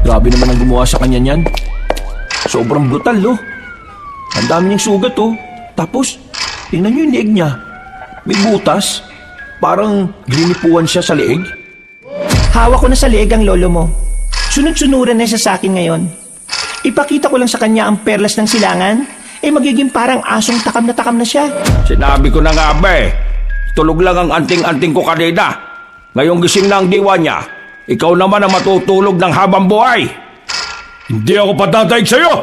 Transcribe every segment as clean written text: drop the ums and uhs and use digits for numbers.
Grabe naman ang gumawa sa kanya niyan. Sobrang brutal, no? Ang dami niyang sugat, oh. Tapos, tingnan niyo yung leeg niya. May butas. Parang glinipuan siya sa leeg. Hawak ko na sa leeg ang lolo mo. Sunod-sunuran na siya sa akin ngayon. Ipakita ko lang sa kanya ang perlas ng silangan, magiging parang asong takam na siya. Sinabi ko na nga ba eh. Tulog lang ang anting-anting ko kanina. Ngayong gising na ang diwa niya. Ikaw naman ang matutulog ng habang buhay. Hindi ako patataig sa'yo!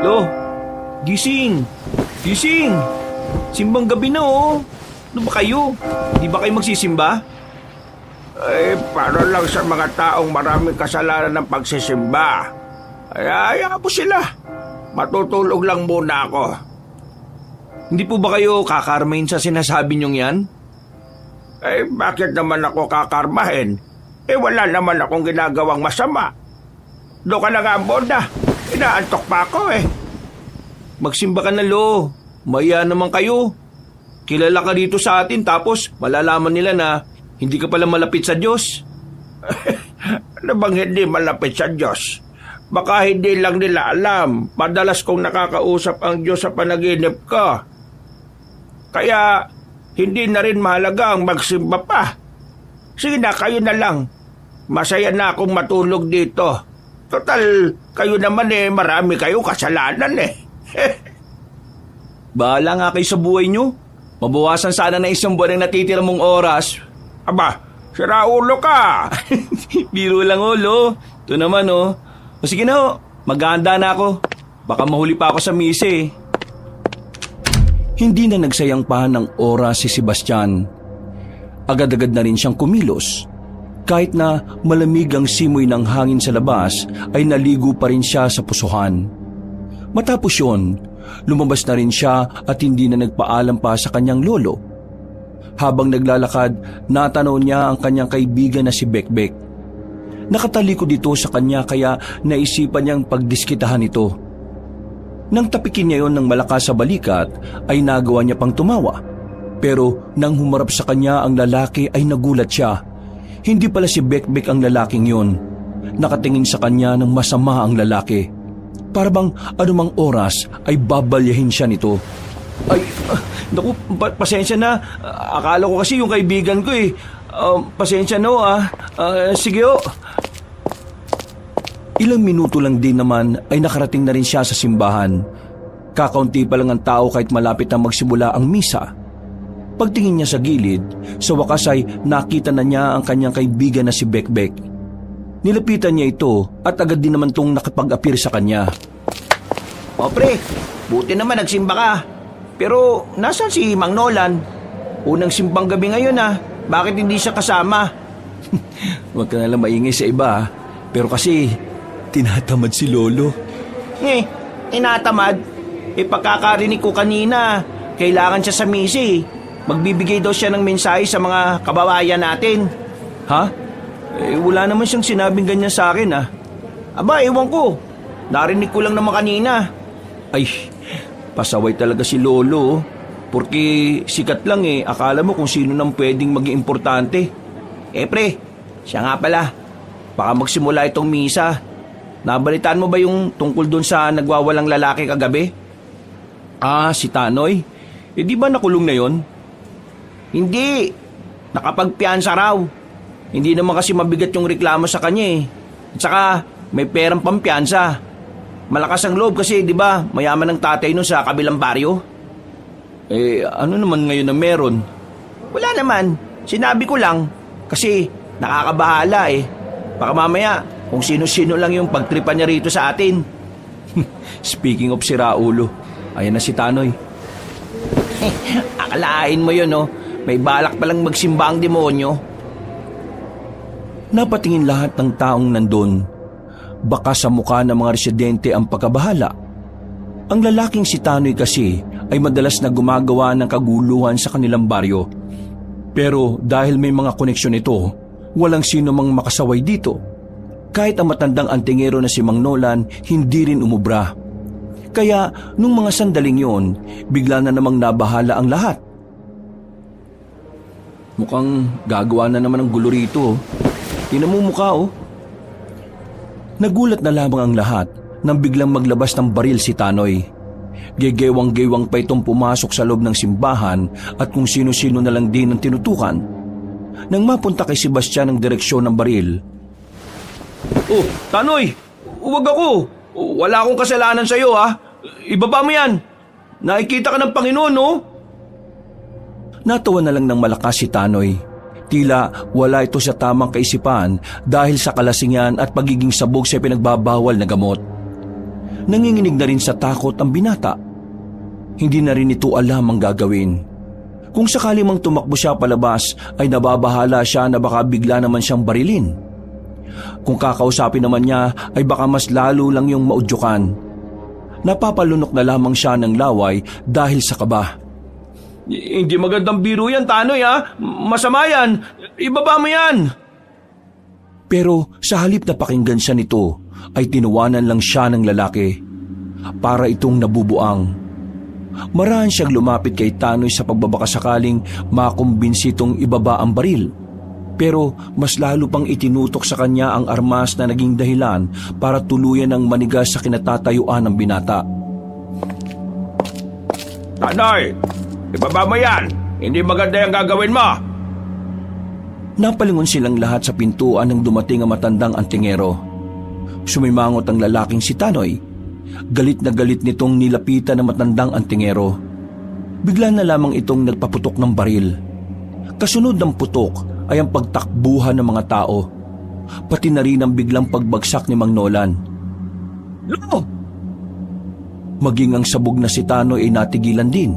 Lo, gising! Gising! Simbang gabi na, oh. Ano ba kayo? Di ba kayo magsisimba? Para lang sa mga taong maraming kasalanan ng pagsisimba. Hayaan mo sila. Matutulog lang muna ako. Hindi po ba kayo kakarmahin sa sinasabi niyong yan? Bakit naman ako kakarmahin? Wala naman akong ginagawang masama. Doon ka na nga muna. Inaantok pa ako eh. Magsimba ka na, Lo. Maya naman kayo. Kilala ka dito sa atin tapos malalaman nila na hindi ka pala malapit sa Diyos. Ano bang hindi malapit sa Diyos? Baka hindi lang nila alam. Madalas kong nakakausap ang Diyos sa panaginip ko. Kaya hindi na rin mahalaga ang magsimba pa. Sige na, kayo na lang. Masaya na akong matulog dito. Total, kayo naman marami kayo kasalanan eh. Bahala nga kayo sa buhay nyo. Mabawasan sana na isang buwan ang natitira mong oras. Aba, sira ulo ka. Biro lang, Lo. Ito naman, O sige na, maghahanda na ako. Baka mahuli pa ako sa mise eh. Hindi na nagsayang pa ng oras si Sebastian. Agad-agad na rin siyang kumilos. Kahit na malamig ang simoy ng hangin sa labas, ay naligo pa rin siya sa pusuhan. Matapos yun, lumabas na rin siya at hindi na nagpaalam pa sa kanyang lolo. Habang naglalakad, natanaw niya ang kanyang kaibigan na si Bekbek. Nakatalikod dito sa kanya kaya naisipan niyang pagdiskitahan ito. Nang tapikin niya yon ng malakas sa balikat, ay nagawa niya pang tumawa. Pero nang humarap sa kanya ang lalaki ay nagulat siya. Hindi pala si Bekbek ang lalaking yon. Nakatingin sa kanya ng masama ang lalaki. Para bang anumang oras ay babalyahin siya nito. Ay, naku, pasensya na. Akala ko kasi yung kaibigan ko eh. Pasensya na sige o. Ilang minuto lang din naman ay nakarating na rin siya sa simbahan. Kakaunti pa lang ang tao kahit malapit na magsimula ang misa. Pagtingin niya sa gilid, sa wakas ay nakita na niya ang kanyang kaibigan na si Bekbek. Nilapitan niya ito at agad din naman itong nakapag-appear sa kanya. O pre, buti naman nagsimba ka. Pero nasaan si Mang Nolan? Unang simbang gabi ngayon Bakit hindi siya kasama? Huwag ka nalang maingay sa iba Pero kasi tinatamad si Lolo. Tinatamad? Pagkakarinig ko kanina, kailangan siya sa misi. Magbibigay daw siya ng mensahe sa mga kababayan natin. Ha? Wala naman siyang sinabing ganyan sa akin Aba, ewan ko. Narinig ko lang naman kanina. Ay, pasaway talaga si Lolo. Porque sikat lang akala mo kung sino nang pwedeng maging importante. Pre, siya nga pala. Baka magsimula itong misa. Nabalitaan mo ba yung tungkol dun sa nagwawalang lalaki kagabi? Si Tanoy? Di ba nakulong na yon? Hindi. Nakapagpiansa raw. Hindi naman kasi mabigat yung reklamo sa kanya At saka, may perang pampiyansa. Malakas ang loob kasi, di ba, mayaman ang tatay nun sa kabilang baryo. Ano naman ngayon na meron? Wala naman. Sinabi ko lang. Kasi, nakakabahala Baka mamaya, kung sino-sino lang yung pagtripan niya rito sa atin. Speaking of sira ulo, ayan na si Tanoy. Akalain mo yun, May balak palang magsimba ang demonyo. Napatingin lahat ng taong nandun. Baka sa mukha ng mga residente ang pagkabahala. Ang lalaking si Tanoy kasi ay madalas na gumagawa ng kaguluhan sa kanilang baryo. Pero dahil may mga koneksyon ito, walang sino mang makasaway dito. Kahit ang matandang antingero na si Mang Nolan, hindi rin umubra. Kaya nung mga sandaling yon, bigla na namang nabahala ang lahat. Mukhang gagawa na naman ng gulo rito. Tingnan mo mukha oh. Nagulat na lamang ang lahat nang biglang maglabas ng baril si Tanoy. Gegewang-gewang pa itong pumasok sa loob ng simbahan at kung sino-sino na lang din ang tinutukan. Nang mapunta kay Sebastian ang direksyon ng baril. Oh, Tanoy! Huwag ako! Wala akong kasalanan sa'yo ha! Ibaba mo yan! Nakikita ka ng Panginoon no? Natawa na lang ng malakas si Tanoy. Tila wala ito sa tamang kaisipan dahil sa kalasingan at pagiging sabog sa pinagbabawal na gamot. Nanginginig na rin sa takot ang binata. Hindi na rin ito alam ang gagawin. Kung sakali mang tumakbo siya palabas ay nababahala siya na baka bigla naman siyang barilin. Kung kakausapin naman niya ay baka mas lalo lang yung maudyukan. Napapalunok na lamang siya ng laway dahil sa kaba. Hindi magandang biro yan, Tanoy ha? Masama yan! Ibaba mo yan! Pero sa halip na pakinggan siya nito, ay tinuwanan lang siya ng lalaki. Para itong nabubuang. Marahan siyang lumapit kay Tanoy sa pagbabakasakaling makumbinsi itong ibaba ang baril. Pero mas lalo pang itinutok sa kanya ang armas na naging dahilan para tuluyan ng manigas sa kinatatayuan ng binata. Tanoy! Ibaba mo yan! Hindi maganda yung gagawin mo! Napalingon silang lahat sa pintuan nang dumating ang matandang antingero. Sumimangot ang lalaking si Tanoy. Galit na galit nitong nilapitan ng matandang antingero. Bigla na lamang itong nagpaputok ng baril. Kasunod ng putok ay ang pagtakbuhan ng mga tao. Pati na rin ang biglang pagbagsak ni Mang Nolan. Lo! Maging ang sabog na si Tanoy ay natigilan din.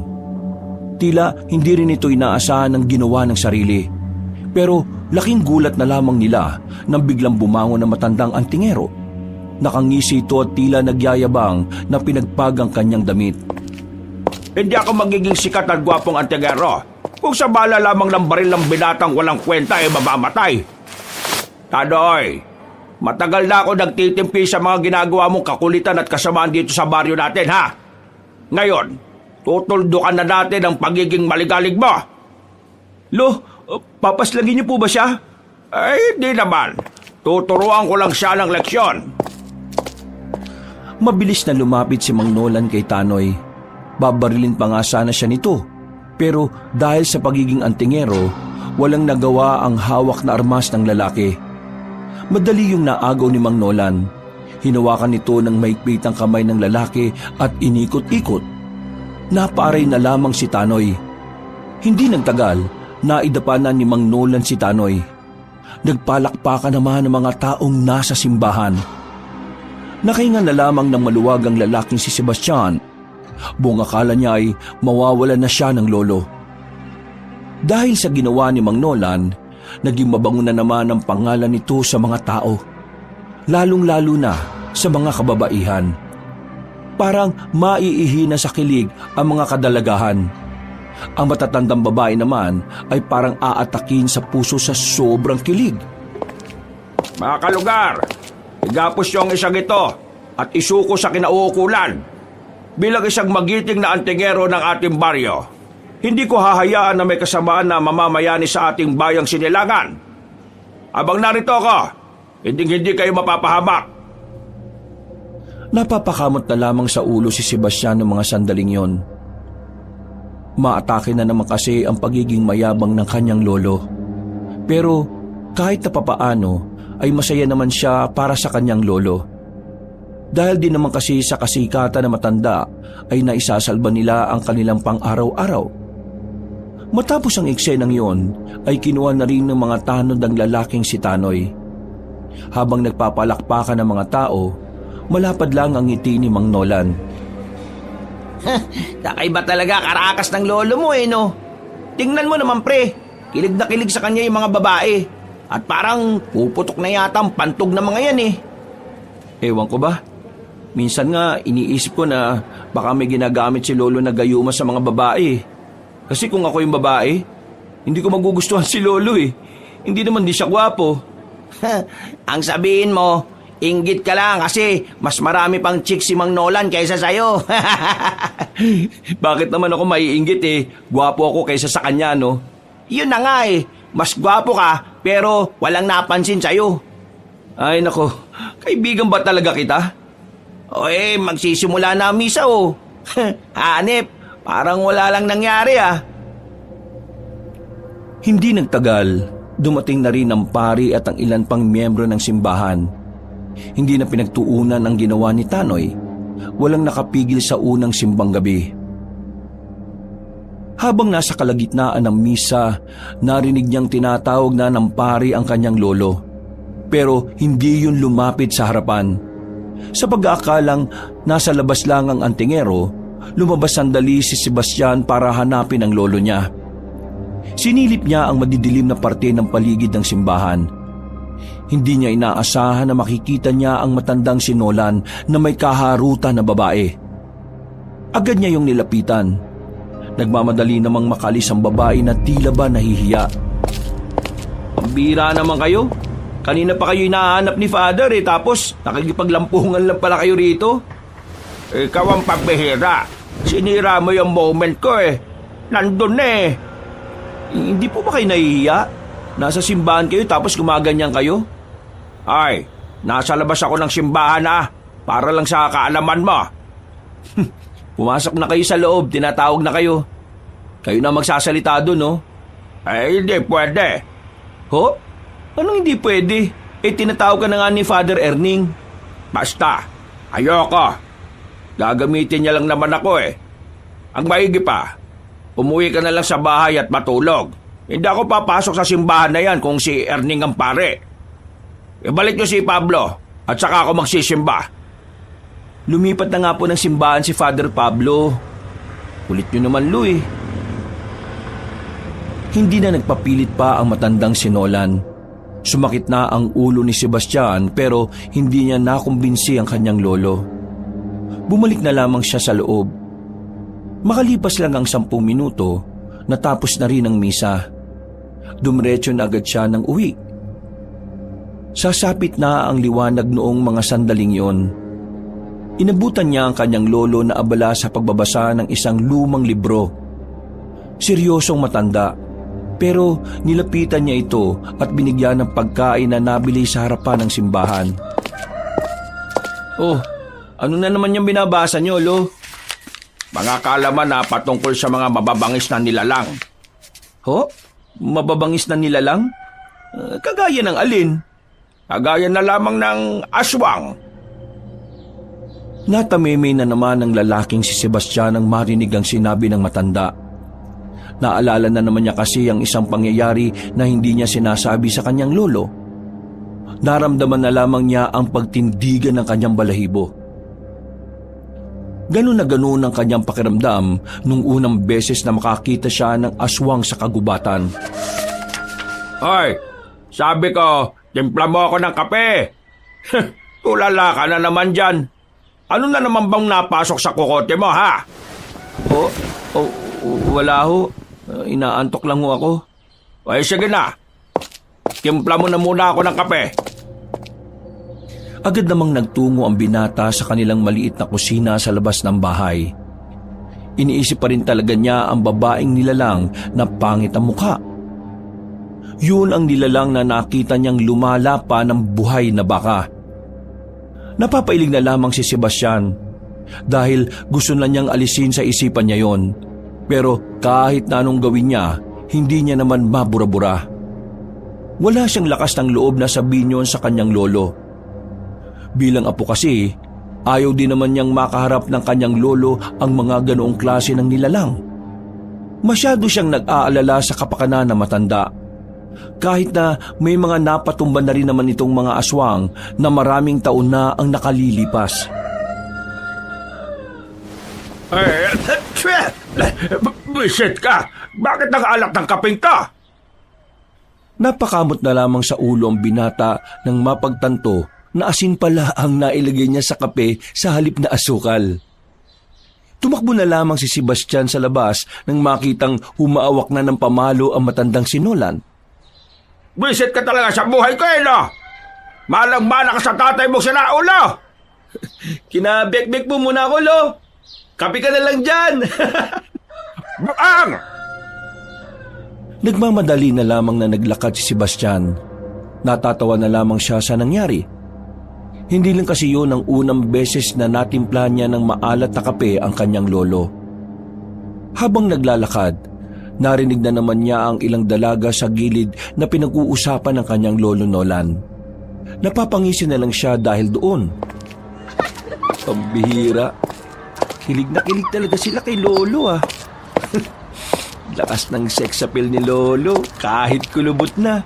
Tila hindi rin ito inaasahan ng ginawa ng sarili. Pero laking gulat na lamang nila nang biglang bumangon ng matandang antingero. Nakangisi ito at tila nagyayabang na pinagpagang kanyang damit. Hindi ako magiging sikat at gwapong antingero kung sa bala lamang ng baril ng binatang walang kwenta ay mamamatay. Tanoy, matagal na ako nagtitimpi sa mga ginagawa mong kakulitan at kasamaan dito sa baryo natin ha. Ngayon, tutuldukan na natin ang pagiging maligalig mo. Lo, papaslagin niyo po ba siya? Ay, hindi naman. Tuturuan ko lang siya ng leksyon. Mabilis na lumapit si Mang Nolan kay Tanoy. Babarilin pa nga sana siya nito. Pero dahil sa pagiging antingero, walang nagawa ang hawak na armas ng lalaki. Madali yung naagaw ni Mang Nolan. Hinawakan nito ng mahigpit ang kamay ng lalaki at inikot-ikot. Napaaray na lamang si Tanoy. Hindi nagtagal, naidapanan ni Mang Nolan si Tanoy. Nagpalakpakan naman ng mga taong nasa simbahan. Nakahinga na lamang ng maluwag ang lalaking si Sebastian. Buong akala niya ay mawawalan na siya ng lolo. Dahil sa ginawa ni Mang Nolan, naging mabango na naman ang pangalan nito sa mga tao. Lalong-lalo na sa mga kababaihan. Parang maiihina sa kilig ang mga kadalagahan. Ang matatandang babae naman ay parang aatakin sa puso sa sobrang kilig. Mga kalugar, igapos yung isang ito at isuko sa kinauukulan. Bilang isang magiting na antingero ng ating baryo, hindi ko hahayaan na may kasamaan na mamamayani sa ating bayang Sinilangan. Abang narito ako, hindi kayo mapapahamak. Napapakamot na lamang sa ulo si Sebastian ng mga sandaling yon. Maatake na naman kasi ang pagiging mayabang ng kanyang lolo. Pero kahit na papaano ay masaya naman siya para sa kanyang lolo. Dahil din naman kasi sa kasikatan na matanda ay naisasalba nila ang kanilang pang-araw-araw. Matapos ang eksenang yon ay kinuha na rin ng mga tanod ang lalaking si Tanoy. Habang nagpapalakpakan ng mga tao, malapad lang ang ngiti ni Mang Nolan. Kakaiba talaga karakas ng lolo mo no? Tingnan mo naman pre, kilig na kilig sa kanya yung mga babae. At parang puputok na yata ang pantog ng mga yan Ewan ko ba? Minsan nga, iniisip ko na baka may ginagamit si Lolo na gayuma sa mga babae. Kasi kung ako yung babae, hindi ko magugustuhan si Lolo eh. Hindi naman di siya gwapo. Ang sabihin mo, inggit ka lang kasi mas marami pang chicks si Mang Nolan kaysa sa'yo. Bakit naman ako maiinggit eh? Gwapo ako kaysa sa kanya, no? Yun na nga eh, mas gwapo ka pero walang napansin sa'yo. Ay nako, kaibigan ba talaga kita? O magsisimula na ang misa oh. Hanep, parang wala lang nangyari ah. Hindi nagtagal, dumating na rin ang pari at ang ilan pang miyembro ng simbahan. Hindi na pinagtuunan ang ginawa ni Tanoy. Walang nakapigil sa unang simbang gabi. Habang nasa kalagitnaan ng misa, narinig niyang tinatawag na ng pari ang kanyang lolo. Pero hindi yun lumapit sa harapan. Sa pag-aakalang nasa labas lang ang antingero, lumabas sandali si Sebastian para hanapin ang lolo niya. Sinilip niya ang madidilim na parte ng paligid ng simbahan. Hindi niya inaasahan na makikita niya ang matandang si Nolan na may kaharutan na babae. Agad niya yung nilapitan. Nagmamadali namang makalis ang babae na tila ba nahihiya. Pambira naman kayo. Kanina pa kayo hinahanap ni Father tapos nakikipaglampungan lang pala kayo rito. Ikaw ang pagbihira. Sinira mo yung moment ko eh. Nandun eh. Hindi po ba kayo nahihiya? Nasa simbahan kayo tapos gumaganyan kayo? Ay, nasa labas ako ng simbahan para lang sa kaalaman mo. Pumasok na kayo sa loob, tinatawag na kayo. Kayo na magsasalita doon, no? Hindi pwede. Ho? Anong hindi pwede? Tinatawag ka na nga ni Father Erning. Basta, ayoko. Gagamitin niya lang naman ako eh. Ang maigi pa, umuwi ka na lang sa bahay at matulog. Hindi ako papasok sa simbahan na yan kung si Erning ang pare. Ibalik niyo si Pablo at saka ako magsisimba. Lumipat na nga po ng simbahan si Father Pablo. Kulit nyo naman, Lu eh. Hindi na nagpapilit pa ang matandang si Nolan. Sumakit na ang ulo ni Sebastian pero hindi niya nakumbinsi ang kanyang lolo. Bumalik na lamang siya sa loob. Makalipas lang ang 10 minuto, natapos na rin ang misa. Dumiretso na agad siya ng uwi. Sasapit na ang liwanag noong mga sandaling iyon. Inabutan niya ang kanyang lolo na abala sa pagbabasa ng isang lumang libro. Seryosong matanda, pero nilapitan niya ito at binigyan ng pagkain na nabili sa harapan ng simbahan. Oh, ano na naman yung binabasa niyo, Lo? Mga kaalaman patungkol sa mga mababangis na nilalang. Ho? Mababangis na nilalang? Kagaya ng alin? Kagaya na lamang ng aswang. Natameme na naman ng lalaking si Sebastian nang marinig ang sinabi ng matanda. Naalala na naman niya kasi ang isang pangyayari na hindi niya sinasabi sa kanyang lolo. Naramdaman na lamang niya ang pagtindigan ng kanyang balahibo. Ganun na ganun ang kanyang pakiramdam nung unang beses na makakita siya ng aswang sa kagubatan. Hoy, sabi ko, timpla mo ako ng kape. Tulala ka na naman dyan. Ano na naman bang napasok sa kukote mo, ha? Wala ho. Inaantok lang ho ako. Ay, sige na. Timpla mo na muna ako ng kape. Agad namang nagtungo ang binata sa kanilang maliit na kusina sa labas ng bahay. Iniisip pa rin talaga niya ang babaeng nilalang na pangit ang mukha. Yun ang nilalang na nakita niyang lumala pa ng buhay na baka. Napapailing na lamang si Sebastian dahil gusto na niyang alisin sa isipan niya yon. Pero kahit na anong gawin niya, hindi niya naman mabura-bura. Wala siyang lakas ng loob na sabihin yon sa kanyang lolo. Bilang apo kasi, ayaw din naman niyang makaharap ng kanyang lolo ang mga ganoong klase ng nilalang. Masyado siyang nag-aalala sa kapakanan na matanda. Kahit na may mga napatumba na rin naman itong mga aswang na maraming taon na ang nakalilipas. Bisit ka! Bakit nakaalak ng kaping ka? Napakamot na lamang sa ulo ang binata nang mapagtanto na asin pala ang nailagay niya sa kape sa halip na asukal. Tumakbo na lamang si Sebastian sa labas nang makitang humaawak na ng pamalo ang matandang si Nolan. Visit ka talaga sa buhay ko no? Malang-mana ka sa tatay mo sinaulo! Kinabek-bek mo muna ako, Lo. Kape ka na lang dyan. Buang! Nagmamadali na lamang na naglakad si Sebastian. Natatawa na lamang siya sa nangyari. Hindi lang kasi yun ang unang beses na natimpla niya ng maalat na kape ang kanyang lolo. Habang naglalakad, narinig na naman niya ang ilang dalaga sa gilid na pinag-uusapan ng kanyang lolo Nolan. Napapangisi na lang siya dahil doon. Pambihira. Kilig na kilig talaga sila kay lolo Lakas ng sex appeal ni lolo kahit kulubot na.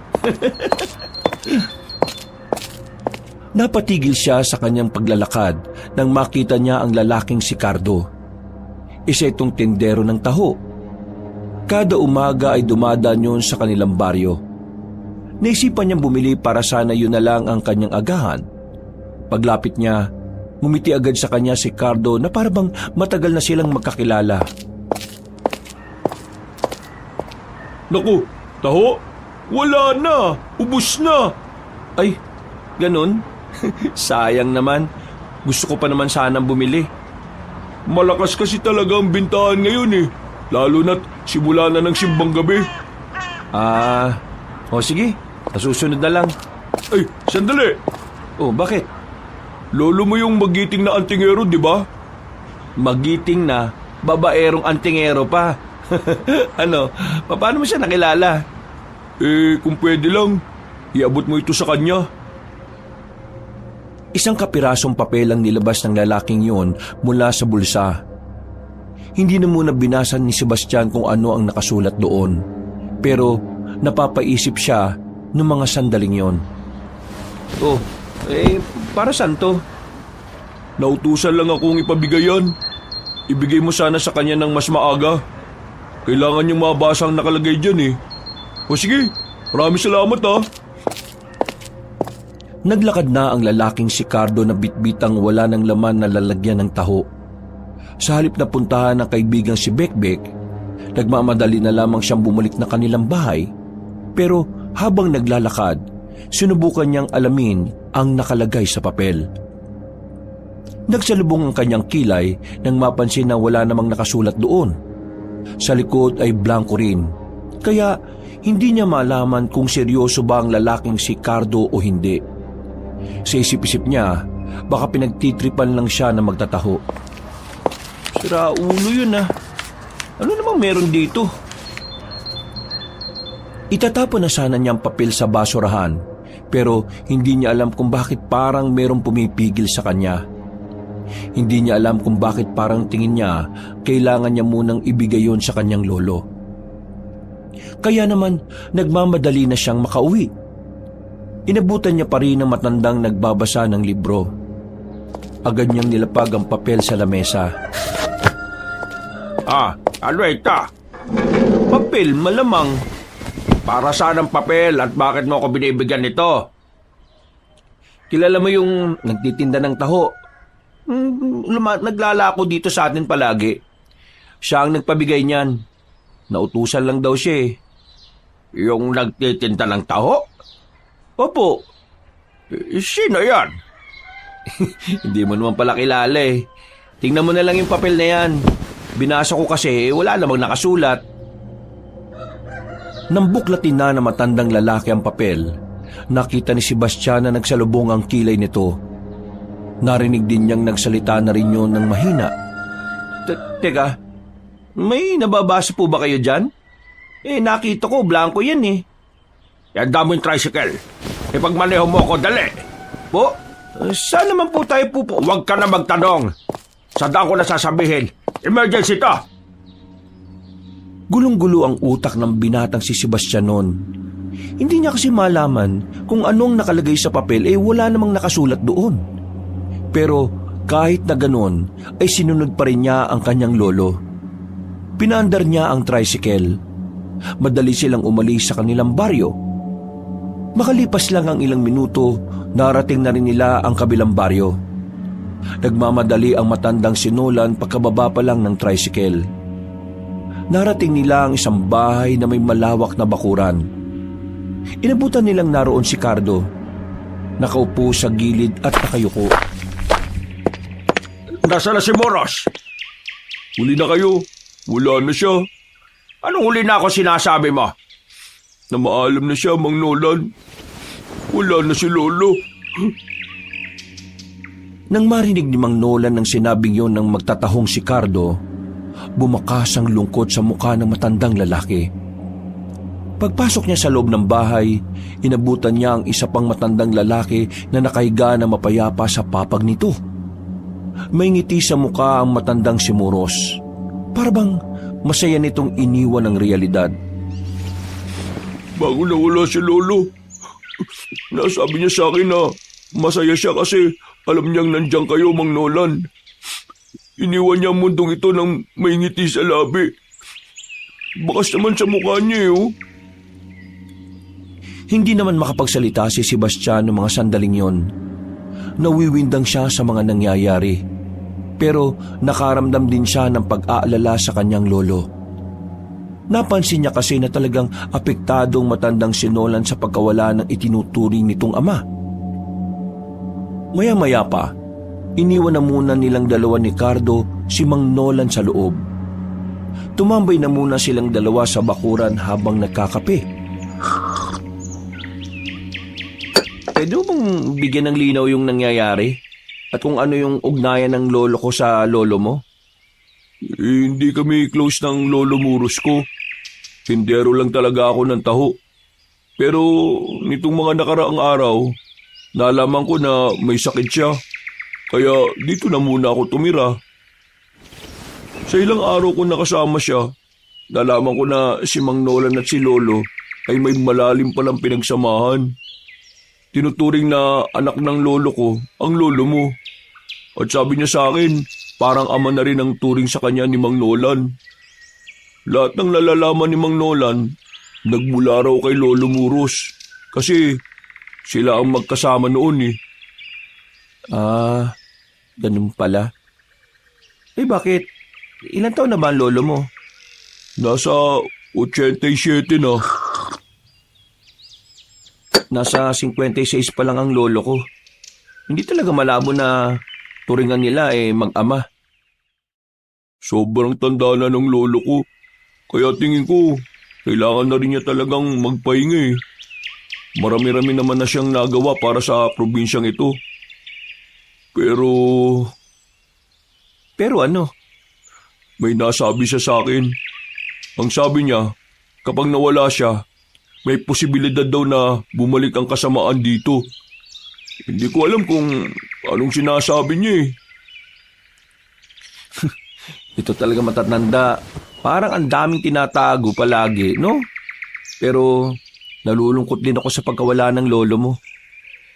Napatigil siya sa kanyang paglalakad nang makita niya ang lalaking si Cardo. Isa itong tindero ng taho. Kada umaga ay dumadaan yun sa kanilang baryo. Naisipan niyang bumili para sana yun na lang ang kanyang agahan. Paglapit niya, ngumiti agad sa kanya si Cardo na parabang matagal na silang magkakilala. Naku, taho, wala na, ubus na. Ay, ganun? Sayang naman. Gusto ko pa naman sanang bumili. Malakas kasi talaga ang bintahan ngayon lalo na't simula na ng simbang gabi. Sige, nasusunod na lang. Ay, sandali. Oh, bakit? Lolo mo yung magiting na antingero, di ba? Magiting na, babaerong antingero pa. Ano, paano mo siya nakilala? Kung pwede lang, iabot mo ito sa kanya. Isang kapirasong papel ang nilabas ng lalaking yun mula sa bulsa. Hindi na muna binasan ni Sebastian kung ano ang nakasulat doon. Pero napapaisip siya ng mga sandaling yon. Para saan to? Nautusan lang akong ipabigay yan. Ibigay mo sana sa kanya ng mas maaga. Kailangan niyang mabasa ang nakalagay dyan O sige, maraming salamat Naglakad na ang lalaking si Cardo na bitbitang wala ng laman na lalagyan ng taho. Sa halip na puntahan ng kaibigang si Bekbek, nagmamadali na lamang siyang bumalik na kanilang bahay. Pero habang naglalakad, sinubukan niyang alamin ang nakalagay sa papel. Nagsalubong ang kanyang kilay nang mapansin na wala namang nakasulat doon. Sa likod ay blanko rin, kaya hindi niya malaman kung seryoso ba ang lalaking si Cardo o hindi. Sa isip-isip niya, baka pinagtitripan lang siya na magtataho. Sira ulo yun Ano namang meron dito? Itatapon na sana niyang papel sa basurahan, pero hindi niya alam kung bakit parang merong pumipigil sa kanya. Hindi niya alam kung bakit parang tingin niya kailangan niya munang ibigay yon sa kanyang lolo. Kaya naman nagmamadali na siyang makauwi. Inabutan niya pa rin ang matandang nagbabasa ng libro. Agad niyang nilapag ang papel sa lamesa. Ano ito? Papel, malamang. Para saan ang papel at bakit mo ako binibigyan nito? Kilala mo yung nagtitinda ng taho? Naglalako dito sa atin palagi. Siya ang nagpabigay niyan. Nautusan lang daw siya Yung nagtitinda ng taho? Opo. Sino yan? Hindi mo naman pala kilala Tingnan mo na lang yung papel na yan. Binasa ko kasi wala namang nakasulat. Nang buklatin na ng matandang lalaki ang papel, nakita ni Sebastian na nagsalubong ang kilay nito. Narinig din niyang nagsalita na rin yun ng mahina. Teka, may nababasa po ba kayo dyan? Nakita ko, blanco yan Yan damo yung tricycle. Ipagmaneho mo ako, dali. Po, saan naman po tayo pupo? Huwag ka na magtanong. Sa daan ko na sasabihin, emergency to. Gulong-gulo ang utak ng binatang si Sebastian noon. Hindi niya kasi malaman kung anong nakalagay sa papel wala namang nakasulat doon. Pero kahit na ganon ay sinunod pa rin niya ang kanyang lolo. Pinaandar niya ang tricycle. Madali silang umalis sa kanilang baryo. Makalipas lang ang ilang minuto, narating na rin nila ang kabilang baryo. Nagmamadali ang matandang si Nolan pagkababa pa lang ng tricycle. Narating nila ang isang bahay na may malawak na bakuran. Inabutan nilang naroon si Cardo. Nakaupo sa gilid at nakayuko. Nasaan na si Moros? Huli na kayo. Wala na siya. Anong huli na ako sinasabi mo? Na maalam na siya, Mang Nolan. Wala na si Lolo. Nang marinig ni Mang Nolan ng sinabing yon ng magtatahong si Cardo, bumakas ang lungkot sa mukha ng matandang lalaki. Pagpasok niya sa loob ng bahay, inabutan niya ang isa pang matandang lalaki na nakahiga na mapayapa sa papag nito. May ngiti sa mukha ang matandang si Moros. Para bang masaya nitong iniwan ang realidad. Bago nawala si Lolo, nasabi niya sa akin na masaya siya kasi alam niyang nandiyan kayo, Mang Nolan. Iniwan niya ang mundong ito ng may ngiti sa labi. Bakas naman sa mukha niya oh. Hindi naman makapagsalita si Sebastian noong mga sandaling yon. Nawiwindang siya sa mga nangyayari. Pero nakaramdam din siya ng pag-aalala sa kanyang lolo. Napansin niya kasi na talagang apektadong matandang si Nolan sa pagkawala ng itinuturing nitong ama. Maya-maya pa, iniwan na muna nilang dalawa ni Cardo si Mang Nolan sa loob. Tumambay na muna silang dalawa sa bakuran habang nagkakape. Pwede mo bang bigyan ng linaw yung nangyayari? At kung ano yung ugnayan ng lolo ko sa lolo mo? Hindi kami close ng Lolo Muros ko. Tindero lang talaga ako ng taho. Pero nitong mga nakaraang araw, nalaman ko na may sakit siya. Kaya dito na muna ako tumira. Sa ilang araw ko nakasama siya, nalaman ko na si Mang Nolan at si Lolo ay may malalim palang pinagsamahan. Tinuturing na anak ng lolo ko ang lolo mo. At sabi niya sa akin, parang ama na rin ang turing sa kanya ni Mang Nolan. Lahat ng nalalaman ni Mang Nolan, nagmula raw kay Lolo Muros. Kasi sila ang magkasama noon eh. Ganun pala. Bakit? Ilan taon na ba ang lolo mo? Nasa 87 na. Nasa 56 pa lang ang lolo ko. Hindi talaga malabo na turingan nila mag-ama. Sobrang tanda na ng lolo ko. Kaya tingin ko, kailangan na rin niya talagang magpahinga eh. Marami-rami naman na siyang nagawa para sa probinsyang ito. Pero ano? May nasabi siya sa akin. Ang sabi niya, kapag nawala siya, may posibilidad daw na bumalik ang kasamaan dito. Hindi ko alam kung anong sinasabi niya eh. Ito talaga matatanda. Parang ang daming tinatago palagi, no? Pero nalulungkot din ako sa pagkawala ng lolo mo.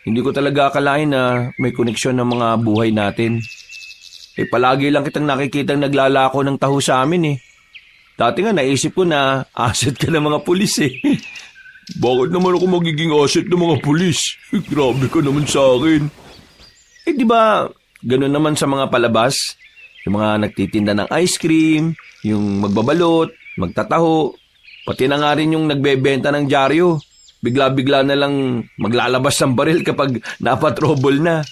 Hindi ko talaga akalain na may koneksyon ng mga buhay natin. Palagi lang kitang nakikitang naglalako ng taho sa amin eh. Dati nga naisip ko na asset ka ng mga pulis eh. Bakit naman ako magiging asset ng mga pulis? Grabe ka naman sa akin. Di ba ganun naman sa mga palabas? Yung mga nagtitinda ng ice cream, yung magbabalot, magtataho, pati na nga rin yung nagbebenta ng dyaryo. Bigla-bigla na lang maglalabas ng baril kapag napatrouble na.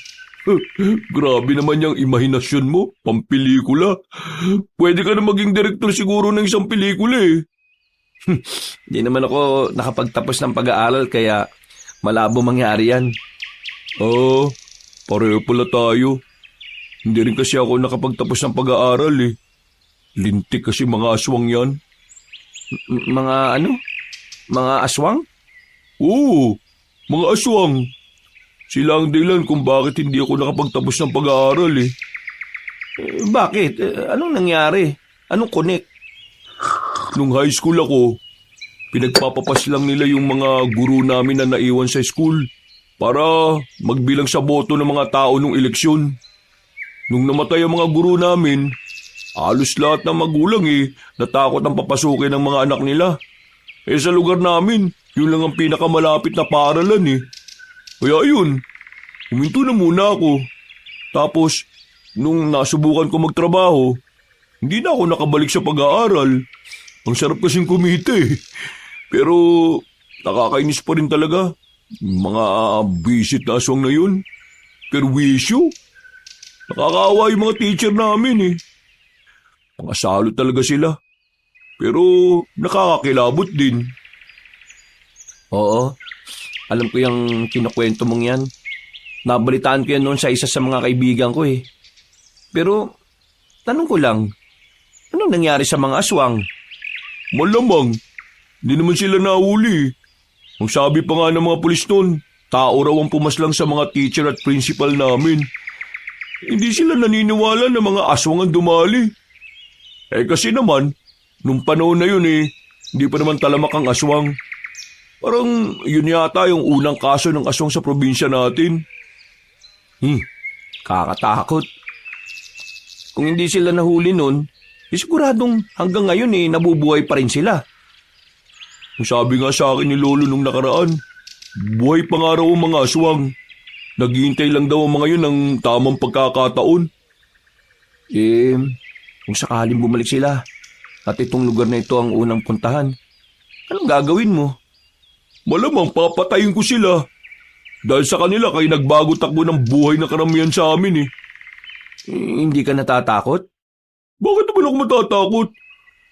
Grabe naman yung imahinasyon mo, pampelikula. Pwede ka na maging direktor siguro ng isang pelikula eh. Di naman ako nakapagtapos ng pag-aaral kaya malabo mangyari yan. Pareho pala tayo. Hindi rin kasi ako nakapagtapos ng pag-aaral eh. Lintik kasi mga aswang yan. Mga ano? Mga aswang? Oo, mga aswang. Sila ang dahilan kung bakit hindi ako nakapagtapos ng pag-aaral eh. Bakit? Anong nangyari? Anong connect? Nung high school ako, pinagpapapas lang nila yung mga guru namin na naiwan sa school para magbilang sa boto ng mga tao nung eleksyon. Nung namatay ang mga guru namin, halos lahat ng magulang natakot ang papasukin ng mga anak nila. Sa lugar namin, Yun lang ang pinakamalapit na paaralan eh. Kaya yun, huminto na muna ako. Tapos, nung nasubukan ko magtrabaho, hindi na ako nakabalik sa pag-aaral. Ang sarap kasing kumita eh. Pero nakakainis pa rin talaga. Mga visit na aswang na yun. Perwisyo. Nakakaawa yung mga teacher namin eh. Mga salot talaga sila. Pero nakakakilabot din. Oo, alam ko yung kinukwento mong yan. Nabalitaan ko yan noon sa isa sa mga kaibigan ko eh. Pero, tanong ko lang, anong nangyari sa mga aswang? Malamang, hindi naman sila nahuli. Ang sabi pa nga ng mga pulis noon, tao raw ang pumaslang sa mga teacher at principal namin. Hindi sila naniniwala na mga aswang ang dumali. Eh kasi naman, nung panahon na yun eh, hindi pa naman talamak ang aswang. Parang yun yata yung unang kaso ng aswang sa probinsya natin. Kakatakot. Kung hindi sila nahuli nun, siguradong hanggang ngayon eh, nabubuhay pa rin sila. Ang sabi nga sa akin ni Lolo nung nakaraan, buhay pa nga raw ang mga aswang. Naghihintay lang daw ang mga yun ng tamang pagkakataon. Kung sakaling bumalik sila at itong lugar na ito ang unang puntahan, anong gagawin mo? Malamang papatayin ko sila. Dahil sa kanila kay nagbago takbo ng buhay na karamihan sa amin eh. Hindi ka natatakot? Bakit naman ako matatakot?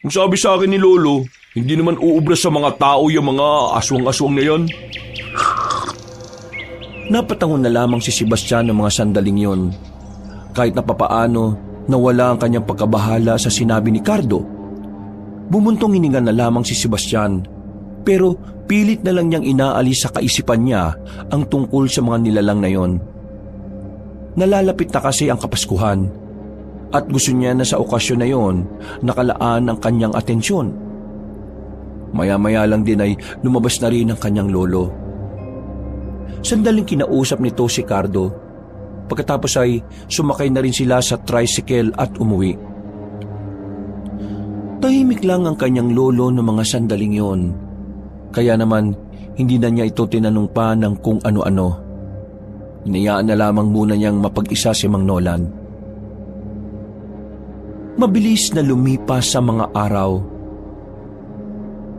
Ang sabi sa akin ni Lolo, hindi naman uubra sa mga tao yung mga aswang-aswang na yan. Napatangon na lamang si Sebastian ng mga sandaling yon. Kahit na papaano, nawala ang kanyang pagkabahala sa sinabi ni Cardo. Bumuntong hininga na lamang si Sebastian, pero pilit na lang niyang inaalis sa kaisipan niya ang tungkol sa mga nilalang na yon. Nalalapit na kasi ang Kapaskuhan at gusto niya na sa okasyon na yon nakalaan ang kanyang atensyon. Maya-maya lang din ay lumabas na rin ang kanyang lolo. Sandaling kinausap nito si Cardo. Pagkatapos ay sumakay na rin sila sa tricycle at umuwi. Tahimik lang ang kanyang lolo ng mga sandaling yon. Kaya naman hindi na niya ito tinanong pa ng kung ano-ano. Hinayaan na lamang muna niyang mapag-isa si Mang Nolan. Mabilis na lumipas sa mga araw.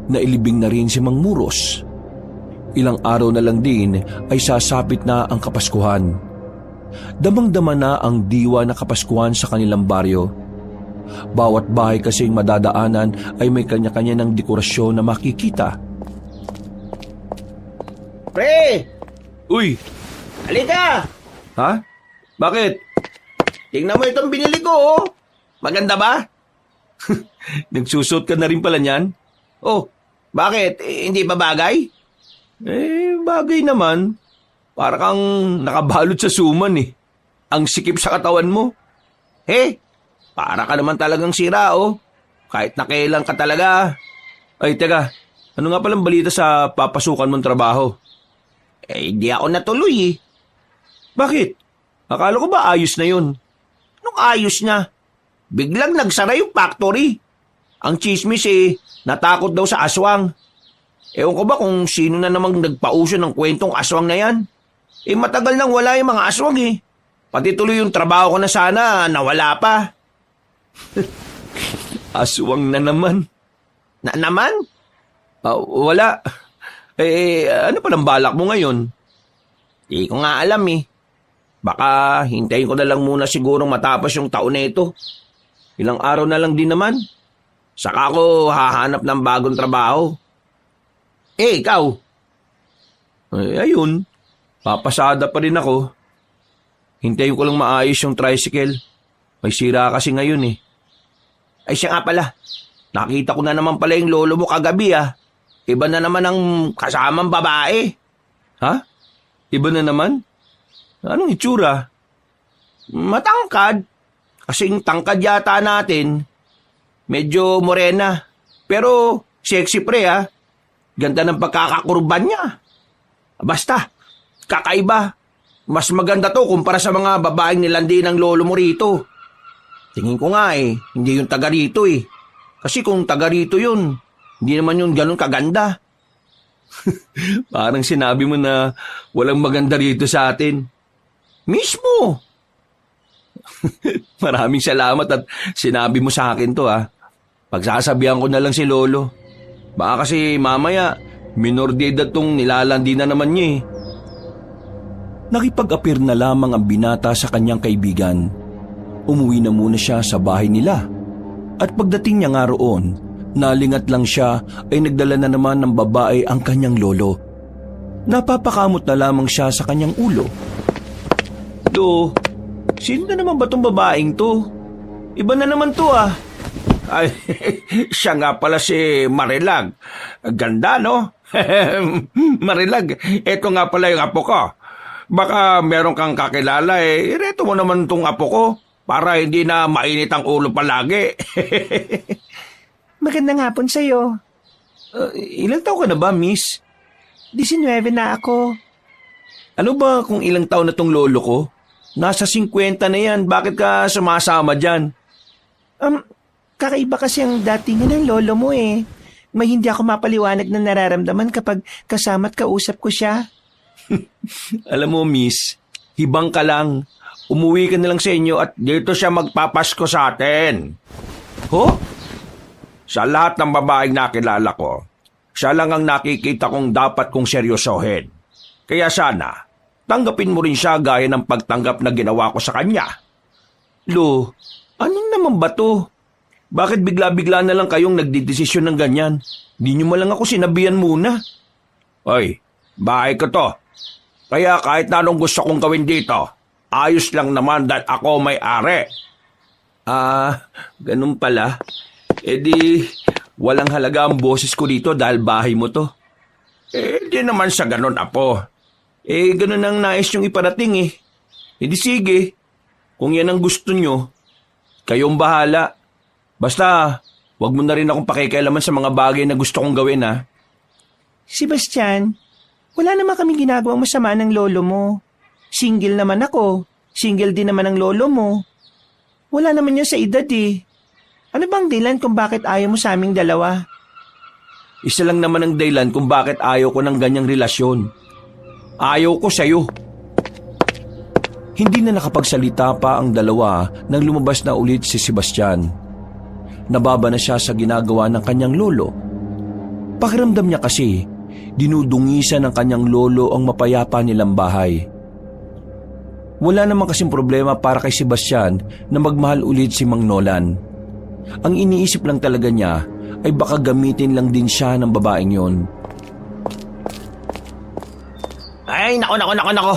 Nailibing na rin si Mang Muros. Ilang araw na lang din ay sasapit na ang Kapaskuhan. Damang-dama na ang diwa na Kapaskuhan sa kanilang baryo. Bawat bahay kasing madadaanan ay may kanya-kanya ng dekorasyon na makikita. Pre! Uy, Halika! Ha? Bakit? Tingnan mo itong binili ko, oh. Maganda ba? Nagsusot ka na rin pala niyan? Oh, bakit? Hindi ba bagay? Bagay naman. Para kang nakabalot sa suman eh. Ang sikip sa katawan mo. Para ka naman talagang sira, oh. Kahit nakailang ka talaga. Ay, teka. Ano nga palang balita sa papasukan mong trabaho? Hindi ako natuloy eh. Bakit? Akala ko ba ayos na yun? Anong ayos na? Biglang nagsara yung factory. Ang chismis natakot daw sa aswang. Ewan ko ba kung sino na namang nagpauso ng kwentong aswang na yan? Matagal nang wala yung mga aswang eh. Pati tuloy yung trabaho ko na sana, nawala pa. Aswang na naman. Na naman? Wala. Ano palang balak mo ngayon? Di ko nga alam eh. Baka hintayin ko na lang muna sigurong matapos yung taon na ito. Ilang araw na lang din naman. Saka ako hahanap ng bagong trabaho. Ikaw? Ayun. Papasada pa rin ako. Hintayin ko lang maayos yung tricycle. May sira kasi ngayon eh. Ay siya nga pala. Nakita ko na naman pala yung lolo mo kagabi ah. Iba na naman ang kasamang babae. Ha? Iba na naman? Anong itsura? Matangkad. Kasing tangkad yata natin. Medyo morena. Pero sexy pre ha. Ganda ng pagkakakurban niya. Basta, kakaiba. Mas maganda to kumpara sa mga babaeng nilandi ng lolo mo rito. Tingin ko nga hindi yung taga rito eh. Kasi kung taga rito yun, hindi naman yun ganun kaganda. Parang sinabi mo na walang maganda rito sa atin. Mismo! Maraming salamat at sinabi mo sa akin to Pagsasabihan ko na lang si Lolo. Baka kasi mamaya, minor de edad tong nilalandi na naman niya Nakipag-apir na lamang ang binata sa kanyang kaibigan. Umuwi na muna siya sa bahay nila. At pagdating niya nga roon, nalingat lang siya ay nagdala na naman ng babae ang kanyang lolo. Napapakamot na lamang siya sa kanyang ulo. Do, sino na naman ba tong babaeng to? Iba na naman to Ay, siya nga pala si Marilag. Ganda, no? Marilag, eto nga pala yung apo ko. Baka meron kang kakilala ireto mo naman tong apo ko para hindi na mainit ang ulo palagi. Magandang hapon sa'yo. Ilang taon ka na ba, miss? 19 na ako. Ano ba kung ilang taon na tong lolo ko? Nasa 50 na yan. Bakit ka sumasama dyan? Kakaiba kasi ang datingan ng lolo mo May hindi ako mapaliwanag na nararamdaman kapag kasama't kausap ko siya. Alam mo, miss, hibang ka lang. Umuwi ka na lang sa inyo at dito siya magpapasko sa atin. Ho? Sa lahat ng babaeng nakilala ko, siya lang ang nakikita kong dapat kong seryosohin. Kaya sana, tanggapin mo rin siya gaya ng pagtanggap na ginawa ko sa kanya. Lo, anong naman ba to? Bakit bigla-bigla na lang kayong nagdidesisyon ng ganyan? Di nyo malang ako sinabihan muna. Oy, bahay ko to. Kaya kahit na anong gusto kong gawin dito, ayos lang naman dahil ako may-ari. Ganun pala. Di, walang halaga ang boses ko dito dahil bahay mo to. Di naman sa ganun, apo. Ganun ang nais nyong iparating di sige. Kung yan ang gusto nyo, kayong bahala. Basta, wag mo na rin akong pakikialaman sa mga bagay na gusto kong gawin, Sebastian, wala naman kami ginagawang masama ng lolo mo. Single naman ako. Single din naman ang lolo mo. Wala naman yan sa edad Ano bang dahilan kung bakit ayaw mo sa aming dalawa? Isa lang naman ang dahilan kung bakit ayaw ko ng ganyang relasyon. Ayaw ko sa'yo. Hindi na nakapagsalita pa ang dalawa nang lumabas na ulit si Sebastian. Nababa na siya sa ginagawa ng kanyang lolo. Pakiramdam niya kasi, dinudungisan ng kanyang lolo ang mapayapa nilang bahay. Wala naman kasing problema para kay Sebastian na magmahal ulit si Mang Nolan. Ang iniisip lang talaga niya ay baka gamitin lang din siya ng babaeng yon. Ay, nako.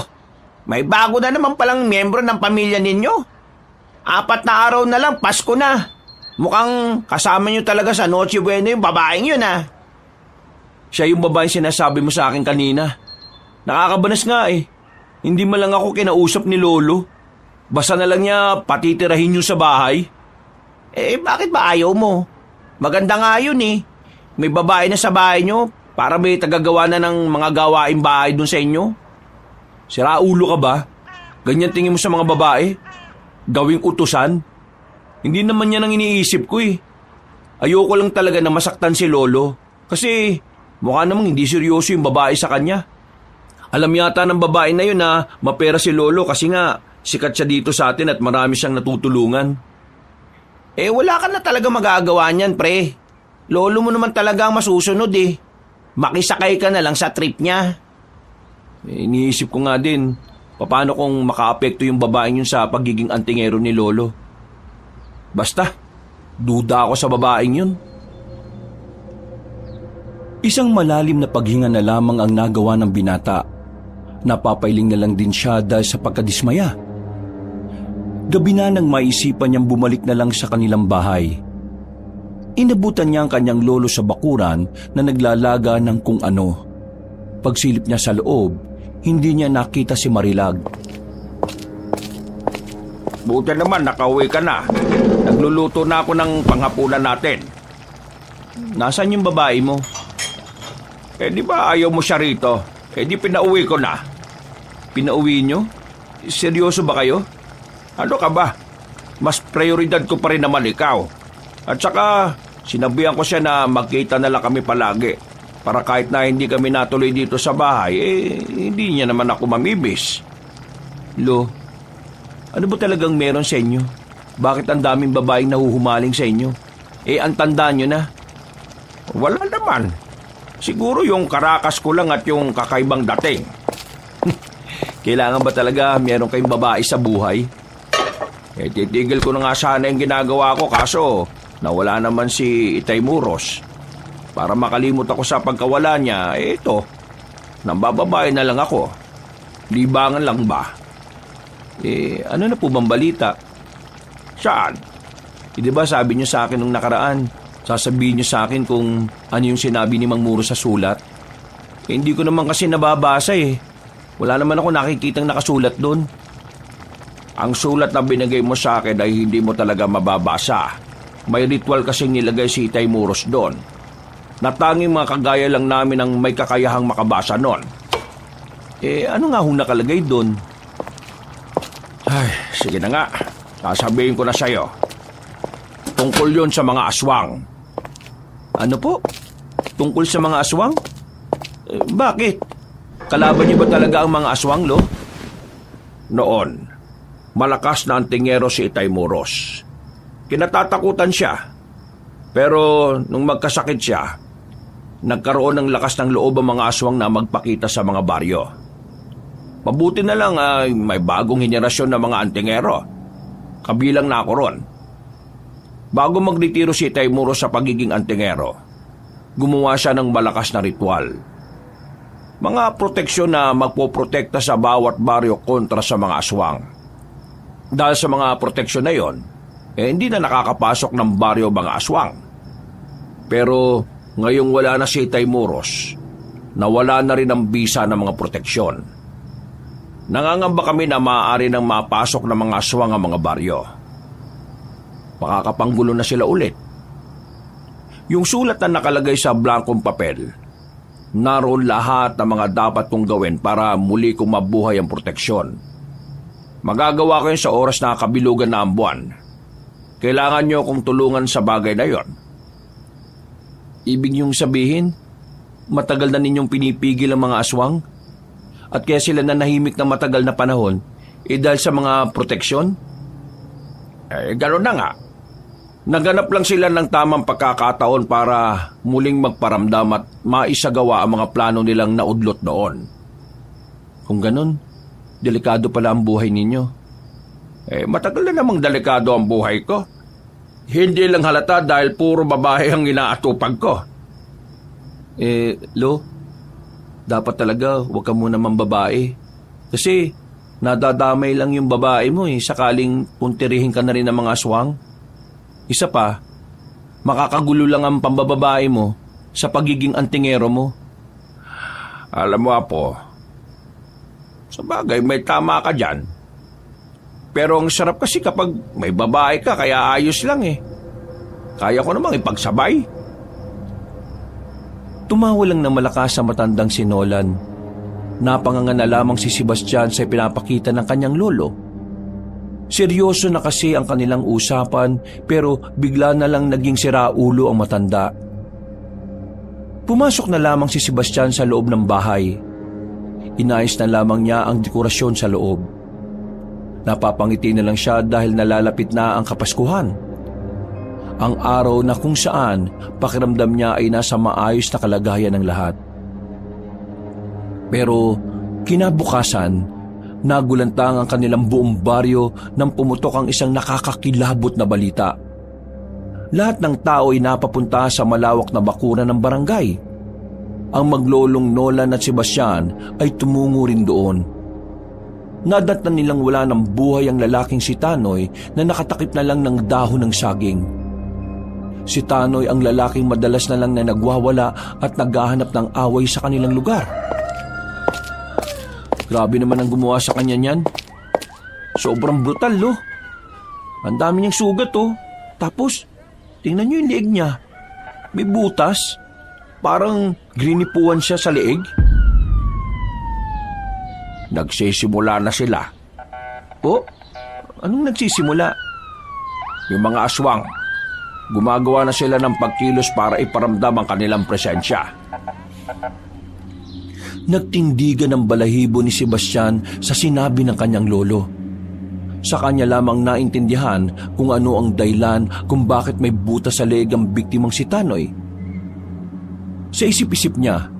May bago na naman palang miyembro ng pamilya ninyo. 4 na araw na lang, Pasko na. Mukhang kasama nyo talaga sa Noche Buena yung babaeng yun Siya yung babaeng sinasabi mo sa akin kanina. Nakakabanas nga Hindi man lang ako kinausap ni Lolo. Basta na lang niya patitirahin nyo sa bahay. Bakit ba ayaw mo? Maganda nga yun May babae na sa bahay nyo para may tagagawa na ng mga gawaing bahay dun sa inyo. Sira ulo ka ba? Ganyan tingin mo sa mga babae? Gawing utusan? Hindi naman yan ang iniisip ko Ayoko lang talaga na masaktan si Lolo. Kasi mukha namang hindi seryoso yung babae sa kanya. Alam yata ng babae na yun na mapera si Lolo kasi nga sikat siya dito sa atin at marami siyang natutulungan. Wala ka na talaga magagawa niyan, pre. Lolo mo naman talaga ang masusunod Makisakay ka na lang sa trip niya. Iniisip ko nga din, paano kung makaapekto yung babaeng yun sa pagiging antingero ni Lolo. Basta, duda ako sa babaeng yun. Isang malalim na paghinga na lamang ang nagawa ng binata. Napapailing na lang din siya dahil sa pagkadismaya. Gabi na nang maisipan niyang bumalik na lang sa kanilang bahay. Inabutan niya ang kanyang lolo sa bakuran na naglalaga ng kung ano. Pagsilip niya sa loob, hindi niya nakita si Marilag. Buti naman nakauwi ka na. Nagluluto na ako ng panghapunan natin. Nasaan yung babae mo? Di ba ayaw mo siya rito? Di pinauwi ko na. Pinauwi niyo? Seryoso ba kayo? Ano ka ba? Mas prioridad ko pa rin naman ikaw. At saka, sinabihan ko siya na magkita na lang kami palagi. Para kahit na hindi kami natuloy dito sa bahay, hindi niya naman ako mamibis. Lo, ano ba talagang meron sa inyo? Bakit ang daming babaeng nahuhumaling sa inyo? Ang tanda nyo na. Wala naman. Siguro yung karakas ko lang at yung kakaibang dating. Kailangan ba talaga meron kayong babae sa buhay? Titigil ko na nga sana yung ginagawa ko kaso nawala naman si Itay Muros. Para makalimot ako sa pagkawala niya, ito, nambababae na lang ako. Libangan lang ba? Ano na po bang balita? Saan? Di ba sabi niyo sa akin nung nakaraan, sasabihin niyo sa akin kung ano yung sinabi ni Mang Muros sa sulat? Hindi ko naman kasi nababasa Wala naman ako nakikitang nakasulat doon. Ang sulat na binigay mo sa akin ay hindi mo talaga mababasa. May ritual kasing nilagay si Itay Muros doon. Natanging mga kagaya lang namin ang may kakayahang makabasa nun. Ano nga ho nakalagay doon? Ay, sige na nga. Sasabihin ko na sa'yo. Tungkol yun sa mga aswang. Ano po? Tungkol sa mga aswang? Bakit? Kalaban niyo ba talaga ang mga aswang, Lo? Noon, malakas na antingero si Itay Muros. Kinatatakutan siya. Pero nung magkasakit siya, nagkaroon ng lakas ng loob ang mga aswang na magpakita sa mga baryo. Mabuti na lang ay may bagong henerasyon ng mga antingero. Kabilang na ako ron. Bago magretiro si Itay Muros sa pagiging antingero, gumawa siya ng malakas na ritual. Mga proteksyon na magpoprotekta sa bawat baryo kontra sa mga aswang. Dahil sa mga proteksyon na yon, hindi na nakakapasok ng baryo mga aswang. Pero ngayong wala na si Itay Muros, nawala na rin ang bisa ng mga proteksyon. Nangangamba kami na maaari nang mapasok ng mga aswang ang mga baryo. Makakapanggulo na sila ulit. Yung sulat na nakalagay sa blankong papel, naroon lahat ng mga dapat kong gawin para muli kong mabuhay ang proteksyon. Magagawa ko yun sa oras na kabilugan na ang buwan. Kailangan nyo akong tulungan sa bagay na yon. Ibig niyong sabihin, matagal na ninyong pinipigil ang mga aswang? At kaya sila nanahimik ng matagal na panahon, dahil sa mga proteksyon? Gano'n na nga. Naganap lang sila ng tamang pagkakataon para muling magparamdam at maisagawa ang mga plano nilang naudlot noon. Kung ganun, delikado pala ang buhay ninyo. Matagal na namang delikado ang buhay ko. Hindi lang halata dahil puro babae ang inaatupag ko. Lo, dapat talaga huwag ka muna mambabae. Kasi nadadamay lang yung babae mo sakaling puntirihin ka na rin ng mga aswang. Isa pa, makakagulo lang ang pambababae mo sa pagiging antingero mo. Alam mo, Apo, sa bagay may tama ka dyan. Pero ang sarap kasi kapag may babae ka kaya ayos lang Kaya ko namang ipagsabay. Tumawa lang na malakas sa matandang si Nolan. Napanganga na lamang si Sebastian sa pinapakita ng kanyang lolo. Seryoso na kasi ang kanilang usapan pero bigla na lang naging siraulo ang matanda. Pumasok na lamang si Sebastian sa loob ng bahay. Inayos na lamang niya ang dekorasyon sa loob. Napapangiti na lang siya dahil nalalapit na ang Kapaskuhan. Ang araw na kung saan pakiramdam niya ay nasa maayos na kalagayan ng lahat. Pero kinabukasan, nagulantang ang kanilang buong baryo nang pumutok ang isang nakakakilabot na balita. Lahat ng tao ay napapunta sa malawak na bakuran ng barangay. Ang maglolong Nolan at Sebastian ay tumungo rin doon. Nadatnan nilang wala ng buhay ang lalaking si Tanoy na nakatakip na lang ng dahon ng saging. Si Tanoy ang lalaking madalas na lang na nagwawala at naghahanap ng away sa kanilang lugar. Grabe naman ang gumawa sa kanya niyan. Sobrang brutal, lo. Ang dami niyang sugat, Tapos, tingnan niyo yung liig niya. May butas. Parang grinipuan siya sa liig. Nagsisimula na sila. Anong nagsisimula? Yung mga aswang, gumagawa na sila ng pagkilos para iparamdam ang kanilang presensya. Nagtindigan ng balahibo ni Sebastian sa sinabi ng kanyang lolo. Sa kanya lamang naintindihan kung ano ang dahilan kung bakit may butas sa leeg ang biktimang si Tanoy. Sa isip-isip niya,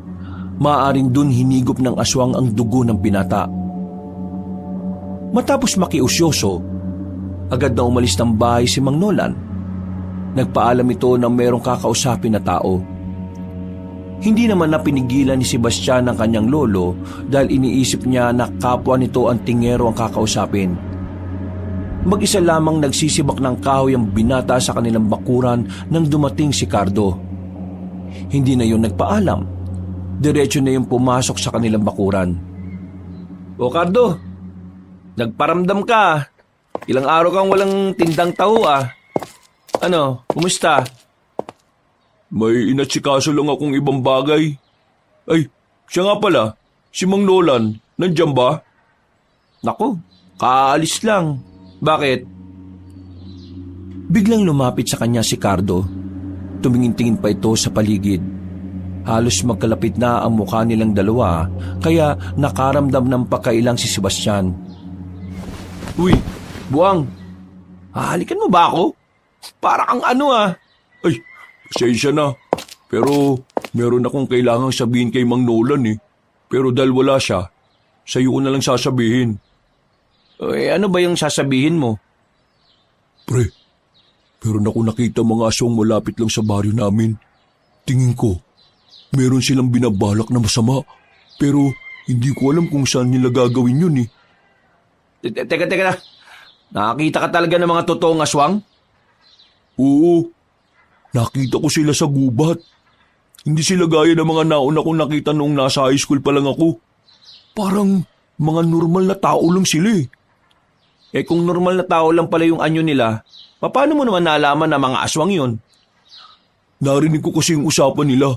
maaaring dun hinigop ng aswang ang dugo ng binata. Matapos makiusyoso, agad na umalis ng bahay si Mang Nolan. Nagpaalam ito na mayroong kakausapin na tao. Hindi naman napinigilan ni Sebastian ang kanyang lolo dahil iniisip niya na kapwa nito ang tingero ang kakausapin. Mag-isa lamang nagsisibak ng kahoy ang binata sa kanilang bakuran nang dumating si Cardo. Hindi na yun nagpaalam. Diretso na yung pumasok sa kanilang bakuran. O Cardo, nagparamdam ka. Ilang araw kang walang tindang taho ah. Ano, kumusta? May inatsikaso lang akong ibang bagay. Ay, siya nga pala, si Mang Nolan, nandiyan ba? Naku, kaalis lang. Bakit? Biglang lumapit sa kanya si Cardo. Tumingin-tingin pa ito sa paligid. Halos magkalapit na ang mukha nilang dalawa, kaya nakaramdam ng pagkailang si Sebastian. Uy, Buwang, hahalikan mo ba ako? Para kang ano ah. Ay, pasensya na. Pero meron akong kailangang sabihin kay Mang Nolan eh. Pero dahil wala siya, sa'yo ko na lang sasabihin. Ano ba yung sasabihin mo? Pre, meron ako nakita mga aswang malapit lang sa baryo namin. Tingin ko, meron silang binabalak na masama. Pero hindi ko alam kung saan nila gagawin yun eh. Teka na. Nakakita ka talaga ng mga totoong aswang? Oo, nakita ko sila sa gubat. Hindi sila gaya ng mga nauna kong nakita noong nasa high school pa lang ako. Parang mga normal na tao lang sila eh. Kung normal na tao lang pala yung anyo nila, paano mo naman nalaman na mga aswang yun? Narinig ko kasi yung usapan nila.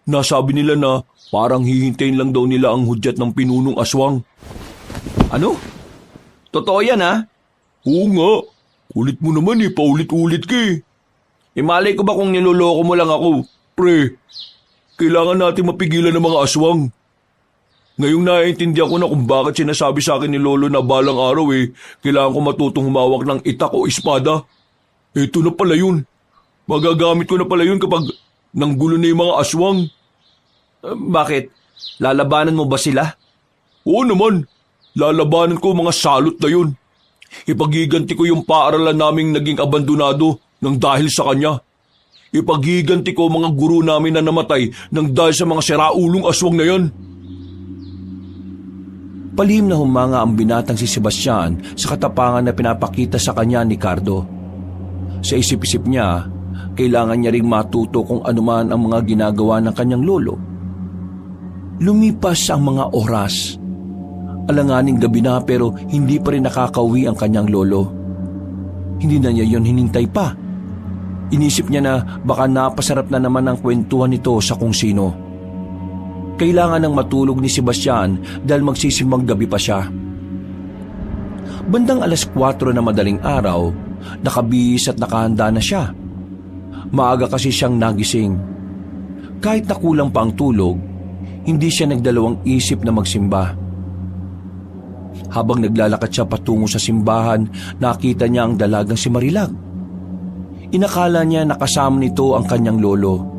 Nasabi nila na parang hihintayin lang daw nila ang hudyat ng pinunong aswang. Ano? Totoo yan ha? Oo nga. Kulit mo naman eh, paulit-ulit ka eh. Malay ko ba kung niloloko mo lang ako? Pre, kailangan natin mapigilan ng mga aswang. Ngayong naiintindihan ko na kung bakit sinasabi sa akin ni Lolo na balang araw kailangan ko matutong humawak ng itak o espada. Ito na pala yun. Magagamit ko na pala yun kapag nanggulo na yung mga aswang. Bakit? Lalabanan mo ba sila? Oo naman. Lalabanan ko mga salot na yun. Ipagiganti ko yung paaralan naming naging abandonado nang dahil sa kanya. Ipagiganti ko mga guro namin na namatay nang dahil sa mga siraulong aswang na yan. Palihim na humanga ang binatang si Sebastian sa katapangan na pinapakita sa kanya ni Cardo. Sa isip-isip niya, kailangan niya ring matuto kung anuman ang mga ginagawa ng kanyang lolo. Lumipas ang mga oras. Alanganing gabi na pero hindi pa rin nakakauwi ang kanyang lolo. Hindi na niya yon hinintay pa. Inisip niya na baka napasarap na naman ang kwentuhan nito sa kung sino. Kailangan ng matulog ni Sebastian dahil magsisimang gabi pa siya. Bandang 4:00 na madaling araw, nakabihis at nakahanda na siya. Maaga kasi siyang nagising. Kahit nakulang pa ang tulog, hindi siya nagdalawang isip na magsimba. Habang naglalakad siya patungo sa simbahan, nakita niya ang dalagang si Marilag. Inakala niya nakasama nito ang kanyang lolo.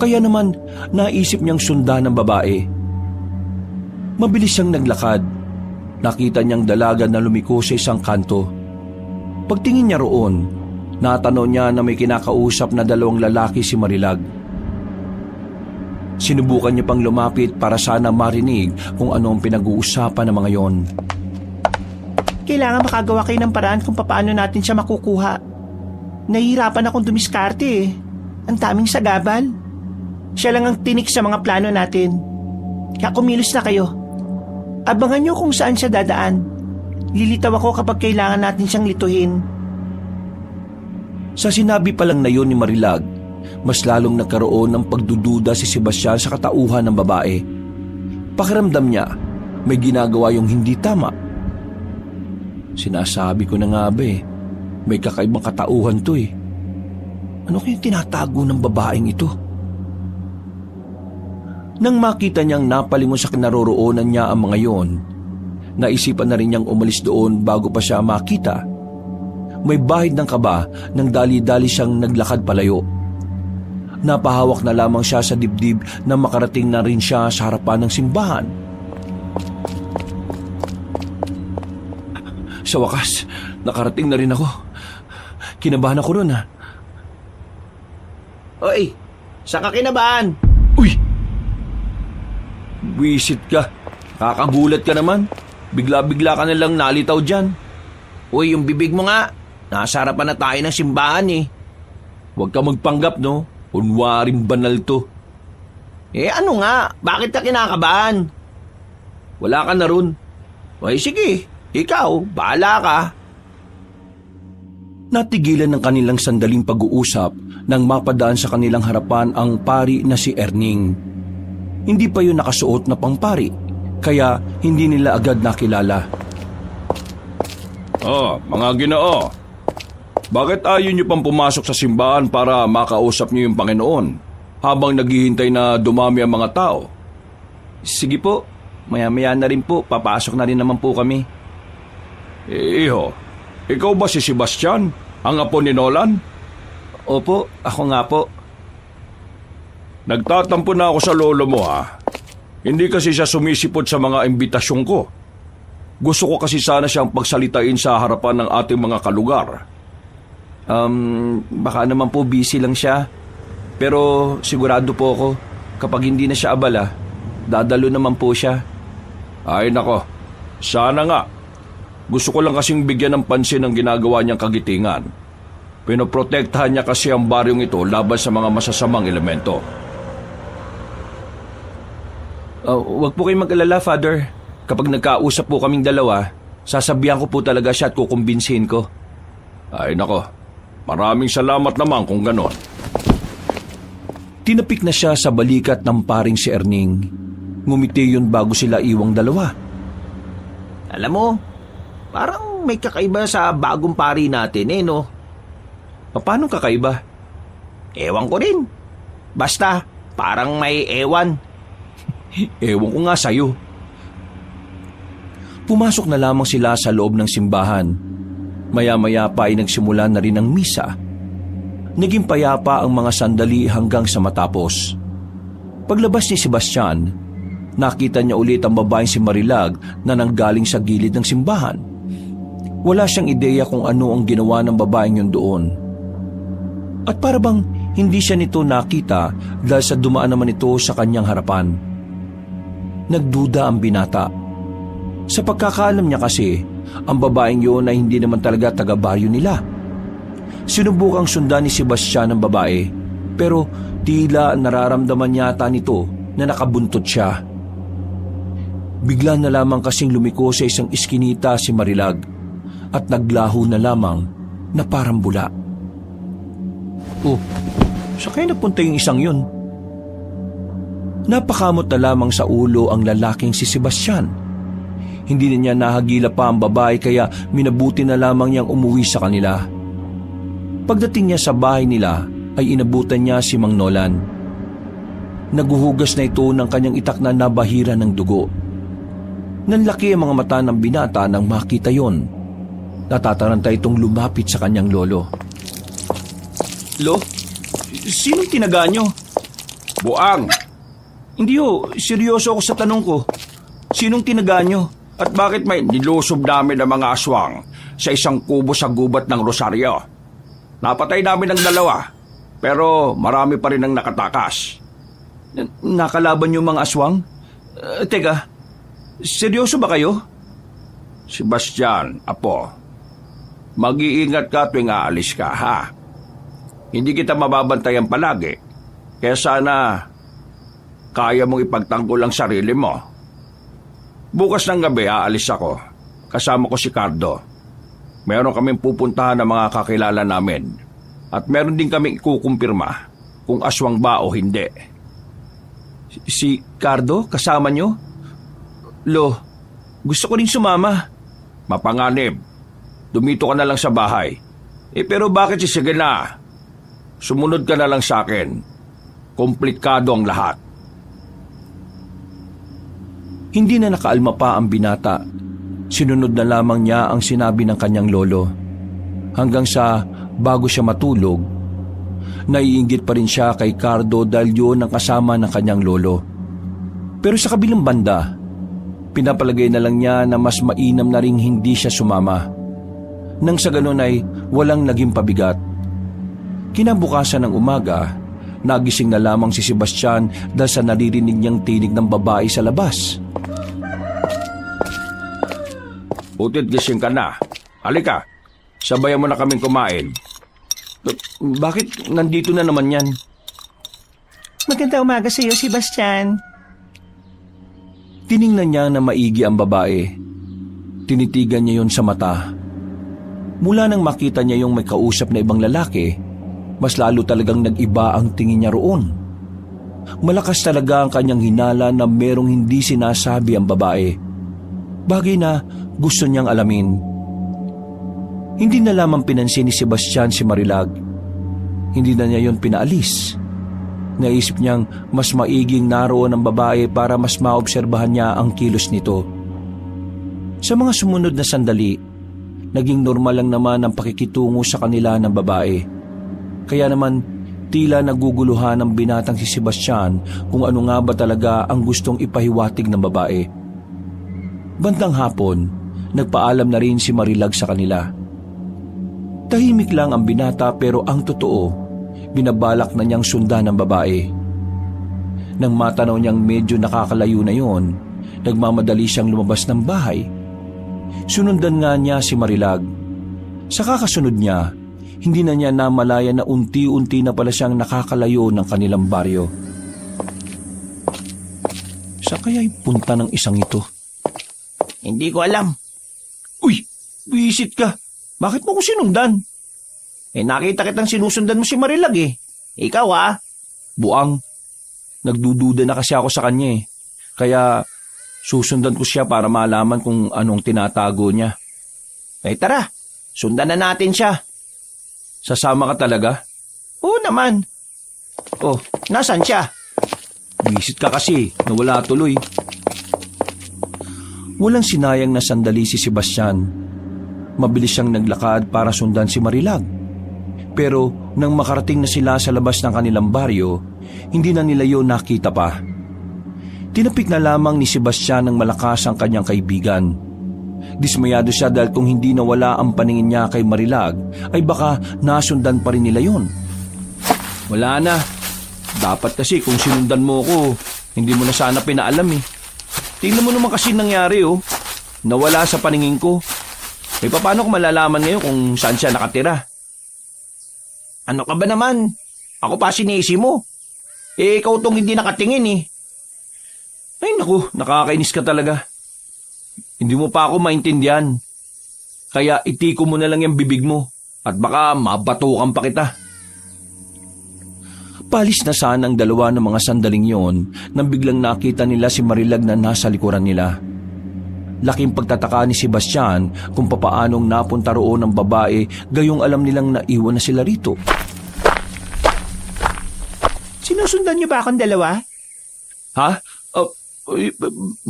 Kaya naman naisip niyang sundan ng babae. Mabilis siyang naglakad. Nakita niyang dalaga na lumiko sa isang kanto. Pagtingin niya roon, natanaw niya na may kinakausap na 2 lalaki si Marilag. Sinubukan niya pang lumapit para sana marinig kung ano ang pinag-uusapan ng mga yon. Kailangan makagawa kayo ng paraan kung paano natin siya makukuha. Nahihirapan akong dumiskarte eh. Ang daming sagabal. Siya lang ang tinik sa mga plano natin. Kaya kumilos na kayo. Abangan niyo kung saan siya dadaan. Lilitaw ako kapag kailangan natin siyang lituhin. Sa sinabi pa lang na yon ni Marilag, mas lalong nagkaroon ng pagdududa si Sebastian sa katauhan ng babae. Pakiramdam niya, may ginagawa yung hindi tama. Sinasabi ko na nga ba may kakaibang katauhan to eh. Ano kayong tinatago ng babaeng ito? Nang makita niyang napalingon sa kinaroroonan niya ang mga yon, naisipan na rin niyang umalis doon bago pa siya makita. May bahid ng kaba nang dali-dali siyang naglakad palayo. Napahawak na lamang siya sa dibdib na makarating na rin siya sa harapan ng simbahan. Sa wakas, nakarating na rin ako. Kinabahan ako ron ha. Oy, saan ka kinabahan? Uy! Wisit ka. Kakagulat ka naman. Bigla-bigla ka nalang nalitaw dyan. Uy, yung bibig mo nga. Nasa harapan na tayo ng simbahan eh. Huwag ka magpanggap, no? Unwaring banal to. Eh ano nga? Bakit ka kinakabahan? Wala ka na ron. Uy, sige. Ikaw, bahala ka. Natigilan ng kanilang sandaling pag-uusap nang mapadaan sa kanilang harapan ang pari na si Erning. Hindi pa yun nakasuot na pangpari, kaya hindi nila agad nakilala. Mga Ginoo, bakit ayaw niyo pang pumasok sa simbahan para makausap niyo yung Panginoon habang naghihintay na dumami ang mga tao? Sige po, maya-maya na rin po, papasok na rin naman po kami. Iho, ikaw ba si Sebastian, ang apo ni Nolan? Opo, ako nga po. Nagtatampo na ako sa lolo mo ha. Hindi kasi siya sumisipot sa mga imbitasyon ko. Gusto ko kasi sana siyang pagsalitain sa harapan ng ating mga kalugar. Baka naman po busy lang siya. Pero sigurado po ako, kapag hindi na siya abala, dadalo naman po siya. Ay nako, sana nga. Gusto ko lang kasing bigyan ng pansin ang ginagawa niyang kagitingan. Pinoprotektahan niya kasi ang baryong ito laban sa mga masasamang elemento. Huwag po kayong mag-alala, Father. Kapag nagkausap po kaming dalawa, sasabihan ko po talaga siya at kukumbinsihin ko. Ay nako, maraming salamat naman kung ganon. Tinapik na siya sa balikat ng paring si Erning. Ngumiti yun bago sila iwang dalawa. Alam mo, parang may kakaiba sa bagong pari natin eh, no? Paano kakaiba? Ewan ko rin. Basta, parang may ewan. Ewan ko nga sa'yo. Pumasok na lamang sila sa loob ng simbahan. Maya-maya pa ay nagsimula na rin ang misa. Naging payapa ang mga sandali hanggang sa matapos. Paglabas ni Sebastian, nakita niya ulit ang babaeng si Marilag na nanggaling sa gilid ng simbahan. Wala siyang ideya kung ano ang ginawa ng babaeng yun doon. At para bang hindi siya nito nakita dahil sa dumaan naman ito sa kanyang harapan. Nagduda ang binata. Sa pagkakaalam niya kasi, ang babaeng yun ay hindi naman talaga taga-baryo nila. Sinubukang sundan ni Sebastian ang babae, pero tila nararamdaman yata nito na nakabuntot siya. Bigla na lamang kasing lumiko sa isang iskinita si Marilag at naglaho na lamang na parang bula. Oh, saan kayo napunta yung isang yun? Napakamot na lamang sa ulo ang lalaking si Sebastian. Hindi na niya nahagila pa ang babae kaya minabuti na lamang niyang umuwi sa kanila. Pagdating niya sa bahay nila ay inabutan niya si Mang Nolan. Naguhugas na ito ng kanyang itak na nabahira ng dugo. Nanlaki ang mga mata ng binata nang makita yon. Natataranta itong lumapit sa kanyang lolo. Lo, sinong tinaga nyo? Buang! Hindi ho, seryoso ako sa tanong ko. Sinong tinaga nyo? At bakit may nilusob namin ng mga aswang sa isang kubo sa gubat ng Rosario? Napatay namin ng 2, pero marami pa rin ang nakatakas. Nakalaban yung mga aswang? Teka, seryoso ba kayo? Sebastian, apo, mag-iingat ka tuwing aalis ka, ha? Hindi kita mababantayan palagi, kaya sana kaya mong ipagtanggol ang sarili mo. Bukas ng gabi aalis ako, kasama ko si Cardo. Meron kaming pupuntahan ng mga kakilala namin at meron din kaming ikukumpirma kung aswang ba o hindi. Si Cardo, kasama nyo? Lo, gusto ko rin sumama. Mapanganib, dumito ka na lang sa bahay. Pero bakit sige na? Sumunod ka na lang sa akin. Komplikado ang lahat. Hindi na nakaalma pa ang binata. Sinunod na lamang niya ang sinabi ng kanyang lolo. Hanggang sa bago siya matulog, naiinggit pa rin siya kay Cardo dahil yun ang kasama ng kanyang lolo. Pero sa kabilang banda, pinapalagay na lang niya na mas mainam na ring hindi siya sumama. Nang sa ganun ay walang naging pabigat. Kinabukasan ng umaga, nagising na lamang si Sebastian dahil sa naririnig niyang tinig ng babae sa labas. Butit gising ka na. Halika, sabayan mo na kaming kumain. Bakit nandito na naman yan? Maganda umaga sa iyo, Sebastian. Tiningnan niya na maigi ang babae. Tinitigan niya yon sa mata. Mula nang makita niya yung may kausap na ibang lalaki, mas lalo talagang nag-iba ang tingin niya roon. Malakas talaga ang kanyang hinala na merong hindi sinasabi ang babae. Bagay na gusto niyang alamin. Hindi na lamang pinansin ni Sebastian si Marilag. Hindi na niya yon pinaalis. Naisip niyang mas maiging naroon ang babae para mas maobserbahan niya ang kilos nito. Sa mga sumunod na sandali, naging normal lang naman ang pakikitungo sa kanila ng babae. Kaya naman, tila naguguluhan ng binatang si Sebastian kung ano nga ba talaga ang gustong ipahiwatig ng babae. Bandang hapon, nagpaalam na rin si Marilag sa kanila. Tahimik lang ang binata pero ang totoo, binabalak na niyang sundan ng babae. Nang matanaw niyang medyo nakakalayo na yon, nagmamadali siyang lumabas ng bahay. Sunundan nga niya si Marilag. Sa kakasunod niya, hindi na niya namalaya na unti-unti na pala siyang nakakalayo ng kanilang baryo. Sa kaya'y punta ng isang ito? Hindi ko alam. Uy, wisit ka. Bakit mo ko sinundan? Nakita kitang sinusundan mo si Marilag eh. Ikaw Buang. Nagdududa na kasi ako sa kanya eh. Kaya susundan ko siya para malaman kung anong tinatago niya. Tara, sundan na natin siya. Sasama ka talaga? Oo naman. Oh, nasan siya? Visit ka kasi, nawala tuloy. Walang sinayang na sandali si Sebastian. Mabilis siyang naglakad para sundan si Marilag. Pero nang makarating na sila sa labas ng kanilang baryo, hindi na nila yun nakita pa. Tinapik na lamang ni Sebastian ng malakas ang kanyang kaibigan. Dismayado siya dahil kung hindi nawala ang paningin niya kay Marilag, ay baka nasundan pa rin nila yun. Wala na. Dapat kasi kung sinundan mo ko, hindi mo na sana pinaalam eh. Tingnan mo naman kasi nangyari oh. Nawala sa paningin ko. Paano ko malalaman ngayon kung saan siya nakatira? Ano ka ba naman? Ako pa sinisi mo. Ikaw tong hindi nakatingin eh. Ay naku, nakakainis ka talaga. Hindi mo pa ako maintindihan. Kaya itiko mo na lang yung bibig mo at baka mabatukan pa kita. Palis na sana ang dalawa ng mga sandaling yon nang biglang nakita nila si Marilag na nasa likuran nila. Laking pagtataka ni Sebastian kung papaanong napunta roon ng babae gayong alam nilang naiwan na sila rito. Sinusundan niyo ba akong dalawa? Ha?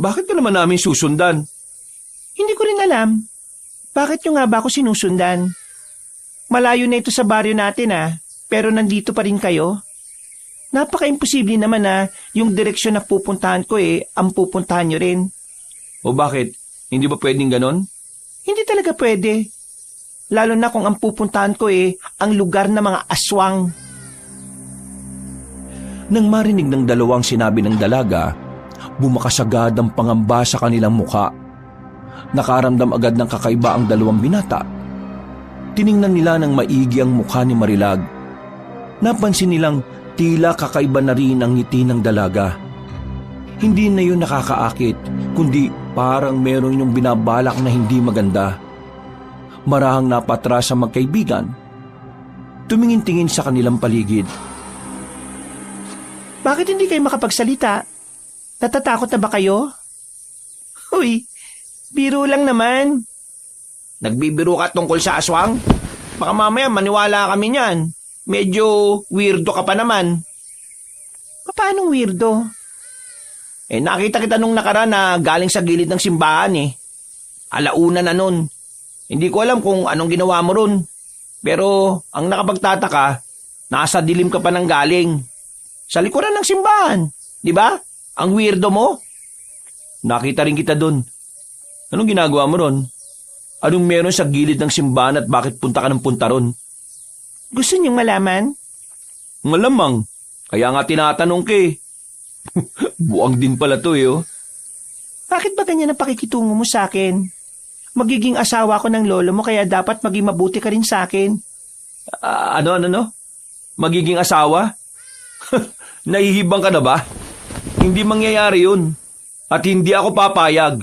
Bakit ka naman namin susundan? Hindi ko rin alam. Bakit niyo nga ba ako sinusundan? Malayo na ito sa baryo natin pero nandito pa rin kayo. Napaka-imposible naman yung direksyon na pupuntahan ko ang pupuntahan niyo rin. O bakit? Hindi ba pwedeng ganon? Hindi talaga pwede. Lalo na kung ang pupuntahan ko ang lugar ng mga aswang. Nang marinig ng dalawang sinabi ng dalaga, bumakas agad ang pangamba sa kanilang muka. Nakaramdam agad ng kakaiba ang dalawang binata. Tiningnan nila ng maigi ang mukha ni Marilag. Napansin nilang tila kakaiba na rin ang ngiti ng dalaga. Hindi na yun nakakaakit, kundi parang meron yung binabalak na hindi maganda. Marahang napatras ang magkaibigan. Tumingin-tingin sa kanilang paligid. Bakit hindi kayo makapagsalita? Natatakot na ba kayo? Uy, biro lang naman. Nagbibiro ka tungkol sa aswang? Baka mamaya maniwala kami niyan. Medyo weirdo ka pa naman. Paanong weirdo? Nakita kita nung nakaraan na galing sa gilid ng simbahan eh. Alauna na nun. Hindi ko alam kung anong ginawa mo ron. Pero ang nakapagtataka, nasa dilim ka pa nang galing. Sa likuran ng simbahan, di ba? Ang weirdo mo. Nakita rin kita dun. Anong ginagawa mo ron? Anong meron sa gilid ng simbahan at bakit punta ka ng punta ron? Gusto niyong malaman? Malamang. Kaya nga tinatanong ka eh. Buang din pala to eh oh. Bakit ba ganyan ang pakikitungo mo sa akin? Magiging asawa ko ng lolo mo kaya dapat maging mabuti ka rin sa akin. Ano? Magiging asawa? Nahihibang ka na ba? Hindi mangyayari yun. At hindi ako papayag.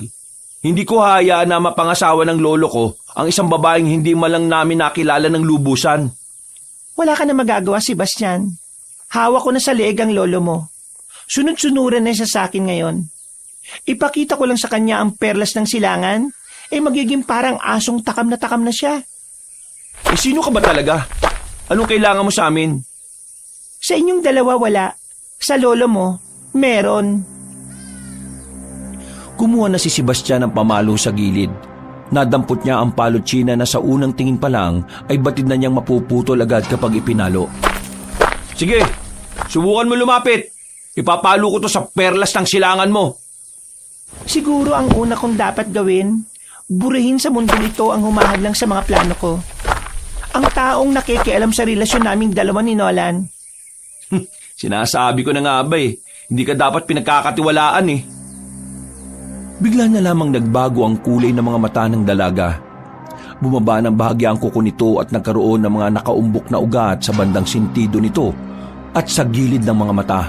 Hindi ko hayaan na mapangasawa ng lolo ko ang isang babaeng hindi malang namin nakilala ng lubusan. Wala ka na magagawa, Sebastian. Hawak ko na sa leeg ang lolo mo. Sunod-sunuran na siya sa akin ngayon. Ipakita ko lang sa kanya ang perlas ng silangan, magiging parang asong takam na siya. Sino ka ba talaga? Anong kailangan mo sa amin? Sa inyong dalawa wala. Sa lolo mo, meron. Kumuha na si Sebastian ng pamalo sa gilid. Nadampot niya ang palotsina na sa unang tingin pa lang ay batid na niyang mapuputol agad kapag ipinalo. Sige, subukan mo lumapit. Ipapalo ko to sa perlas ng silangan mo. Siguro ang una kong dapat gawin, burihin sa mundo ito ang humahadlang sa mga plano ko. Ang taong nakikialam sa relasyon naming dalawa ni Nolan. Sinasabi ko na nga ba eh, hindi ka dapat pinagkakatiwalaan eh. Bigla na lamang nagbago ang kulay ng mga mata ng dalaga. Bumaba ng bahagya ang kuko nito at nagkaroon ng mga nakaumbok na ugat sa bandang sentido nito at sa gilid ng mga mata.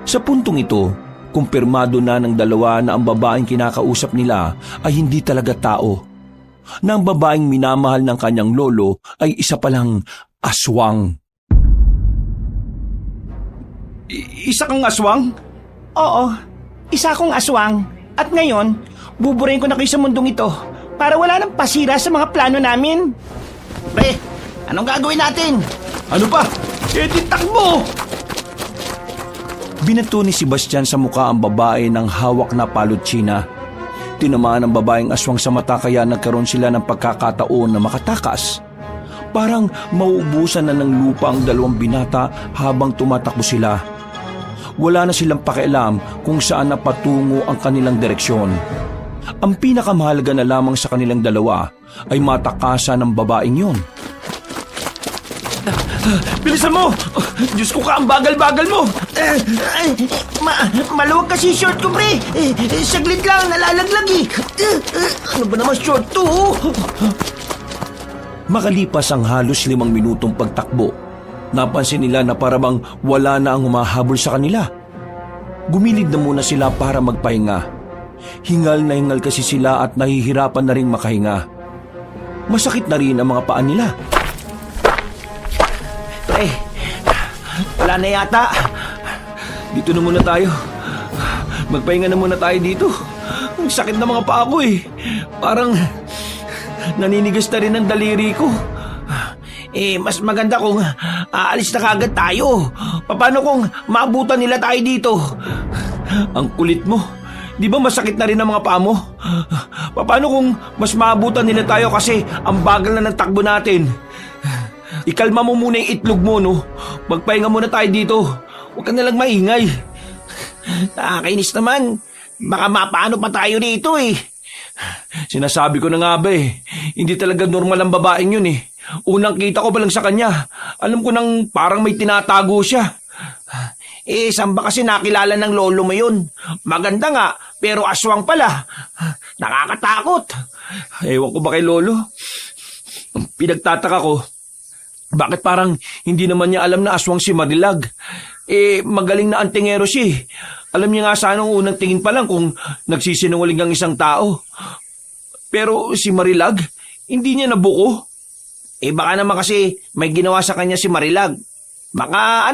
Sa puntong ito, kumpirmado na ng dalawa na ang babaeng kinakausap nila ay hindi talaga tao. Na ang babaeng minamahal ng kanyang lolo ay isa palang aswang. Isa kang aswang? Oo, isa akong aswang. At ngayon, buburahin ko na kayo sa mundong ito para wala nang pasira sa mga plano namin. Pre, anong gagawin natin? Ano ba? Takbo! Binato ni Sebastian sa muka ang babae ng hawak na palotsina. Tinamaan ang babaeng aswang sa mata kaya nagkaroon sila ng pagkakataon na makatakas. Parang mauubusan na ng lupa ang dalawang binata habang tumatakbo sila. Wala na silang pakialam kung saan napatungo ang kanilang direksyon. Ang pinakamahalaga na lamang sa kanilang dalawa ay matakasan ng babaeng yun. Bilisan mo! Diyos ko ka, ang bagal-bagal mo! Maluwag kasi short ko, pre. Saglit lang, nalalaglag eh. Ano ba naman short to? Makalipas ang halos 5 minutong pagtakbo, napansin nila na parabang wala na ang humahabol sa kanila. Gumilid na muna sila para magpahinga. Hingal na hingal kasi sila at nahihirapan na rin makahinga. Masakit na rin ang mga paa nila. Wala na yata. Dito na muna tayo. Magpahinga na muna tayo dito. Ang sakit na mga paa ko eh. Parang naninigas na rin ang daliri ko. Mas maganda kung aalis na kagad tayo. Paano kung maabutan nila tayo dito? Ang kulit mo. Di ba masakit na rin ang mga paa mo? Paano kung mas maabutan nila tayo kasi ang bagal na ng takbo natin? Ikalma mo muna yung itlog mo, no? Magpahinga muna tayo dito. Huwag ka nalang maingay. Nakakainis naman. Baka mapaano pa tayo dito eh. Sinasabi ko na nga ba eh. Hindi talaga normal ang babaeng yun eh. Unang kita ko pa lang sa kanya. Alam ko nang parang may tinatago siya. Saan ba kasi nakilala ng lolo mo yun? Maganda nga, pero aswang pala. Nakakatakot. Ewan ko ba kay lolo? Pinagtataka ko. Bakit parang hindi naman niya alam na aswang si Marilag? Magaling na antingero siya. Alam niya nga sana nung unang tingin pa lang kung nagsisinungaling ang isang tao. Pero si Marilag, hindi niya nabuko. Baka naman kasi may ginawa sa kanya si Marilag. Baka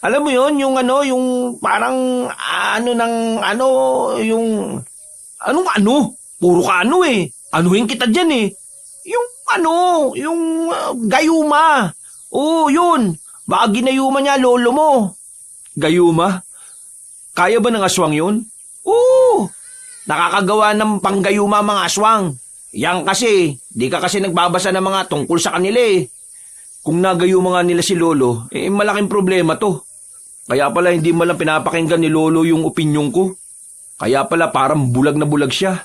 alam mo yon yung parang yung... Anong Puro ka Anuhin kita dyan eh. Yung gayuma. Oo, yun. Baka ginayuma niya lolo mo. Gayuma? Kaya ba ng aswang yun? Oo! Nakakagawa ng panggayuma mga aswang. Yan kasi, di ka kasi nagbabasa ng mga tungkol sa kanila eh. Kung nagayuma nga nila si Lolo, malaking problema to. Kaya pala hindi mo lang pinapakinggan ni Lolo yung opinyon ko. Kaya pala parang bulag na bulag siya.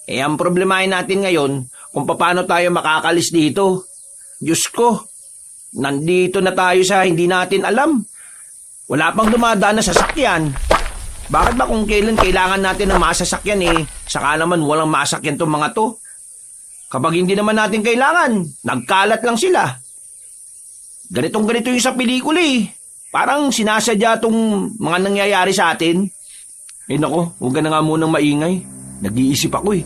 Ang problemahin natin ngayon kung paano tayo makakalis dito. Diyos ko, nandito na tayo sa hindi natin alam. Wala pang dumadaan na sasakyan. Bakit ba kung kailan kailangan natin ng masasakyan saka naman walang masakyan tong mga to? Kapag hindi naman natin kailangan, nagkalat lang sila. Ganitong-ganito yung sa pelikula Parang sinasadya tong mga nangyayari sa atin. Nako, huwag ka na nga munang maingay. Nag-iisip ako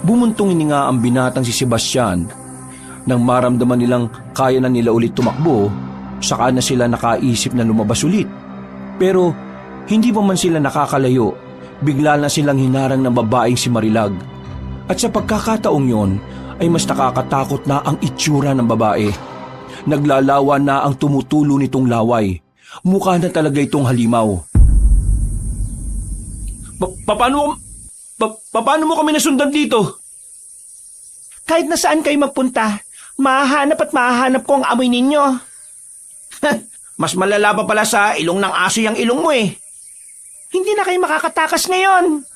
Bumuntong hininga ang binatang si Sebastian. Nang maramdaman nilang kaya na nila ulit tumakbo, saka na sila nakaisip na lumabas ulit. Pero hindi pa man sila nakakalayo, bigla na silang hinarang ng babaeng si Marilag. At sa pagkakataong yon ay mas nakakatakot na ang itsura ng babae. Naglalawa na ang tumutulo nitong laway. Mukha na talaga itong halimaw. Paano mo kami nasundan dito? Kahit na saan kayo magpunta, mahahanap at mahahanap ko ang amoy ninyo. Mas malala pa pala sa ilong ng aso yung ilong mo Hindi na kayo makakatakas ngayon.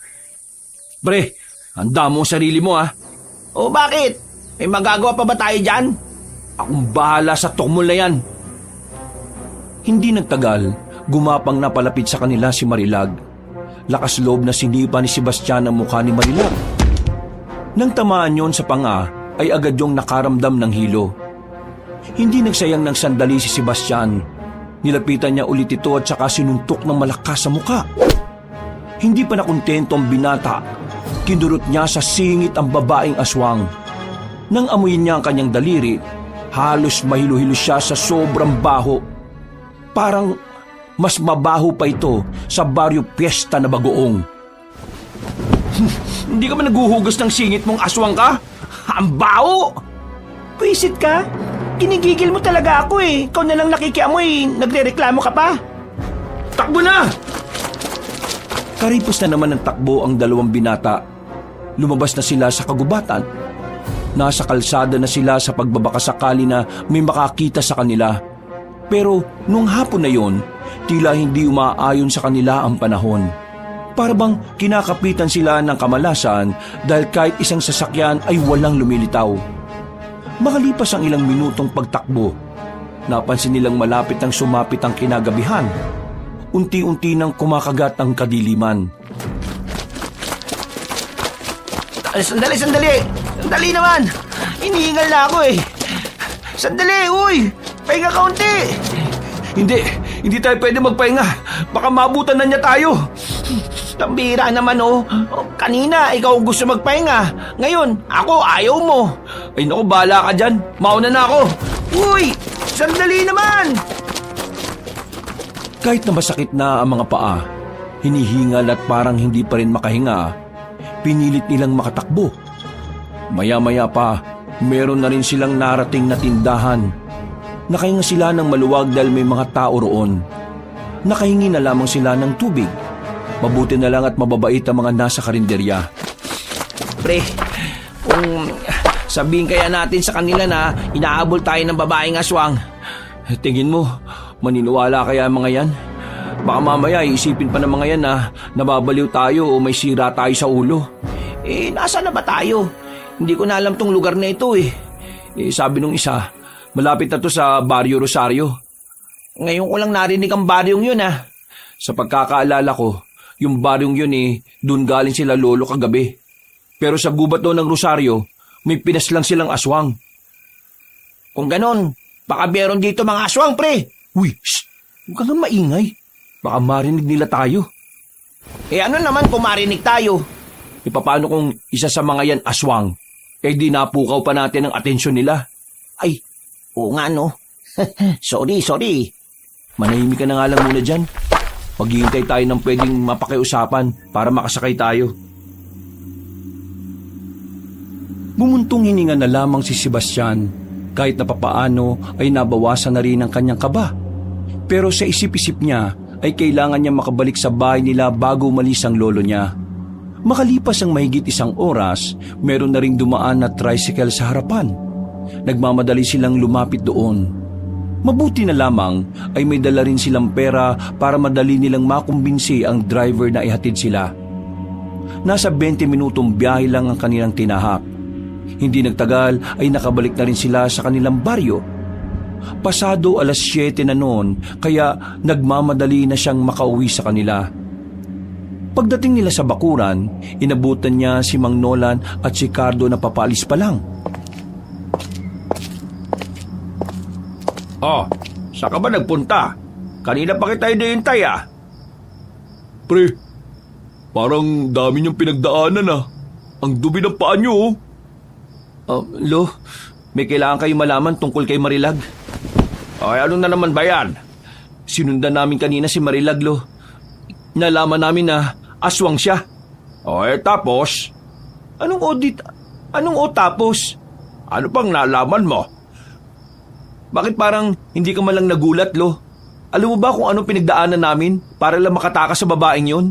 Pre, handa mo ang sarili mo O bakit? May magagawa pa ba tayo dyan? Akong bahala sa tukmol na yan. Hindi nagtagal, gumapang na palapit sa kanila si Marilag. Lakas loob na sinipa ni Sebastian ang mukha ni Marilag. Nang tamaan yon sa panga, ay agad yung nakaramdam ng hilo. Hindi nagsayang ng sandali si Sebastian. Nilapitan niya ulit ito at saka sinuntok ng malakas sa mukha. Hindi pa nakontento ang binata. Kinurot niya sa singit ang babaeng aswang. Nang amuyin niya ang kanyang daliri, halos mahilo-hilo siya sa sobrang baho. Parang mas mabaho pa ito sa Baryo Fiesta na Bagoong. Hindi ka ba naguhugas ng singit mong aswang ka? Ang baho! Pwisit ka? Kinigigil mo talaga ako Ikaw na lang nakikiamoy, nagrereklamo ka pa. Takbo na! Karipos na naman ng takbo ang dalawang binata. Lumabas na sila sa kagubatan. Nasa kalsada na sila sa pagbabakasakali na may makakita sa kanila. Pero nung hapon na yon, tila hindi umaayon sa kanila ang panahon. Para bang kinakapitan sila ng kamalasan dahil kahit isang sasakyan ay walang lumilitaw. Makalipas ang ilang minutong pagtakbo, napansin nilang malapit ang sumapit ang kinagabihan. Unti-unti nang kumakagat ang kadiliman. Sandali! Sandali naman! Inihingal na ako Sandali, uy! Pahinga kaunti! Hindi tayo pwede magpahinga. Baka mabutan na niya tayo. Tambira naman Kanina, ikaw gusto magpahinga. Ngayon, ako ayaw mo. Ay naku, bahala ka dyan. Mauna na ako. Uy! Sandali naman! Kahit na masakit na ang mga paa, hinihingal at parang hindi pa rin makahinga, pinilit nilang makatakbo. Maya-maya pa, meron na rin silang narating na tindahan. Nakahinga sila ng maluwag dahil may mga tao roon. Nakahingi na lamang sila ng tubig. Mabuti na lang at mababait ang mga nasa karinderya. Pre, kung sabihin kaya natin sa kanila na inaabol tayo ng babaeng aswang, tingin mo, maniniwala kaya ang mga yan? Baka mamaya iisipin pa ng mga yan na nababaliw tayo o may sira tayo sa ulo. Nasa na ba tayo? Hindi ko na alam tong lugar na ito sabi nung isa, malapit na to sa Baryo Rosario. Ngayon ko lang narinig ang baryong yun Sa pagkakaalala ko, yung baryong yun doon galing sila lolo kagabi. Pero sa gubat doon ng Rosario, may pinaslang silang aswang. Kung ganon, baka meron dito mga aswang, pre. Uy, shh! Huwag kang maingay. Baka marinig nila tayo. Ano naman kung marinig tayo? Paano kung isa sa mga yan aswang? Di napukaw pa natin ang atensyon nila. Ay, oo nga sorry. Manahimik ka na nga lang muna dyan. Maghihintay tayo ng pwedeng mapakiusapan para makasakay tayo. Bumuntong hininga na lamang si Sebastian. Kahit na papaano ay nabawasan na rin ang kanyang kaba. Pero sa isip-isip niya ay kailangan niya makabalik sa bahay nila bago umalis ang lolo niya. Makalipas ang mahigit 1 oras, meron na ring dumaan na tricycle sa harapan. Nagmamadali silang lumapit doon. Mabuti na lamang ay may dala rin silang pera para madali nilang makumbinsi ang driver na ihatid sila. Nasa 20 minutong biyahe lang ang kanilang tinahak. Hindi nagtagal ay nakabalik na rin sila sa kanilang baryo. Pasado 7:00 na noon, kaya nagmamadali na siyang makauwi sa kanila. Pagdating nila sa bakuran, inabutan niya si Mang Nolan at si Cardo na papalis pa lang. Oh, saan ka ba nagpunta? Kanina pa kita hinihintay ah. Pre, parang dami niyang pinagdaanan ah. Ang dumi ng paa niyo oh. Lo, may kailangan kayo malaman tungkol kay Marilag. Ay, ano na naman ba yan? Sinundan namin kanina si Marilag, Lo. Nalaman namin na aswang siya. Tapos? Anong audit? Anong tapos? Ano pang nalaman mo? Bakit parang hindi ka malang nagulat, Lo? Alam mo ba kung anong pinagdaanan namin para lang makatakas sa babaeng yon?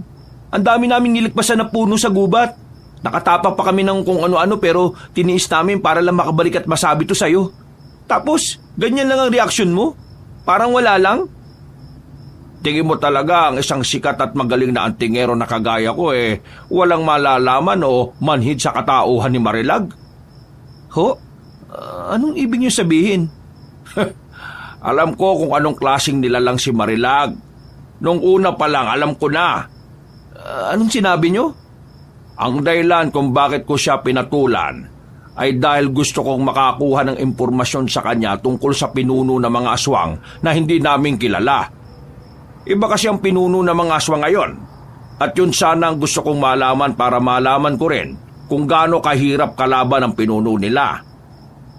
Ang dami namin niligpasan na puno sa gubat. Nakatapak pa kami ng kung ano-ano pero tiniis namin para lang makabalik at masabi to sa'yo. Tapos, ganyan lang ang reaksyon mo? Parang wala lang? Tingin mo talaga ang isang sikat at magaling na antingero na kagaya ko walang malalaman o manhid sa katauhan ni Marilag? Ho? Anong ibig niyo sabihin? Alam ko kung anong klaseng nilalang si Marilag. Nung una pa lang, alam ko na. Anong sinabi niyo? Ang dahilan kung bakit ko siya pinatulan ay dahil gusto kong makakuha ng impormasyon sa kanya tungkol sa pinuno ng mga aswang na hindi namin kilala. Iba kasi ang pinuno ng mga aswang ngayon. At yun sana ang gusto kong malaman para malaman ko rin kung gaano kahirap kalaban ang pinuno nila.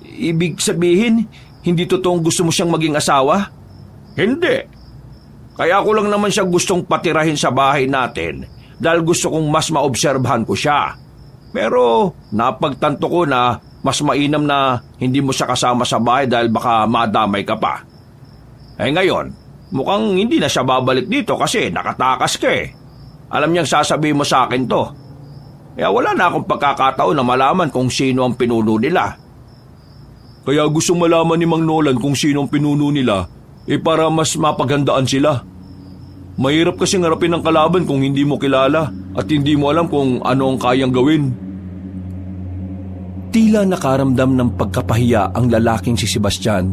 Ibig sabihin, hindi totoong gusto mo siyang maging asawa? Hindi. Kaya ko lang naman siya gustong patirahin sa bahay natin dahil gusto kong mas maobserbahan ko siya. Pero napagtanto ko na mas mainam na hindi mo siya kasama sa bahay dahil baka madamay ka pa. Ngayon, mukhang hindi na siya babalik dito kasi nakatakas ka Alam niyang sasabihin mo sa akin to. Kaya wala na akong pagkakataon na malaman kung sino ang pinuno nila. Kaya gustong malaman ni Mang Nolan kung sino ang pinuno nila para mas mapaghandaan sila. Mahirap kasi harapin ng kalaban kung hindi mo kilala at hindi mo alam kung ano ang kayang gawin. Tila nakaramdam ng pagkapahiya ang lalaking si Sebastian.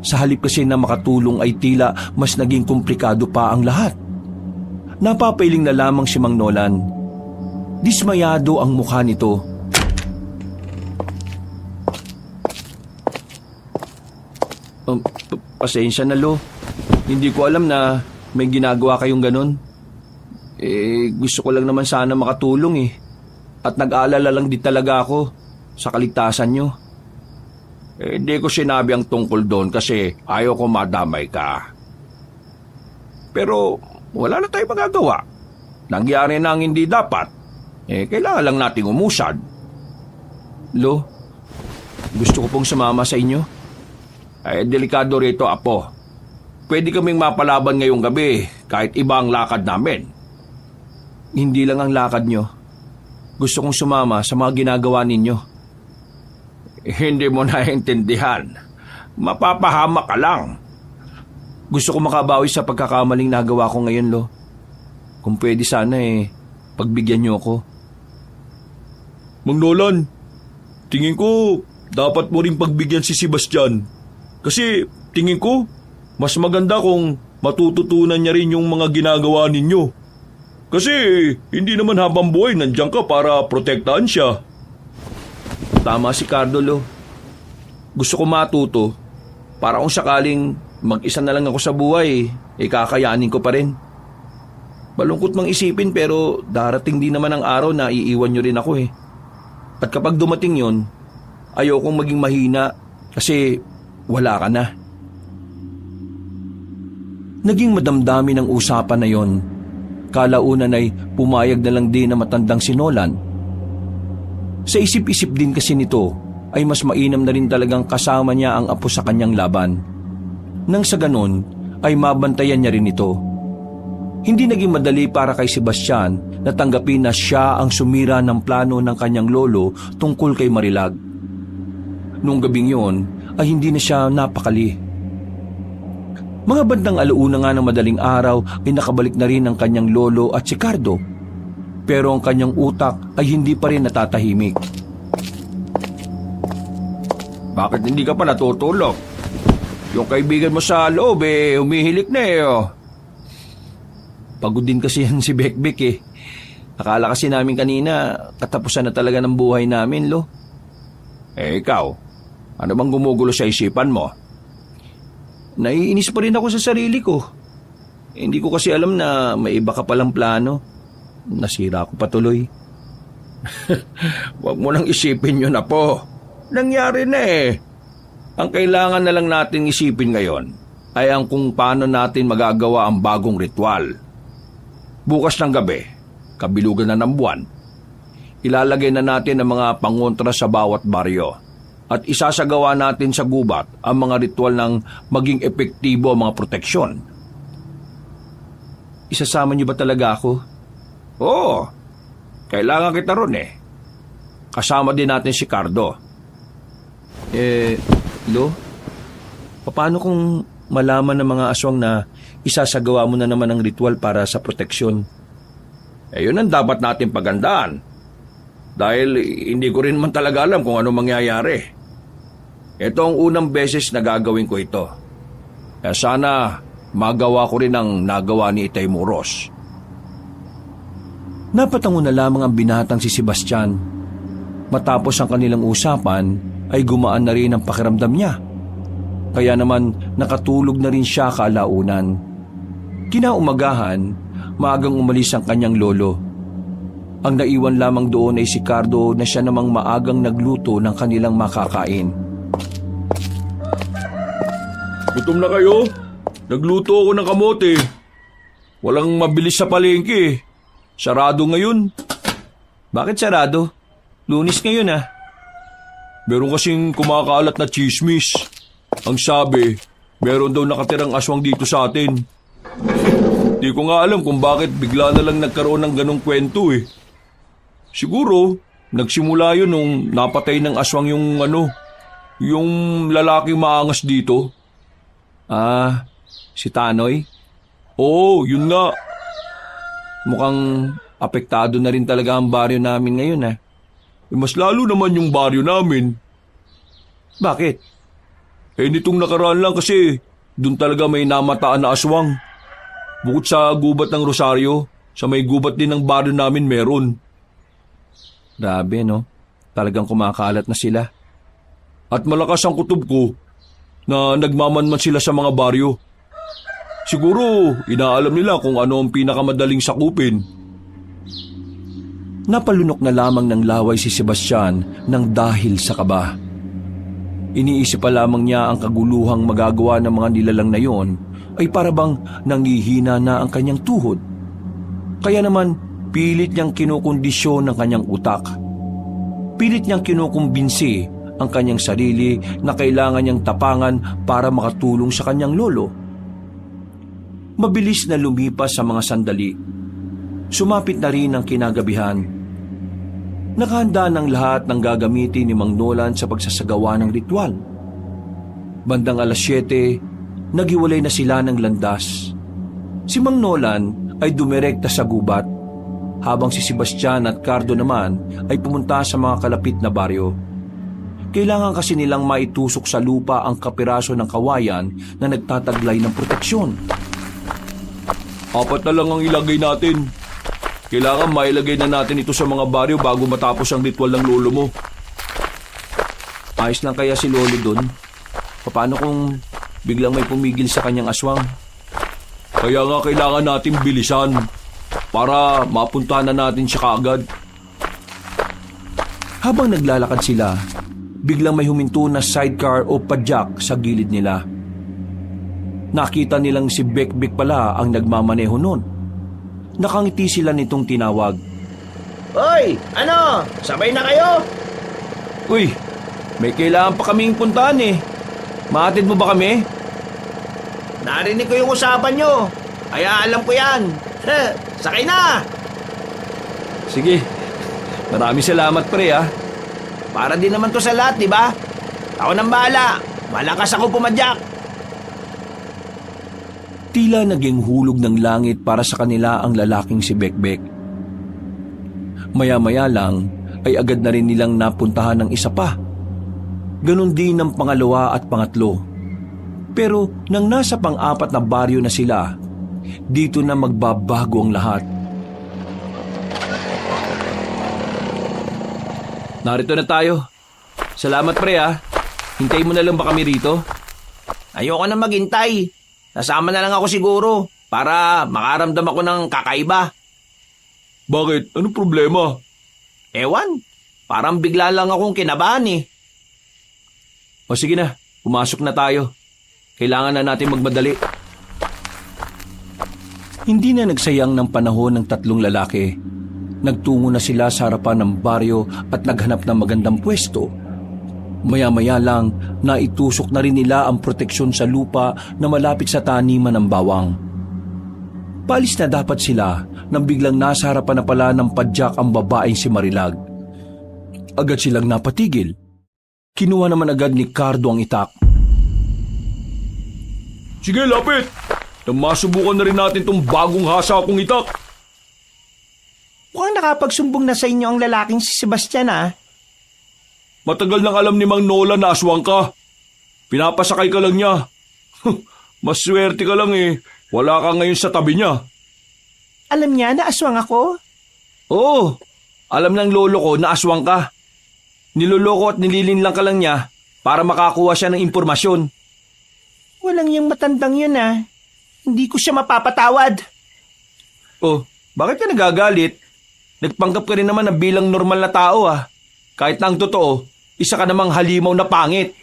Sa halip kasi na makatulong ay tila mas naging komplikado pa ang lahat. Napapailing na lamang si Mang Nolan. Dismayado ang mukha nito. Pasensya na, Lo. Hindi ko alam na may ginagawa kayong ganun. Gusto ko lang naman sana makatulong At nag-aalala lang din talaga ako sa kaligtasan nyo. Hindi ko sinabi ang tungkol doon kasi ayaw ko madamay ka. Pero wala na tayong magagawa. Nangyari na ang hindi dapat. Kailangan lang nating umusad. Lo, gusto ko pong sumama sa inyo. Delikado rito, Apo. Pwede kaming mapalaban ngayong gabi kahit iba ang lakad namin. Hindi lang ang lakad nyo. Gusto kong sumama sa mga ginagawa ninyo. Hindi mo naiintindihan. Mapapahamak ka lang. Gusto ko makabawi sa pagkakamaling nagawa ko ngayon, Lo. Kung pwede sana pagbigyan nyo ako. Mang Nolan, tingin ko dapat mo ring pagbigyan si Sebastian. Kasi tingin ko mas maganda kung matututunan niya rin yung mga ginagawa ninyo. Kasi hindi naman habang buhay nandiyan ka para protektahan siya. Tama si Cardo, Lo. Gusto ko matuto para kung sakaling mag-isa na lang ako sa buhay, kakayanin ko pa rin. Malungkot mang isipin pero darating din naman ang araw na iiwan nyo rin ako At kapag dumating yon, ayokong maging mahina kasi wala ka na. Naging madamdami ng usapan na yon. Kalaunan ay pumayag na lang din na matandang si Nolan. Sa isip-isip din kasi nito ay mas mainam na rin talagang kasama niya ang apo sa kanyang laban. Nang sa ganon ay mabantayan niya rin ito. Hindi naging madali para kay Sebastian na tanggapin na siya ang sumira ng plano ng kanyang lolo tungkol kay Marilag. Noong gabing yon ay hindi na siya napakali. Mga bandang alauna nga ng madaling araw ay nakabalik na rin ang kanyang lolo at si Cardo. Pero ang kanyang utak ay hindi pa rin natatahimik. Bakit hindi ka pa natutulog? Yung kaibigan mo sa loob humihilik na oh. Pagod din kasi yan si Bekbek eh. Akala kasi namin kanina katapusan na talaga ng buhay namin, lo. Ikaw, ano bang gumugulo sa isipan mo? Naiinis pa rin ako sa sarili ko. Hindi ko kasi alam na may iba ka palang plano. Nasira ko patuloy. Huwag mo nang isipin yun na po. Nangyari na eh. Ang kailangan na lang natin isipin ngayon ay ang kung paano natin magagawa ang bagong ritual. Bukas ng gabi, kabilugan na ng buwan, ilalagay na natin ang mga pangontra sa bawat baryo at isasagawa natin sa gubat ang mga ritual ng maging epektibo ang mga proteksyon. Isasama niyo ba talaga ako? Oo, kailangan kita ron eh. Kasama din natin si Cardo. Lo, paano kung malaman ng mga aswang na isasagawa mo na naman ang ritual para sa proteksyon? Yun ang dapat natin pagandaan. Dahil hindi ko rin man talaga alam kung ano mangyayari. Ito ang unang beses na gagawin ko ito. Kaya sana magawa ko rin ang nagawa ni Itay Muros. Napatango na lamang ang binatang si Sebastian. Matapos ang kanilang usapan, ay gumaan na rin ang pakiramdam niya. Kaya naman nakatulog na rin siya kalaunan. Kinaumagahan, maagang umalis ang kanyang lolo. Ang naiwan lamang doon ay si Cardo na siya namang maagang nagluto ng kanilang makakain. Gutom na kayo? Nagluto ako ng kamote. Walang mabilis sa palengke. Sarado ngayon. Bakit sarado? Lunis ngayon ah. Meron kasing kumakalat na chismis. Ang sabi, meron daw nakatirang aswang dito sa atin. Di ko nga alam kung bakit bigla na lang nagkaroon ng ganong kwento eh. Siguro, nagsimula yun nung napatay ng aswang yung lalaking maangas dito. Si Tanoy? Oo, yun nga. Mukhang apektado na rin talaga ang baryo namin ngayon ah. Mas lalo naman yung baryo namin. Bakit? Nitong nakaraan lang kasi doon talaga may namataan na aswang. Bukod sa gubat ng Rosario, sa may gubat din ng baryo namin meron. Grabe no, talagang kumakalat na sila. At malakas ang kutob ko na nagmamanman sila sa mga baryo. Siguro inaalam nila kung ano ang pinakamadaling sakupin. Napalunok na lamang ng laway si Sebastian nang dahil sa kaba. Iniisip pa lamang niya ang kaguluhang magagawa ng mga nilalang na yon ay parabang nangihina na ang kanyang tuhod. Kaya naman pilit niyang kinukondisyon ng kanyang utak. Pilit niyang kinukumbinsi ang kanyang sarili na kailangan niyang tapangan para makatulong sa kanyang lolo. Mabilis na lumipas sa mga sandali. Sumapit na rin ang kinagabihan. Nakahanda ng lahat ng gagamitin ni Mang Nolan sa pagsasagawa ng ritual. Bandang 7:00, naghiwalay na sila ng landas. Si Mang Nolan ay dumirekta sa gubat, habang si Sebastian at Cardo naman ay pumunta sa mga kalapit na baryo. Kailangan kasi nilang maitusok sa lupa ang kapiraso ng kawayan na nagtataglay ng proteksyon. 4 na lang ang ilagay natin. Kailangan mailagay na natin ito sa mga baryo bago matapos ang ritual ng lolo mo. Ayos lang kaya si lolo doon? Paano kung biglang may pumigil sa kanyang aswang? Kaya nga kailangan natin bilisan para mapuntahan na natin siya kaagad. Habang naglalakad sila, biglang may huminto na sidecar o padyak sa gilid nila. Nakita nilang si Bekbek pala ang nagmamaneho noon. Nakangiti sila nitong tinawag. Hoy! Ano? Sabay na kayo? Uy, may kailangan pa kaming puntahan eh. Maatid mo ba kami? Narinig ko yung usapan nyo. Kaya alam ko yan. Sakay na! Sige, maraming salamat pre ah. Para din naman to sa lahat, di ba? Ako nang bahala. Malakas ako pumadyak. Tila naging hulog ng langit para sa kanila ang lalaking si Bekbek. Maya-maya lang ay agad na rin nilang napuntahan ng isa pa. Ganon din ang pangalawa at pangatlo. Pero nang nasa pang-apat na baryo na sila, dito na magbabago ang lahat. Narito na tayo. Salamat pre ah. Hintayin mo na lang ba kami rito? Ayoko na maghintay. Nasama na lang ako siguro para makaramdam ako ng kakaiba. Bakit? Anong problema? Ewan, parang bigla lang akong kinabahan eh. O sige na, pumasok na tayo. Kailangan na natin magmadali. Hindi na nagsayang ng panahon ng tatlong lalaki. Nagtungo na sila sa harapan ng baryo at naghanap ng magandang pwesto. Maya-maya lang, naitusok na rin nila ang proteksyon sa lupa na malapit sa taniman ng bawang. Paalis na dapat sila nang biglang nasa harapan na pala ng padyak ang babaeng si Marilag. Agad silang napatigil. Kinuha naman agad ni Cardo ang itak. Sige, lapit! Masubukan na rin natin tong bagong hasa akong itak. Mukhang nakapagsumbong na sa inyo ang lalaking si Sebastian ah. Matagal nang alam ni Mang Nola na aswang ka. Pinapasakay ka lang niya. Maswerte ka lang eh. Wala ka ngayon sa tabi niya. Alam niya na aswang ako? Oo, alam ng lolo ko na aswang ka. Niloloko at nililinlang ka lang niya para makakuha siya ng impormasyon. Walang yung matandang yun ah. Hindi ko siya mapapatawad. Oh, bakit ka nagagalit? Nagpanggap ka rin naman na bilang normal na tao ah. Kahit na ang totoo, isa ka namang halimaw na pangit.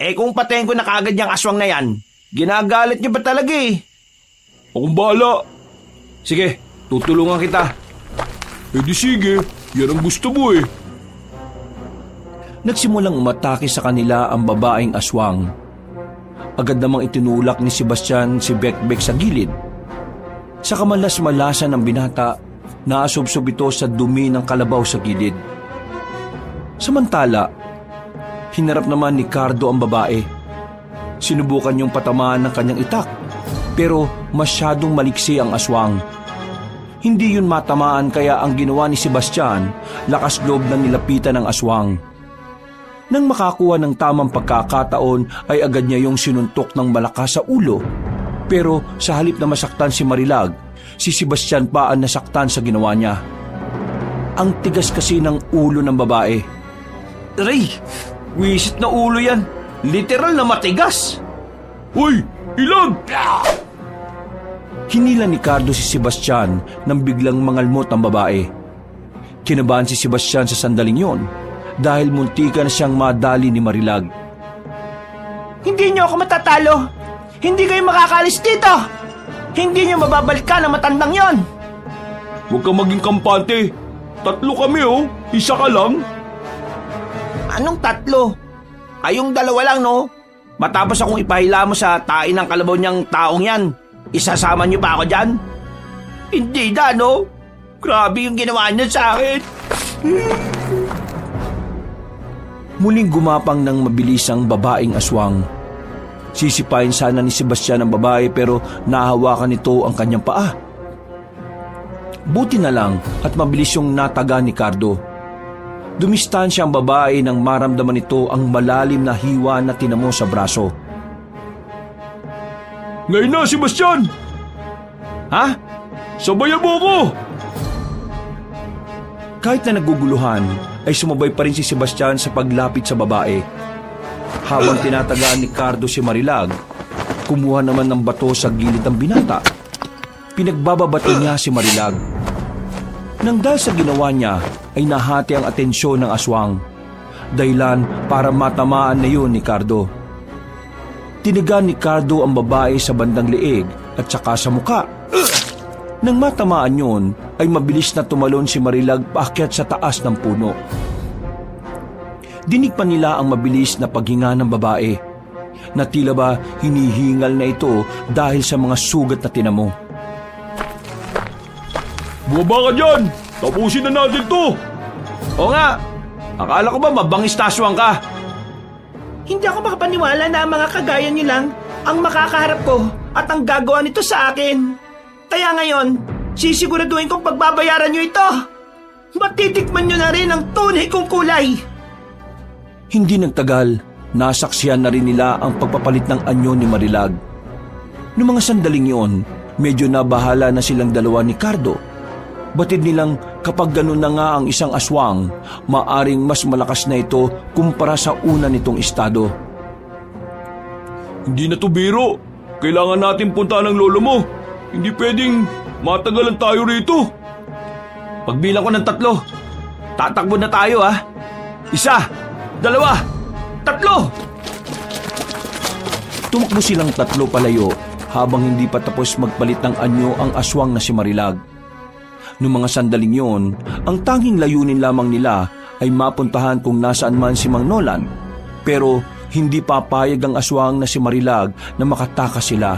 Eh kung patayin ko na kagad yung aswang na yan, ginagalit niyo ba talaga eh? Akong bahala. Sige, tutulungan kita. Eh di sige, yan ang gusto mo eh. Nagsimulang umatake sa kanila ang babaeng aswang. Agad namang itinulak ni Sebastian si Bekbek sa gilid. Sa kamalas-malasan ng binata, naasubsob ito sa dumi ng kalabaw sa gilid. Samantala, hinarap naman ni Cardo ang babae. Sinubukan niyong patamaan ng kanyang itak, pero masyadong maliksi ang aswang. Hindi yun matamaan kaya ang ginawa ni Sebastian, lakas loob na nilapitan ng aswang. Nang makakuha ng tamang pagkakataon ay agad niya yung sinuntok ng malakas sa ulo. Pero sa halip na masaktan si Marilag, si Sebastian pa ang nasaktan sa ginawa niya. Ang tigas kasi ng ulo ng babae. Ray, wisit na ulo yan. Literal na matigas. Hoy, ilag! Hinila ni Cardo si Sebastian nang biglang mangalmot ang babae. Kinabahan si Sebastian sa sandaling yon dahil muntika na siyang madali ni Marilag. Hindi niyo ako matatalo. Hindi kayo makakalis dito. Hindi niyo mababalikan ang matandang yon. Huwag kang maging kampante. 3 kami oh, isa ka lang. Anong 3? Kayong 2 lang no? Matapos akong ipahila mo sa tain ng kalabaw niyang taong yan, isasama niyo pa ako dyan? Hindi na no? Grabe yung ginawa niya sa akin. Muling gumapang ng mabilis ang babaeng aswang. Sisipain sana ni Sebastian ang babae pero nahawakan nito ang kanyang paa. Buti na lang at mabilis yung nataga ni Cardo. Dumistansya ang babae nang maramdaman nito ang malalim na hiwa na tinamo sa braso. Ngayon na, Sebastian! Ha? Sabayan mo ako! Kahit na naguguluhan, ay sumabay pa rin si Sebastian sa paglapit sa babae. Habang tinatagaan ni Cardo si Marilag, kumuha naman ng bato sa gilid ng binata. Pinagbababato niya si Marilag. Nang dahil sa ginawa niya, ay nahati ang atensyon ng aswang. Dahilan para matamaan na yun ni Cardo. Tinigan ni Cardo ang babae sa bandang leeg at saka sa muka. Nang matamaan yun, ay mabilis na tumalon si Marilag paakyat sa taas ng puno. Dinig pa nila ang mabilis na paghinga ng babae. na tila ba hinihingal na ito dahil sa mga sugat na tinamo. Bumaba ka dyan! Tapusin na natin to! O nga, akala ko ba mabangis na aswang ka? Hindi ako makapaniwala na ang mga kagaya niyo lang ang makakaharap ko at ang gagawa nito sa akin. Kaya ngayon, sisiguraduhin kong pagbabayaran niyo ito. Matitikman niyo na rin ang tunay kong kulay. Hindi nagtagal, nasaksihan na rin nila ang pagpapalit ng anyo ni Marilag. Noong mga sandaling yon, medyo nabahala na silang dalawa ni Cardo. Batid nilang kapag ganun na nga ang isang aswang, maaring mas malakas na ito kumpara sa una nitong estado. Hindi na to biro. Kailangan natin puntahan ng lolo mo. Hindi pwedeng matagalan tayo rito. Pagbilang ko ng 3, tatakbo na tayo ha. 1, 2, 3! Tumakbo silang 3 palayo habang hindi pa tapos magpalit ng anyo ang aswang na si Marilag. Noong mga sandaling yon, ang tanging layunin lamang nila ay mapuntahan kung nasaan man si Mang Nolan. Pero hindi papayag ang aswang na si Marilag na makatakas sila.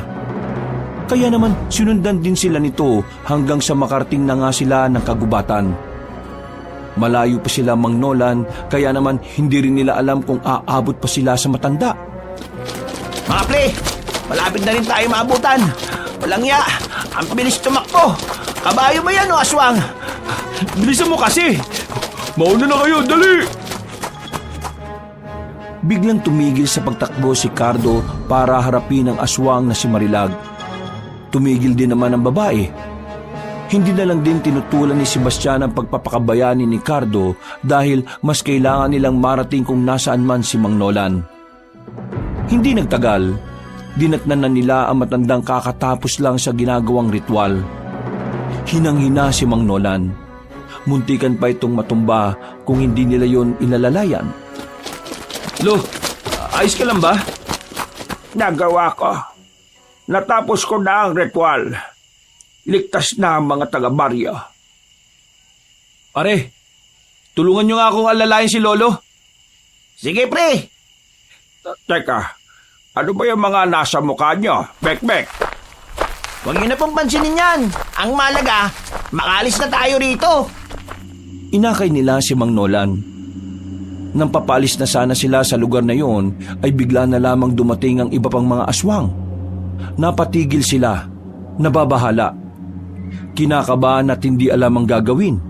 Kaya naman sinundan din sila nito hanggang sa makarating na nga sila ng kagubatan. Malayo pa sila Mang Nolan, kaya naman hindi rin nila alam kung aabot pa sila sa matanda. Mga pre, malapit na rin tayo maabutan. Walang ya, ang bilis tumakbo. Kabayo ba yan o aswang? Bilisan mo kasi! Mauna na kayo, dali! Biglang tumigil sa pagtakbo si Cardo para harapin ang aswang na si Marilag. Tumigil din naman ang babae. Hindi na lang din tinutulan ni Sebastian ang pagpapakabayani ni Cardo dahil mas kailangan nilang marating kung nasaan man si Mang Nolan. Hindi nagtagal, dinatnan na nila ang matandang kakatapos lang sa ginagawang ritual. Hinang-hina si Mang Nolan. Muntikan pa itong matumba kung hindi nila yon inalalayan. Lo, ayos ka lang ba? Nagawa ko. Natapos ko na ang ritual. Ligtas na ang mga taga-baryo. Pare, tulungan nyo nga akong alalayan si Lolo. Sige pre! Teka, ano ba yung mga nasa mukha nyo? Bek-bek! Huwag nyo na pong pansinin yan. Ang malaga, makalis na tayo rito. Inakay nila si Mang Nolan. Nang papaalis na sana sila sa lugar na yon, ay bigla na lamang dumating ang iba pang mga aswang. Napatigil sila, nababahala. Kinakabahan at hindi alam ang gagawin.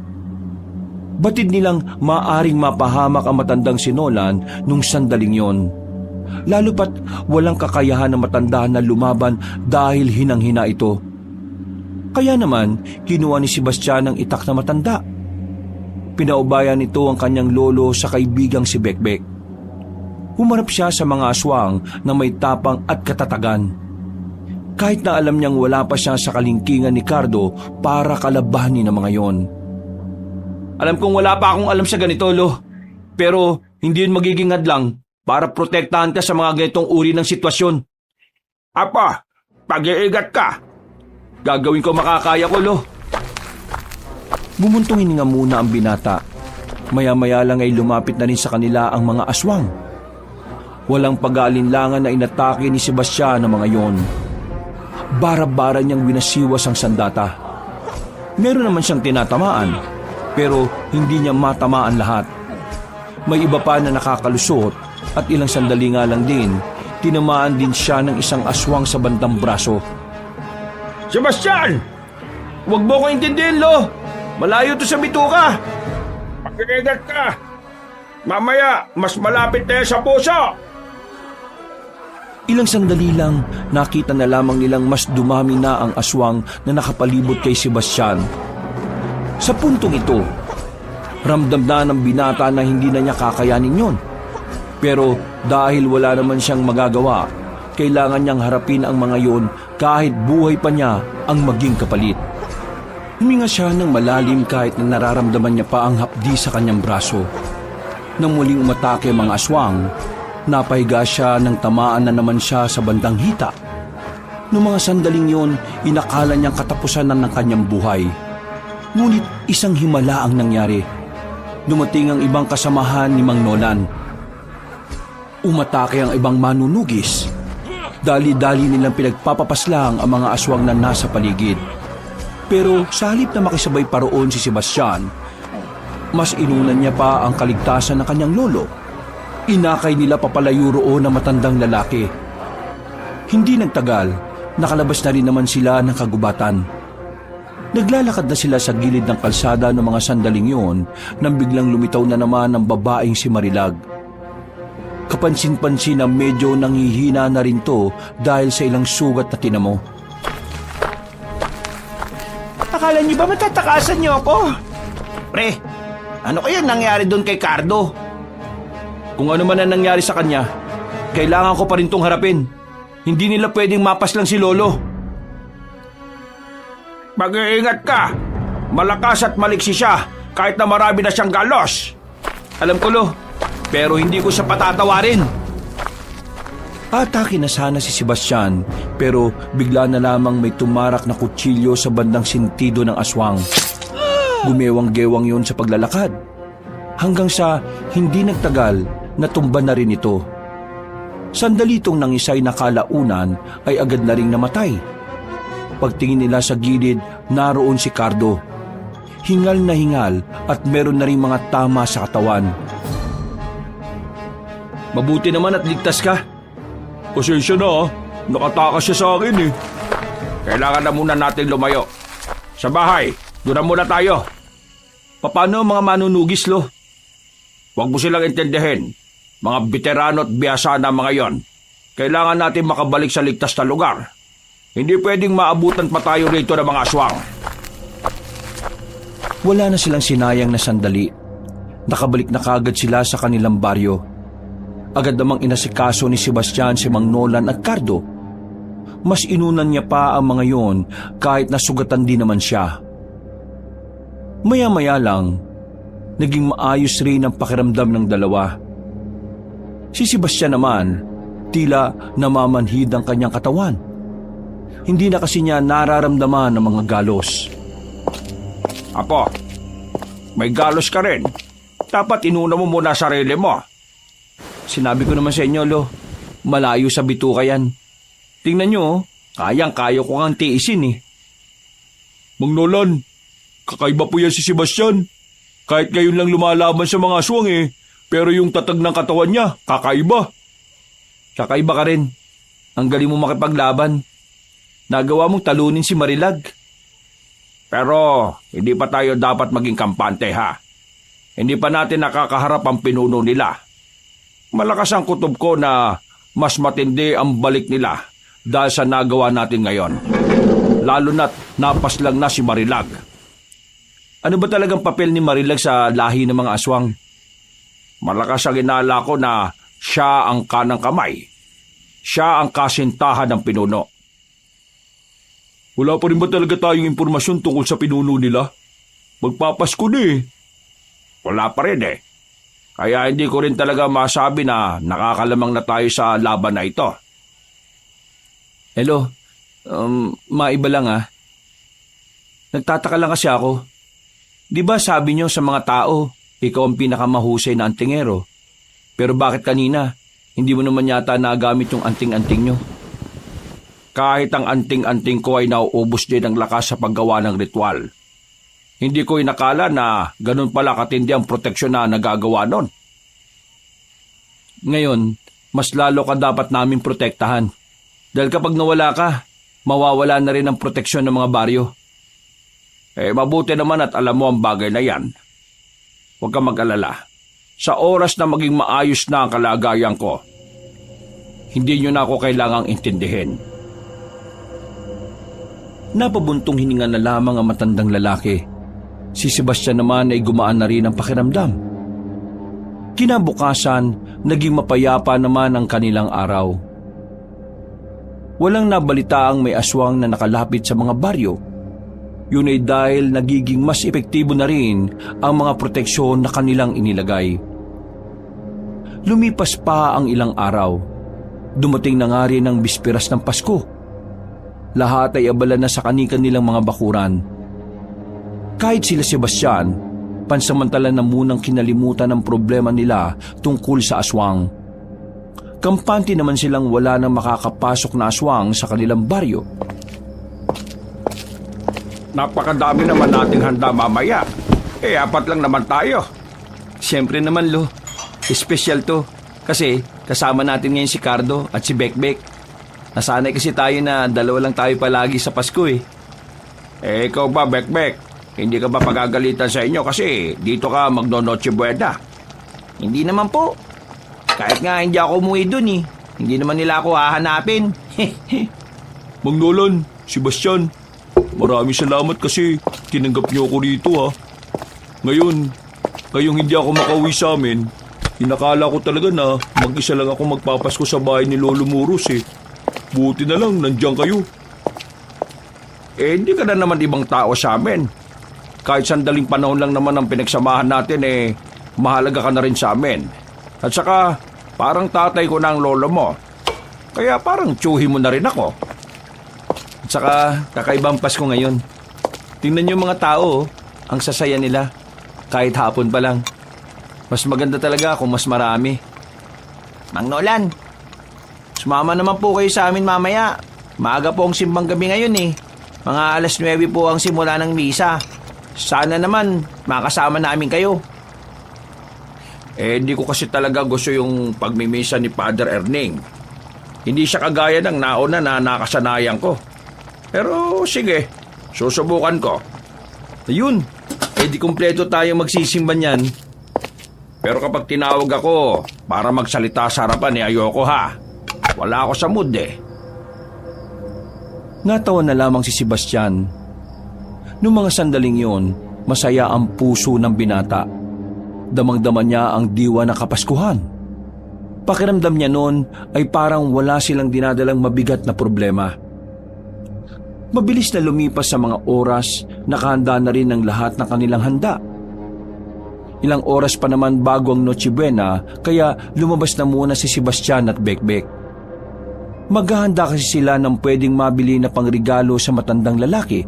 Batid nilang maaring mapahamak ang matandang si Nolan nung sandaling yon. Lalo pat walang kakayahan ng matanda na lumaban dahil hinang-hina ito. Kaya naman, kinuha ni Sebastian ang itak na matanda. Pinaubayan nito ang kanyang lolo sa kaibigang si Bekbek. Humarap siya sa mga aswang na may tapang at katatagan. Kahit na alam niyang wala pa siya sa kalingkingan ni Cardo para kalabanin ang mga yon. Alam kong wala pa akong alam sa ganito, Lo. Pero hindi yun magiging hadlang para protektahan ka sa mga ganitong uri ng sitwasyon. Apa, pag-iigat ka. Gagawin ko makakaya ko, Lo. Bumuntong nga muna ang binata. Maya-maya lang ay lumapit na rin sa kanila ang mga aswang. Walang pag-aalinlangan na inatake ni Sebastian ang mga yon. Bara-bara niyang winasiwas ang sandata. Meron naman siyang tinatamaan, pero hindi niya matamaan lahat. May iba pa na nakakalusot at ilang sandali nga lang din, tinamaan din siya ng isang aswang sa bandang braso. Sebastian! Huwag mo ko intindihin, Lo. Malayo to sa bituka. Pag-iigat ka. Mamaya, mas malapit na yan sa puso. Ilang sandali lang, nakita na lamang nilang mas dumami na ang aswang na nakapalibot kay Sebastian. Sa puntong ito, ramdam na ng binata na hindi na niya kakayanin yon. Pero dahil wala naman siyang magagawa, kailangan niyang harapin ang mga yon kahit buhay pa niya ang maging kapalit. Huminga siya ng malalim kahit na nararamdaman niya pa ang hapdi sa kanyang braso. Nang muling umatake ang mga aswang, napahiga siya ng tamaan na naman siya sa bandang hita. Noong mga sandaling yon, inakala niyang katapusan na ng kanyang buhay. Ngunit isang himala ang nangyari. Dumating ang ibang kasamahan ni Mang Nolan. Umatake ang ibang manunugis. Dali-dali nilang pinagpapapaslang ang mga aswang na nasa paligid. Pero sa halip na makisabay pa roon si Sebastian, mas inunan niya pa ang kaligtasan ng kanyang lolo. Inakay nila papalayo roon ang matandang lalaki. Hindi nagtagal, nakalabas na rin naman sila ng kagubatan. Naglalakad na sila sa gilid ng kalsada ng mga sandaling yun nang biglang lumitaw na naman ang babaeng si Marilag. Kapansin-pansin na medyo nanghihina na rin to dahil sa ilang sugat na tinamo. Akala niyo ba matatakasan niyo ako? Pre, ano kaya nangyari doon kay Cardo? Kung ano man ang nangyari sa kanya, kailangan ko pa rin tong harapin. Hindi nila pwedeng mapas lang si Lolo. Mag-iingat ka. Malakas at maliksi siya kahit na marami na siyang galos. Alam ko, Lo, pero hindi ko siya patatawarin. Atake na sana si Sebastian, pero bigla na lamang may tumarak na kutsilyo sa bandang sentido ng aswang. Gumewang-gewang yon sa paglalakad. Hanggang sa hindi nagtagal, natumba na rin ito. Sandali itong nangisay na kalaunan ay agad na ring namatay. Pagtingin nila sa gilid, naroon si Cardo. Hingal na hingal at meron na rin mga tama sa katawan. Mabuti naman at ligtas ka. Pasensya na nakatakas siya sa akin eh. Kailangan na muna natin lumayo. Sa bahay, doon na muna tayo. Paano ang mga manunugis, Lo? Huwag mo silang intindihin. Mga veterano at biyasa na mga yon. Kailangan natin makabalik sa ligtas na lugar. Hindi pwedeng maabutan pa tayo rito ng mga aswang. Wala na silang sinayang na sandali. Nakabalik na kaagad sila sa kanilang baryo. Agad namang inasikaso ni Sebastian si Mang Nolan at Cardo. Mas inunan niya pa ang mga yon kahit nasugatan din naman siya. Maya-maya lang, naging maayos rin ang pakiramdam ng dalawa. Si Sebastian naman, tila namamanhid ang kanyang katawan. Hindi na kasi niya nararamdaman ang mga galos. Apo, may galos ka rin. Dapat inuna mo muna sarili mo. Sinabi ko naman sa inyo, Lo, malayo sa bituka yan. Tingnan nyo, kayang-kaya ko kang tiisin eh. Mang Nolan, kakaiba po yan si Sebastian. Kahit ngayon lang lumalaban sa mga aswang eh, pero yung tatag ng katawan niya, kakaiba. Kakaiba ka rin. Ang galing mo makipaglaban. Nagawa mong talunin si Marilag. Pero hindi pa tayo dapat maging kampante ha. Hindi pa natin nakakaharap ang pinuno nila. Malakas ang kutob ko na mas matindi ang balik nila dahil sa nagawa natin ngayon. Lalo na't napaslang na si Marilag. Ano ba talagang papel ni Marilag sa lahi ng mga aswang? Malakas ang inala ko na siya ang kanang kamay. Siya ang kasintahan ng pinuno. Wala pa rin ba talaga tayong impormasyon tungkol sa pinuno nila? Magpapasko na eh. Wala pa rin eh. Kaya hindi ko rin talaga masabi na nakakalamang na tayo sa laban na ito. Hello, maiba lang Nagtataka lang kasi ako. Di ba sabi nyo sa mga tao, ikaw ang pinakamahusay na antingero? Pero bakit kanina, hindi mo naman yata nagamit yung anting-anting nyo? Kahit ang anting-anting ko ay nauubos din ng lakas sa paggawa ng ritual. Hindi ko inakala na ganun pala katindi ang proteksyon na nagagawa nun. Ngayon, mas lalo ka dapat naming protektahan. Dahil kapag nawala ka, mawawala na rin ang proteksyon ng mga baryo. Mabuti naman at alam mo ang bagay na yan. Huwag kang mag-alala. Sa oras na maging maayos na ang kalagayan ko, hindi nyo na ako kailangang intindihin. Napabuntong hininga na lamang ang matandang lalaki. Si Sebastian naman ay gumaan na rin ang pakiramdam. Kinabukasan, naging mapayapa naman ang kanilang araw. Walang nabalitaang may aswang na nakalapit sa mga baryo. Yun ay dahil nagiging mas epektibo na rin ang mga proteksyon na kanilang inilagay. Lumipas pa ang ilang araw. Dumating na nga rin ang bisperas ng Pasko. Lahat ay abala na sa kanilang mga bakuran. Kahit sila Sebastian, pansamantala na munang kinalimutan ang problema nila tungkol sa aswang. Kampante naman silang wala nang makakapasok na aswang sa kanilang baryo. Napakadami naman nating handa mamaya. 4 lang naman tayo. Siyempre naman, Lo. Espesyal to. Kasi kasama natin ngayon si Cardo at si Bekbek. Nasanay kasi tayo na 2 lang tayo palagi sa Pasko eh. Ikaw ba, Bekbek? Hindi ka ba pagagalitan sa inyo kasi dito ka magno-Noche Buena? Hindi naman po. Kahit nga hindi ako umuwi dun eh. Hindi naman nila ako hahanapin. Mang Nolan, Sebastian, maraming salamat kasi tinanggap niyo ako rito ha. Ngayon, kayong hindi ako makauwi sa amin, inakala ko talaga na mag-isa lang ako magpapasko sa bahay ni Lolo Muros eh. Buti na lang, nandiyan kayo. Hindi ka na naman ibang tao sa amin. Kahit sandaling panahon lang naman ang pinagsamahan natin mahalaga ka na rin sa amin. At saka, parang tatay ko na ang lolo mo. Kaya parang tsuhi mo na rin ako. At saka, kakaibang Pasko ngayon. Tingnan niyo mga tao, ang sasaya nila. Kahit hapon pa lang. Mas maganda talaga kung mas marami. Mang Nolan, sumama naman po kayo sa amin mamaya. Maaga po ang simbang gabi ngayon eh. Mga 9:00 po ang simula ng misa. Sana naman makasama namin kayo. Hindi ko kasi talaga gusto yung pagmimisa ni Father Erning. Hindi siya kagaya ng nauna na nakasanayan ko. Pero sige, susubukan ko. Ayun, di kumpleto tayo magsisimba niyan. Pero kapag tinawag ako para magsalita sa harapan ayoko ha. Wala ako sa mood eh. Natawa na lamang si Sebastian. Noong mga sandaling yon, masaya ang puso ng binata. Damang-dama niya ang diwa na Kapaskuhan. Pakiramdam niya noon ay parang wala silang dinadalang mabigat na problema. Mabilis na lumipas sa mga oras, nakahanda na rin ang lahat ng kanilang handa. Ilang oras pa naman bago ang Noche Buena, kaya lumabas na muna si Sebastian at Bekbek. Maghahanda kasi sila ng pwedeng mabili na pangregalo sa matandang lalaki.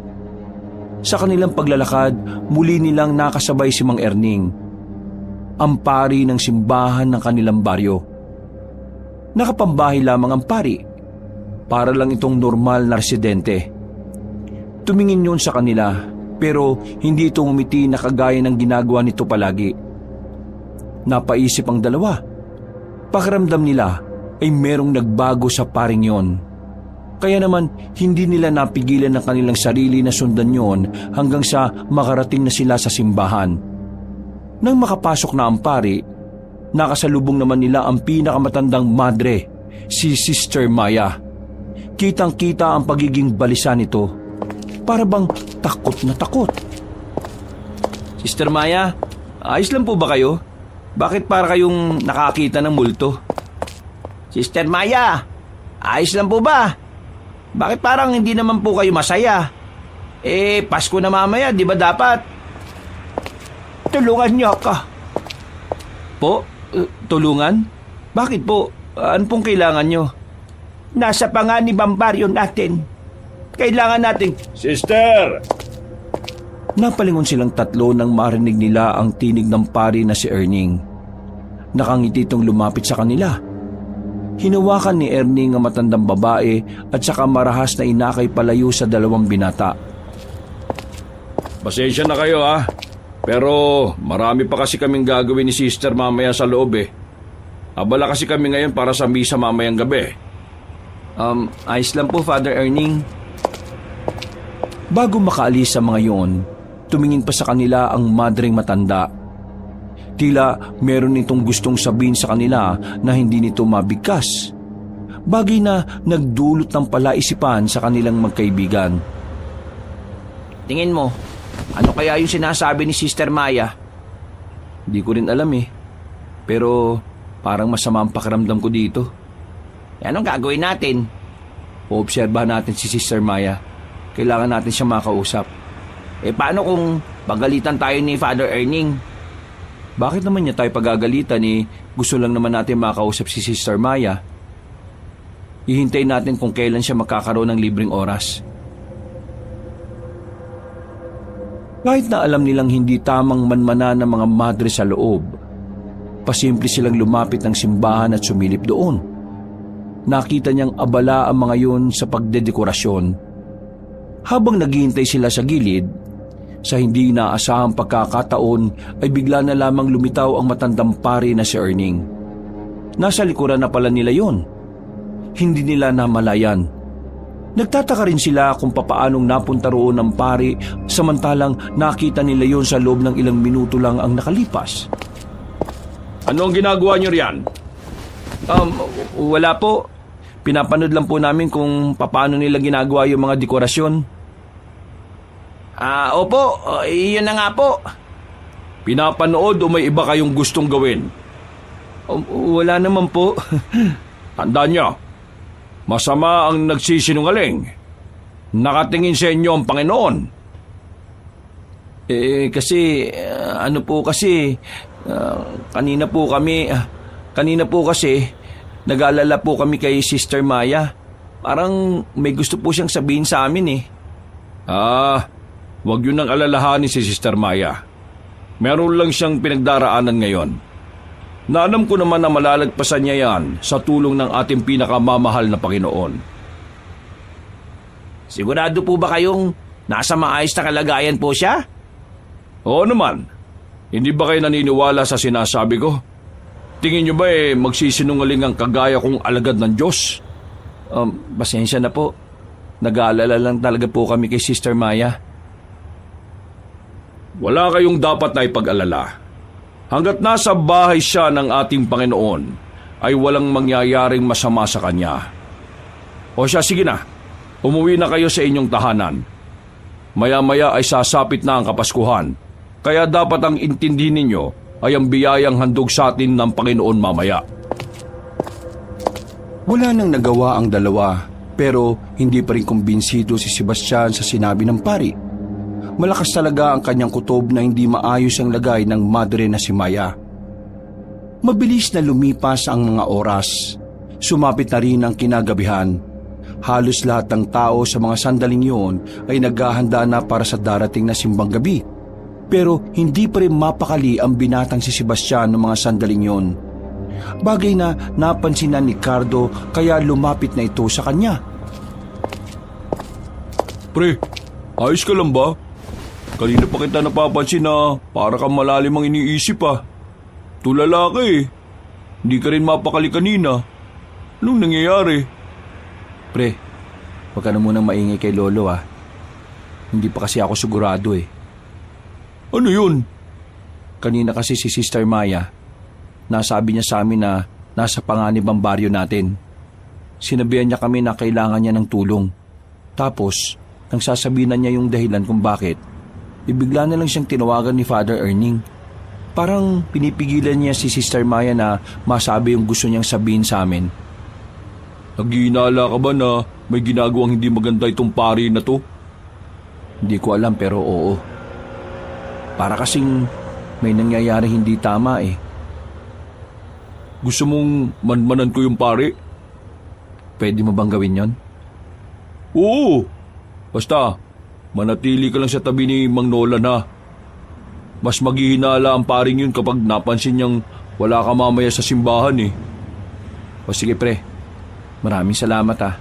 Sa kanilang paglalakad, muli nilang nakasabay si Mang Erning, ang pari ng simbahan ng kanilang baryo. Nakapambahay lamang ang pari, para lang itong normal na residente. Tumingin yun sa kanila, pero hindi ito umiti na kagaya ng ginagawa nito palagi. Napaisip ang dalawa. Pakiramdam nila ay merong nagbago sa paring yon. Kaya naman hindi nila napigilan ang kanilang sarili na sundan yon hanggang sa makarating na sila sa simbahan. Nang makapasok na ang pari, nakasalubong naman nila ang pinakamatandang madre, si Sister Maya. Kitang-kita ang pagiging balisa nito. Para bang takot na takot. Sister Maya, ayos lang po ba kayo? Bakit para kayong nakakita ng multo? Sister Maya, ayos lang po ba? Bakit parang hindi naman po kayo masaya? Pasko na mamaya, di ba dapat? Tulungan niyo ako. Po? Tulungan? Bakit po? Ano pong kailangan niyo? Nasa panganib ang baryo natin. Kailangan nating... Sister! Napalingon silang tatlo nang marinig nila ang tinig ng pari na si Erning. Nakangiti itong lumapit sa kanila. Hinawakan ni Erning ang matandang babae at saka marahas na inakay palayo sa 2 binata. Pasensya na kayo ha. Pero marami pa kasi kaming gagawin ni Sister mamaya sa loob eh. Abala kasi kami ngayon para sa misa mamayang gabi. Ayos lang po, Father Erning. Bago makaalis sa mga yon, tumingin pa sa kanila ang madreng matanda. Tila meron itong gustong sabihin sa kanila na hindi nito mabigkas. Bagay na nagdulot ng palaisipan sa kanilang magkaibigan. Tingin mo, ano kaya yung sinasabi ni Sister Maya? Di ko rin alam eh. Pero parang masama ang pakiramdam ko dito. Anong gagawin natin? Oobserbahan natin si Sister Maya. Kailangan natin siya makausap. Paano kung pagalitan tayo ni Father Erning? Bakit naman niya tayo pagagalitan eh? Gusto lang naman natin makausap si Sister Maya. Hihintayin natin kung kailan siya magkakaroon ng libreng oras. Kahit na alam nilang hindi tamang manmana ng mga madre sa loob, pasimple silang lumapit ng simbahan at sumilip doon. nakita niyang abala ang mga yun sa pagdedekorasyon. Habang naghihintay sila sa gilid, sa hindi inaasahang pagkakataon ay bigla na lamang lumitaw ang matandang pari na si Erning. Nasa likuran na pala nila yon. Hindi nila namalayan. Nagtataka rin sila kung papaanong napunta roon ng pari samantalang nakita nila yon sa loob ng ilang minuto lang ang nakalipas. Ano ang ginagawa niyo riyan? Wala po. Pinapanood lang po namin kung papaano nila ginagawa yung mga dekorasyon. Opo, iyon na nga po. Pinapanood o may iba kayong gustong gawin? Wala naman po. Tandaan niyo, masama ang nagsisinungaling. Nakatingin sa inyo ang Panginoon. Kanina po kasi, nag-aalala po kami kay Sister Maya. Parang may gusto po siyang sabihin sa amin eh. Huwag yun ang alalahanin si Sister Maya. Meron lang siyang pinagdaraanan ngayon. Naalam ko naman na malalagpasan niya yan sa tulong ng ating pinakamamahal na Panginoon. Sigurado po ba kayong nasa maayos na kalagayan po siya? Oo naman. Hindi ba kayo naniniwala sa sinasabi ko? Tingin niyo ba magsisinungaling ang kagaya kong alagad ng Diyos? Pasensya na po. Nag-aalala lang talaga po kami kay Sister Maya. Wala kayong dapat na ipag-alala. Hanggat nasa bahay siya ng ating Panginoon, ay walang mangyayaring masama sa kanya. O siya, sige na. Umuwi na kayo sa inyong tahanan. Maya-maya ay sasapit na ang Kapaskuhan. Kaya dapat ang intindihin ninyo ay ang biyayang handog sa atin ng Panginoon mamaya. Wala nang nagawa ang dalawa, pero hindi pa rin kumbinsido si Sebastian sa sinabi ng pari. Malakas talaga ang kanyang kutob na hindi maayos ang lagay ng madre na si Maya. Mabilis na lumipas ang mga oras. Sumapit na rin ang kinagabihan. Halos lahat ng tao sa mga sandaling yun ay naghahanda na para sa darating na simbang gabi. Pero hindi pa rin mapakali ang binatang si Sebastian ng mga sandaling yun. Bagay na napansin na ni Cardo kaya lumapit na ito sa kanya. Pre, ayos ka lang ba? Kanina pa kita napapansin na para kang malalim ang iniisip ah. Tulala ka eh. Hindi ka rin mapakali kanina. Anong nangyayari? Pre, huwag ka na munang maingay kay Lolo ah. Hindi pa kasi ako sigurado eh. Ano yun? Kanina kasi si Sister Maya, nasabi niya sa amin na nasa panganib ang baryo natin. Sinabihan niya kami na kailangan niya ng tulong. Tapos, nang sasabihin na niya yung dahilan kung bakit, ibigla na lang siyang tinawagan ni Father Erning. Parang pinipigilan niya si Sister Maya na masabi yung gusto niyang sabihin sa amin. Nag-iinala ka ba na may ginagawang hindi maganda itong pari na to? Hindi ko alam pero oo. Para kasing may nangyayari hindi tama eh. Gusto mong manmanan ko yung pari? Pwede mo bang gawin yon? Oo. Basta, manatili ka lang sa tabi ni Mang Nolan ha. Mas maghihinala ang paring yun kapag napansin niyang wala ka mamaya sa simbahan eh. O sige pre, maraming salamat ha.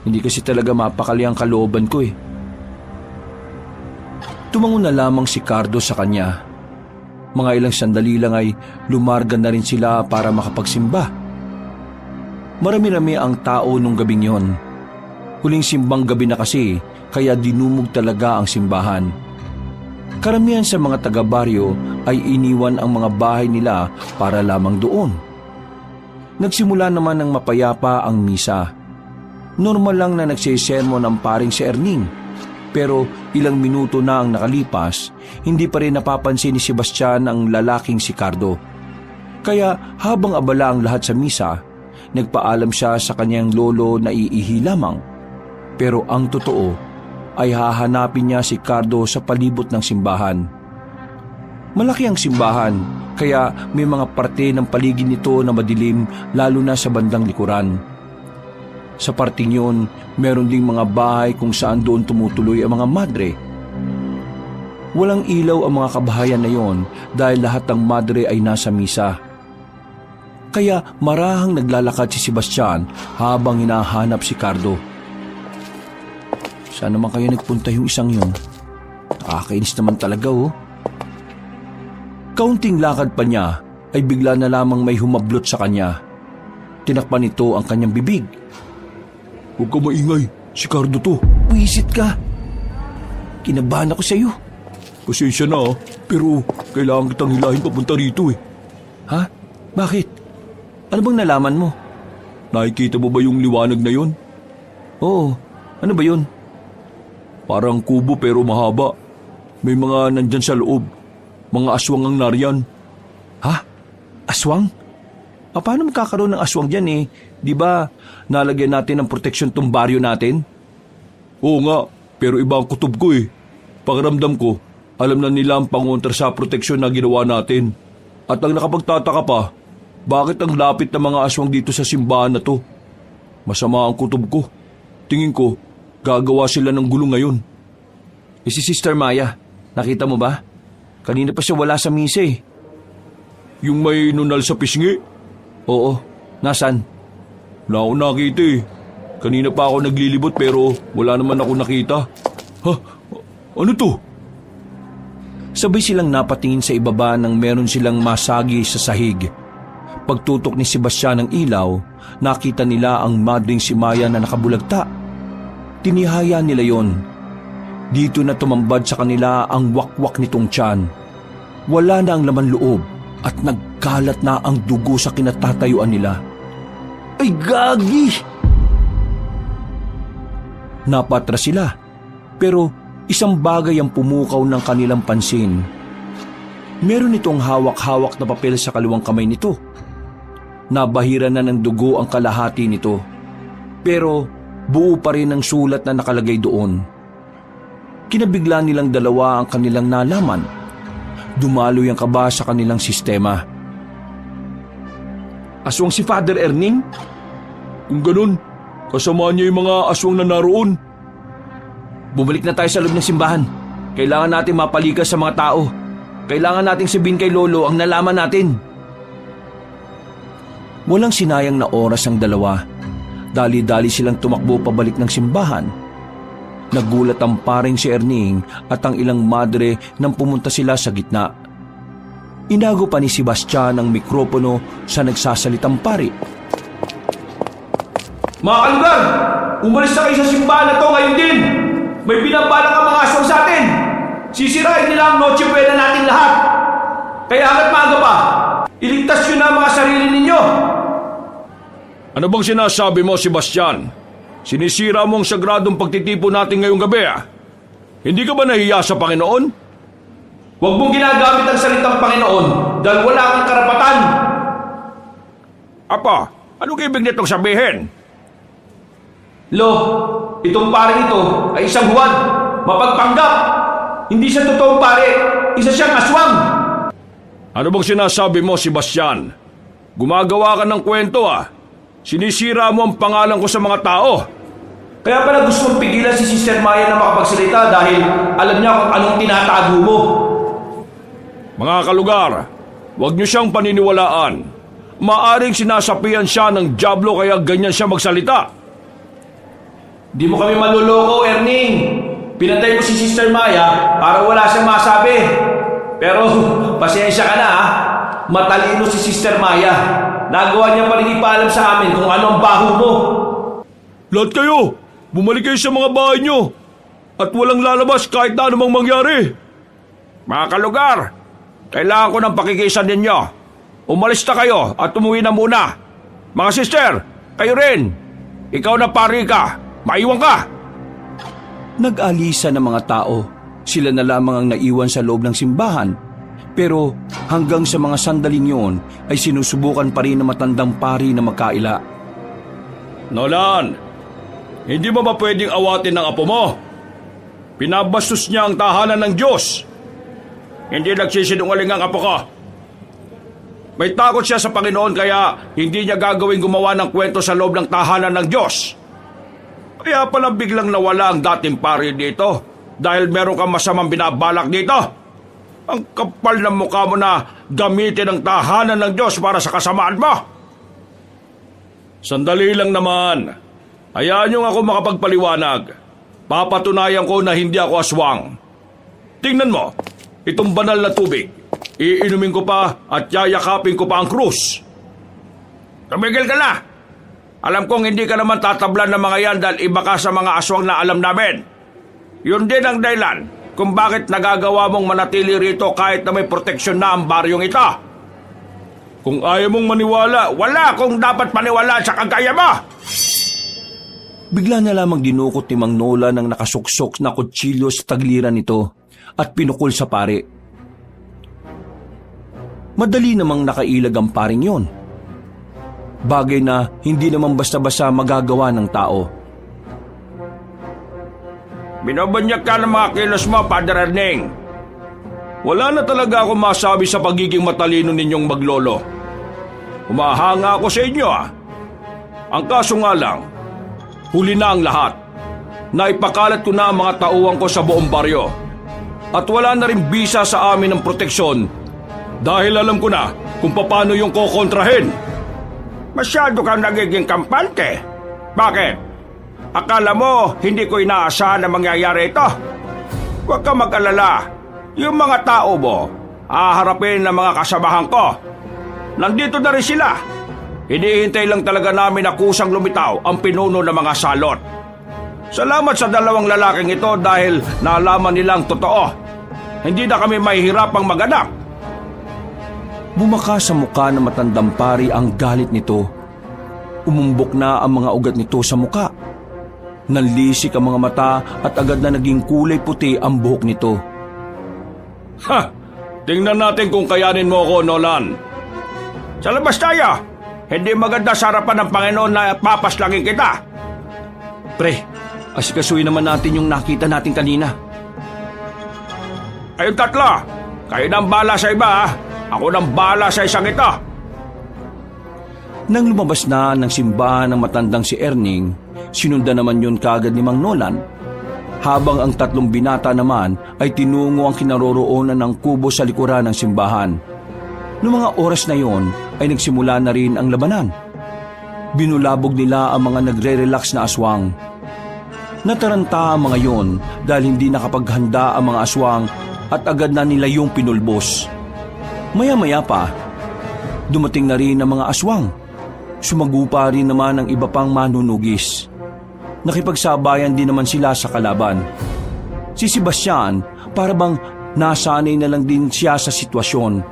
Hindi kasi talaga mapakali ang kalooban ko eh. Tumango na lamang si Cardo sa kanya. Mga ilang sandali lang ay lumarga na rin sila para makapagsimba. Marami-rami ang tao nung gabing yon. Huling simbang gabi na kasi, kaya dinumog talaga ang simbahan. Karamihan sa mga taga-baryo ay iniwan ang mga bahay nila para lamang doon. Nagsimula naman ng mapayapa ang misa. Normal lang na nagsisermon ang paring si Erning. Pero ilang minuto na ang nakalipas, hindi pa rin napapansin ni Sebastian ang lalaking si Cardo. Kaya habang abala ang lahat sa misa, nagpaalam siya sa kanyang lolo na iihi lamang. Pero ang totoo ay hahanapin niya si Cardo sa palibot ng simbahan. Malaki ang simbahan, kaya may mga parte ng paligid nito na madilim lalo na sa bandang likuran. Sa parting yun, meron ding mga bahay kung saan doon tumutuloy ang mga madre. Walang ilaw ang mga kabahayan na yon dahil lahat ng madre ay nasa misa. Kaya marahang naglalakad si Sebastian habang hinahanap si Cardo. Saan naman kayo nagpunta yung isang yun? Nakakainis naman talaga oh. Kaunting lakad pa niya ay bigla na lamang may humablot sa kanya. Tinakpan nito ang kanyang bibig. Huwag ka maingay, si Cardo to. Wisit ka. Kinabahan ako sa iyo. Pasensya na pero kailangan kitang hilahin papunta rito eh. Ha? Bakit? Ano bang nalaman mo? Nakikita mo ba yung liwanag na yon? Oo. Ano ba yun? Parang kubo pero mahaba. May mga nandyan sa loob. Mga aswang ang nariyan. Ha? Aswang? Paano magkakaroon ng aswang dyan eh? Di ba nalagyan natin ng proteksyon tong baryo natin? Oo nga, pero iba ang kutob ko eh. Pakiramdam ko, alam na nila ang pangontra sa proteksyon na ginawa natin. At ang nakapagtataka pa, bakit ang lapit ng mga aswang dito sa simbahan na to? Masama ang kutob ko. Tingin ko, gagawa sila ng gulo ngayon. Si Sister Maya, nakita mo ba? Kanina pa siya wala sa misa eh. Yung may nunal sa pisngi? Oo, nasan? Wala akong nakita eh. Kanina pa ako naglilibot pero wala naman ako nakita. Ha? Ano to? Sabay silang napatingin sa ibaba nang meron silang masagi sa sahig. Pagtutok ni Sebastian ng ilaw, nakita nila ang madring si Maya na nakabulagta. Tinihaya nila yon. Dito na tumambad sa kanila ang wakwak nitong tiyan. Wala na ang laman loob at nagkalat na ang dugo sa kinatatayuan nila. Ay gagi! Napatras sila, pero isang bagay ang pumukaw ng kanilang pansin. Meron itong hawak-hawak na papel sa kaliwang kamay nito. Nabahira na ng dugo ang kalahati nito, pero buo pa rin ang sulat na nakalagay doon. Kinabigla nilang dalawa ang kanilang nalaman. Dumaloy ang kaba sa kanilang sistema. Aswang si Father Erning? Kung ganun, kasama niya yung mga aswang na naroon. Bumalik na tayo sa loob ng simbahan. Kailangan natin mapalikas sa mga tao. Kailangan nating sabihin kay Lolo ang nalaman natin. Walang sinayang na oras ang dalawa. Dali-dali silang tumakbo pabalik ng simbahan. Nagulat ang paring si Erning at ang ilang madre nang pumunta sila sa gitna. Inago pa ni Sebastian ang mikropono sa nagsasalitang pari. Mga kalugar! Umalis na kayo sa simbahan na to ngayon din! May binabalak ang mga aswang sa atin! Sisirain nila ang Noche Buena natin lahat! Kaya hanggat maaga pa, iligtas nyo na ang mga sarili ninyo! Ano bang sinasabi mo, Sebastian? Sinisira mo ang sagradong pagtitipon natin ngayong gabi Hindi ka ba nahiya sa Panginoon? Huwag mong ginagamit ang salitang Panginoon dahil wala kang karapatan! Apa, anong ibig nitong sabihin? Lo, itong paring ito ay isang huwad, mapagpanggap. Hindi siya totoong pare, isa siyang aswang. Ano bang sinasabi mo, Sebastian? Gumagawa ka ng kwento Sinisira mo ang pangalan ko sa mga tao. Kaya pala gusto mong pigilan si Sister Maya na makapagsalita dahil alam niya kung anong tinatago mo. Mga kalugar, huwag niyo siyang paniniwalaan. Maaring sinasapian siya ng dyablo kaya ganyan siya magsalita. Di mo kami maluloko, Erning. Pinatay mo si Sister Maya para wala siyang masabi. Pero pasensya ka na Matalino si Sister Maya. Nagawa niya pa rin ipaalam sa amin kung ano ang baho mo. Lahat kayo, bumalik kayo sa mga bahay niyo. At walang lalabas kahit na anumang mangyari. Mga kalugar, kailangan ko ng pakikisan ninyo. Umalis na kayo at umuwi na muna. Mga sister, kayo rin. Ikaw na pari ka. Maiwan ka. Nag-alisa ng mga tao. Sila na lamang ang naiwan sa loob ng simbahan. Pero hanggang sa mga sandaling yun ay sinusubukan pa rin ng matandang pari na magkaila. Nolan, hindi mo ba pwedeng awatin ng apo mo? Pinabastos niya ang tahanan ng Diyos. Hindi nagsisinungaling ang apo ko. May takot siya sa Panginoon kaya hindi niya gagawing gumawa ng kwento sa loob ng tahanan ng Diyos. Kaya pala biglang nawala ang dating pari dito dahil meron kang masamang binabalak dito. Ang kapal ng mukha mo na gamitin ang tahanan ng Diyos para sa kasamaan mo. Sandali lang naman. Hayaan niyo ako makapagpaliwanag. Papatunayan ko na hindi ako aswang. Tingnan mo, itong banal na tubig. Iinumin ko pa at yayakapin ko pa ang krus. Tumigil ka na! Alam kong hindi ka naman tatablan ng mga yan dahil iba ka sa mga aswang na alam namin. Yun din ang dahilan kung bakit nagagawa mong manatili rito kahit na may proteksyon na ang baryong ito. Kung ayaw mong maniwala, Wala kung dapat maniwala sa kagaya mo! Bigla na lamang dinukot ni Mang Nolan ang nakasuksok na kutsilyo sa tagliran nito at pinukol sa pare. Madali namang nakailag ang paring yon. Bagay na hindi naman basta-basta magagawa ng tao. Binobanyak ka ng mga kilos mo, Father Erning. wala na talaga ako masabi sa pagiging matalino ninyong maglolo. Humahanga ako sa inyo Ang kaso nga lang, huli na ang lahat. Naipakalat ko na ang mga tauhan ko sa buong baryo. At wala na rin bisa sa amin ng proteksyon dahil alam ko na kung paano yung kokontrahin. Masyado kang nagiging kampante. Bakit? Akala mo hindi ko inaasahan na mangyayari ito? Huwag kang mag-alala. Yung mga tao mo, haharapin ng mga kasamahan ko. Nandito na rin sila. Hinihintay lang talaga namin na kusang lumitaw ang pinuno ng mga salot. Salamat sa dalawang lalaking ito dahil naalaman nilang totoo. Hindi na kami mahihirapang maganap. Bumaka sa mukha ng matandang pari ang galit nito. Umumbok na ang mga ugat nito sa muka. Nanlisik ang mga mata at agad na naging kulay puti ang buhok nito. Ha! Tingnan natin kung kayanin mo ako, Nolan. Sa labas tayo. Hindi maganda sa harapan ng Panginoon na papaslangin kita. Pre, asikasuhin naman natin yung nakita natin kanina. Kayong tatlo, kayo nang bala sa iba Ako nang bala sa isang ito. Nang lumabas na ng simbahan ng matandang si Erning, sinundan naman yun kaagad ni Mang Nolan. Habang ang tatlong binata naman ay tinungo ang kinaroroonan ng kubo sa likuran ng simbahan. Noong mga oras na yon ay nagsimula na rin ang labanan. Binulabog nila ang mga nagre-relax na aswang. Nataranta ang mga yon dahil hindi nakapaghanda ang mga aswang at agad na nila yung pinulbos. Maya-maya pa, dumating na rin ang mga aswang. Sumagupa rin naman ang iba pang manunugis. Nakipagsabayan din naman sila sa kalaban. Si Sebastian, para bang nasanay na lang din siya sa sitwasyon.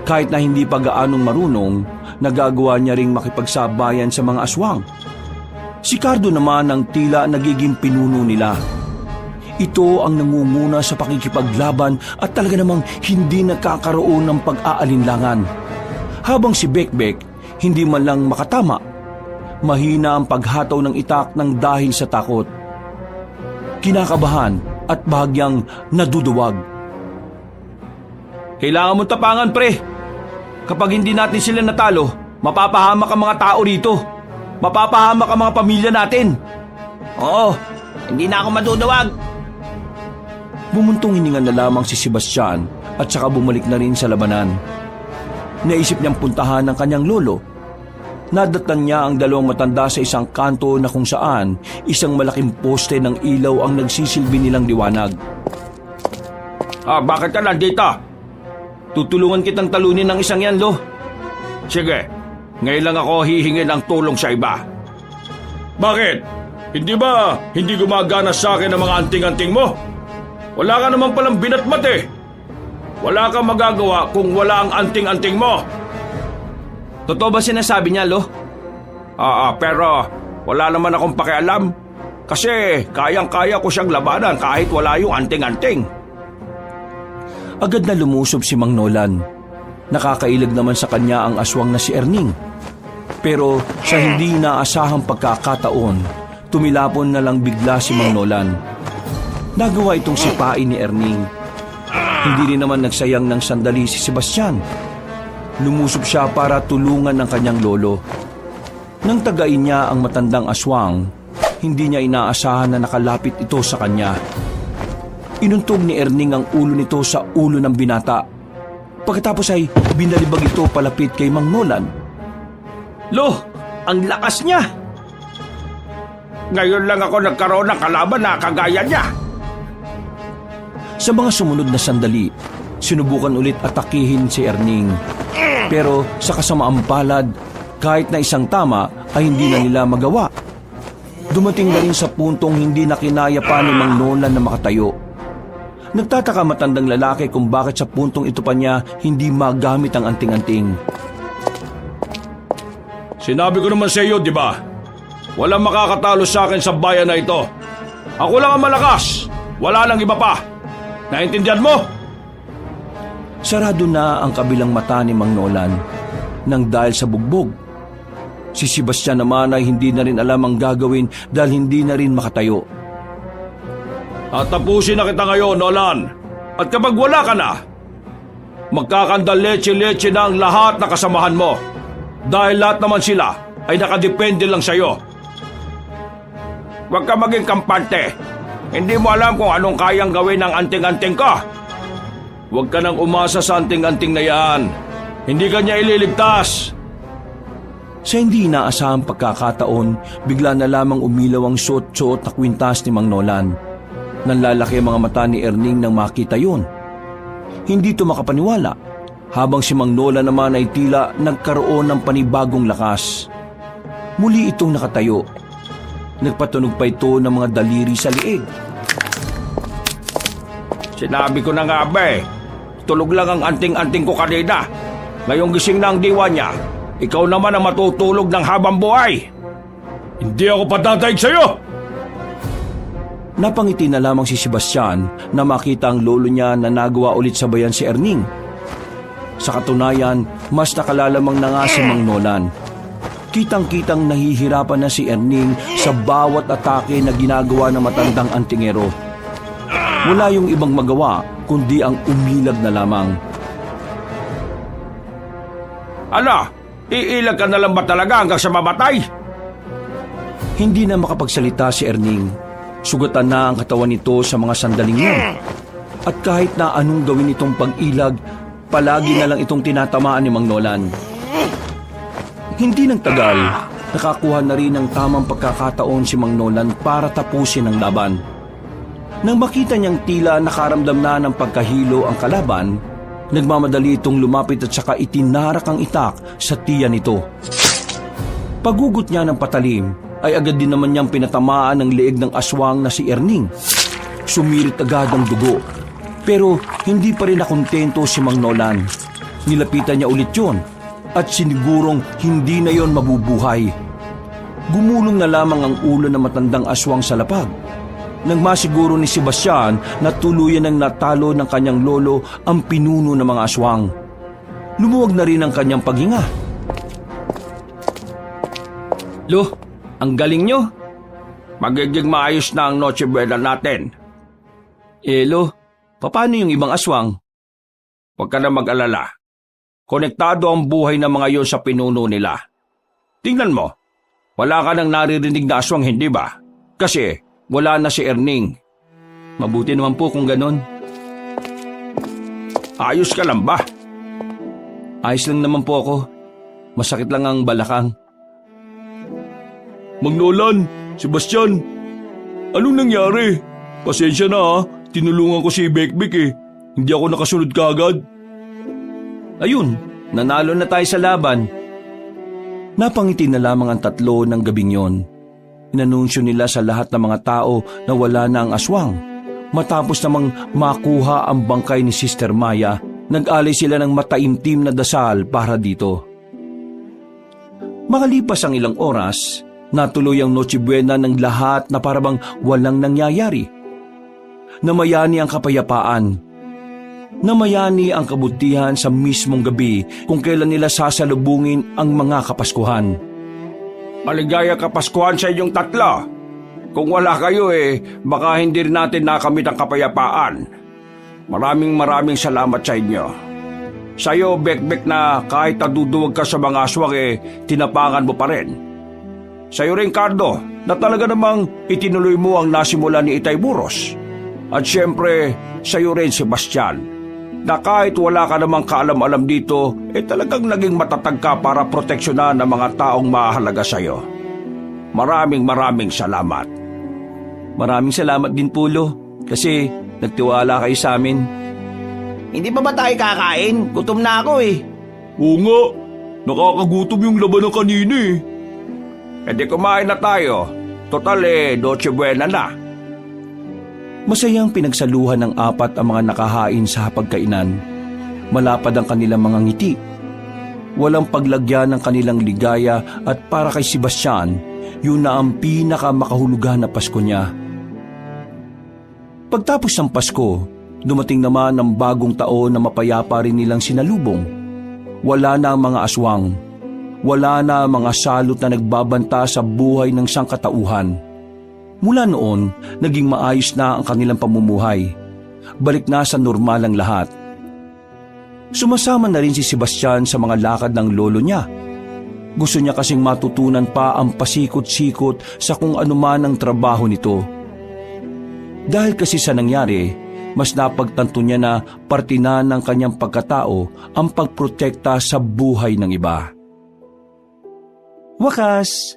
Kahit na hindi pa gaanong marunong, nagagawa niya ring makipagsabayan sa mga aswang. Si Cardo naman ang tila nagiging pinuno nila. Ito ang nangunguna sa pakikipaglaban at talaga namang hindi nagkakaroon ng pag-aalinlangan. Habang si Bekbek hindi man lang makatama, mahina ang paghataw ng itak ng dahil sa takot. Kinakabahan at bahagyang naduduwag. Kailangan mo tapangan, pre. Kapag hindi natin sila natalo, mapapahamak ang mga tao rito. Mapapahamak ang mga pamilya natin. Oo, hindi na ako maduduwag. Bumuntong hininga na lamang si Sebastian at saka bumalik na rin sa labanan. Naisip niyang puntahan ng kanyang lolo. Nadatnan niya ang dalawang matanda sa isang kanto na kung saan isang malaking poste ng ilaw ang nagsisilbi nilang liwanag. Bakit ka nandito? Tutulungan kitang talunin ng isang yan, lo. Sige, ngayon lang ako hihingi ng tulong sa iba. Bakit? Hindi gumagana sa akin ang mga anting-anting mo? Wala ka naman palang binatmat Wala kang magagawa kung wala ang anting-anting mo. Totoo ba sinasabi niya, lo? Pero wala naman akong pakialam. Kasi kayang-kaya ko siyang labanan kahit wala yung anting-anting. Agad na lumusob si Mang Nolan. Nakakailag naman sa kanya ang aswang na si Erning. Pero sa hindi inaasahang pagkakataon, tumilapon na lang bigla si Mang Nolan. Nagawa itong sipain ni Erning. Hindi rin naman nagsayang ng sandali si Sebastian. Lumusob siya para tulungan ng kanyang lolo. Nang tagain niya ang matandang aswang, hindi niya inaasahan na nakalapit ito sa kanya. Inuntog ni Erning ang ulo nito sa ulo ng binata. Pagkatapos ay binalibag ito palapit kay Mang Nolan. Lo, Ang lakas niya! Ngayon lang ako nagkaroon ng kalaban na kagaya niya. Sa mga sumunod na sandali, sinubukan ulit atakihin si Erning. Pero sa kasamaang palad, kahit na isang tama ay hindi na nila magawa. Dumating na rin sa puntong hindi na kinaya pa ni Mang Nolan na makatayo. Nagtataka matandang lalaki kung bakit sa puntong ito pa niya hindi magamit ang anting-anting. Sinabi ko naman sa iyo, di ba? Walang makakatalo sa akin sa bayan na ito. Ako lang ang malakas. Wala nang iba pa. Naintindihan mo? Sarado na ang kabilang mata ni Mang Nolan nang dahil sa bugbog. Si Sebastian naman ay hindi na rin alam ang gagawin dahil hindi na rin makatayo. At tapusin na kita ngayon, Nolan. At kapag wala ka na, magkakandal-leche-leche na ang lahat na kasamahan mo. Dahil lahat naman sila ay nakadepende lang sa'yo. Huwag ka maging kampante. Hindi mo alam kung anong kayang gawin ng anting-anting ka. Huwag ka nang umasa sa anting-anting na yan. Hindi ka niya ililigtas. Sa hindi inaasahang pagkakataon, bigla na lamang umilaw ang suot-suot na kwintas ni Mang Nolan. Nanlalaki ang mga mata ni Erning nang makita yun. Hindi ito makapaniwala, habang si Mang Nolan naman ay tila nagkaroon ng panibagong lakas. Muli itong nakatayo. Nagpatunog pa ito ng mga daliri sa liig. Sinabi ko na nga ba tulog lang ang anting-anting ko kanina. Ngayong gising na ang diwa niya. Ikaw naman ang matutulog ng habang buhay. Hindi ako patataig sa'yo! Napangiti na lamang si Sebastian na makita ang lolo niya na nagawa ulit sa bayan si Erning. Sa katunayan, mas nakalalamang na nga si Mang Nolan. Kitang-kitang nahihirapan na si Erning sa bawat atake na ginagawa ng matandang antingero. Wala yung ibang magawa kundi ang umilag na lamang. Ano? Iilag ka na lang ba talaga hanggang sa mamatay? Hindi na makapagsalita si Erning. Sugatan na ang katawan nito sa mga sandaling yun. At kahit na anong gawin itong pag-ilag, palagi na lang itong tinatamaan ni Mang Nolan. Hindi nang tagal, nakakuha na rin ng tamang pagkakataon si Mang Nolan para tapusin ang laban. Nang makita niyang tila nakaramdam na ng pagkahilo ang kalaban, nagmamadali itong lumapit at saka itinarak ang itak sa tiyan nito. Pagugot niya ng patalim, ay agad din naman niyang pinatamaan ng leeg ng aswang na si Erning. Sumirit agad ang dugo. Pero hindi pa rin nakontento si Mang Nolan. Nilapitan niya ulit yun at sinigurong hindi na yon mabubuhay. Gumulong na lamang ang ulo ng matandang aswang sa lapag. Nang masiguro ni Sebastian na tuluyan ng natalo ng kanyang lolo ang pinuno ng mga aswang. Lumuwag na rin ang kanyang paghinga. Lo, ang galing nyo. Magiging maayos na ang Noche Buena natin. Lo, paano yung ibang aswang? Huwag ka na mag-alala. Konektado ang buhay ng mga yon sa pinuno nila. Tingnan mo, wala ka nang naririnig na aswang, hindi ba? Kasi wala na si Erning. Mabuti naman po kung ganon. Ayos ka lang ba? Ayos lang naman po ako. Masakit lang ang balakang. Mang Nolan, Sebastian, anong nangyari? Pasensya na ha, tinulungan ko si Bekbek Hindi ako nakasunod kaagad. Ayun, nanalo na tayo sa laban. Napangiti na lamang ang tatlo ng gabing yon. Inanunsyo nila sa lahat ng mga tao na wala na ang aswang. Matapos namang makuha ang bangkay ni Sister Maya, nag-alay sila ng mataimtim na dasal para dito. Makalipas ang ilang oras, natuloy ang Noche Buena ng lahat na parabang walang nangyayari. Namayani ang kapayapaan. Namayani ang kabutihan sa mismong gabi kung kailan nila sasalubungin ang mga Kapaskuhan. Maligaya Kapaskuhan sa inyong tatlo. Kung wala kayo baka hindi rin natin nakamit ang kapayapaan. Maraming salamat sa inyo. Sa'yo, Bekbek, na kahit naduduwag ka sa mga aswang tinapangan mo pa rin. Sa'yo rin, Cardo, na talaga namang itinuloy mo ang nasimula ni Itay Buros. At syempre, sa'yo rin, Sebastian, na kahit wala ka namang kaalam-alam dito, talagang naging matatag ka para proteksyonan ang mga taong mahalaga sa'yo. Maraming salamat. Maraming salamat din po, Lo, kasi nagtiwala kayo sa amin. Hindi pa ba tayo kakain? Gutom na ako eh. Oo nga, nakakagutom yung laban ng kanina eh. Di kumain na tayo. Total Noche Buena na. Masayang pinagsaluhan ng apat ang mga nakahain sa hapagkainan. Malapad ang kanilang mga ngiti. Walang paglagyan ng kanilang ligaya at para kay Sebastian, yun na ang pinakamakahulugan na Pasko niya. Pagtapos ng Pasko, dumating naman ang bagong taon na mapayapa rin nilang sinalubong. Wala na ang mga aswang. Wala na ang mga salot na nagbabanta sa buhay ng sangkatauhan. Mula noon, naging maayos na ang kanilang pamumuhay. Balik na sa normal ang lahat. Sumasama na rin si Sebastian sa mga lakad ng lolo niya. Gusto niya kasing matutunan pa ang pasikot-sikot sa kung anuman ang trabaho nito. Dahil kasi sa nangyari, mas napagtanto niya na parte na ng kanyang pagkatao ang pagprotekta sa buhay ng iba. Wakas,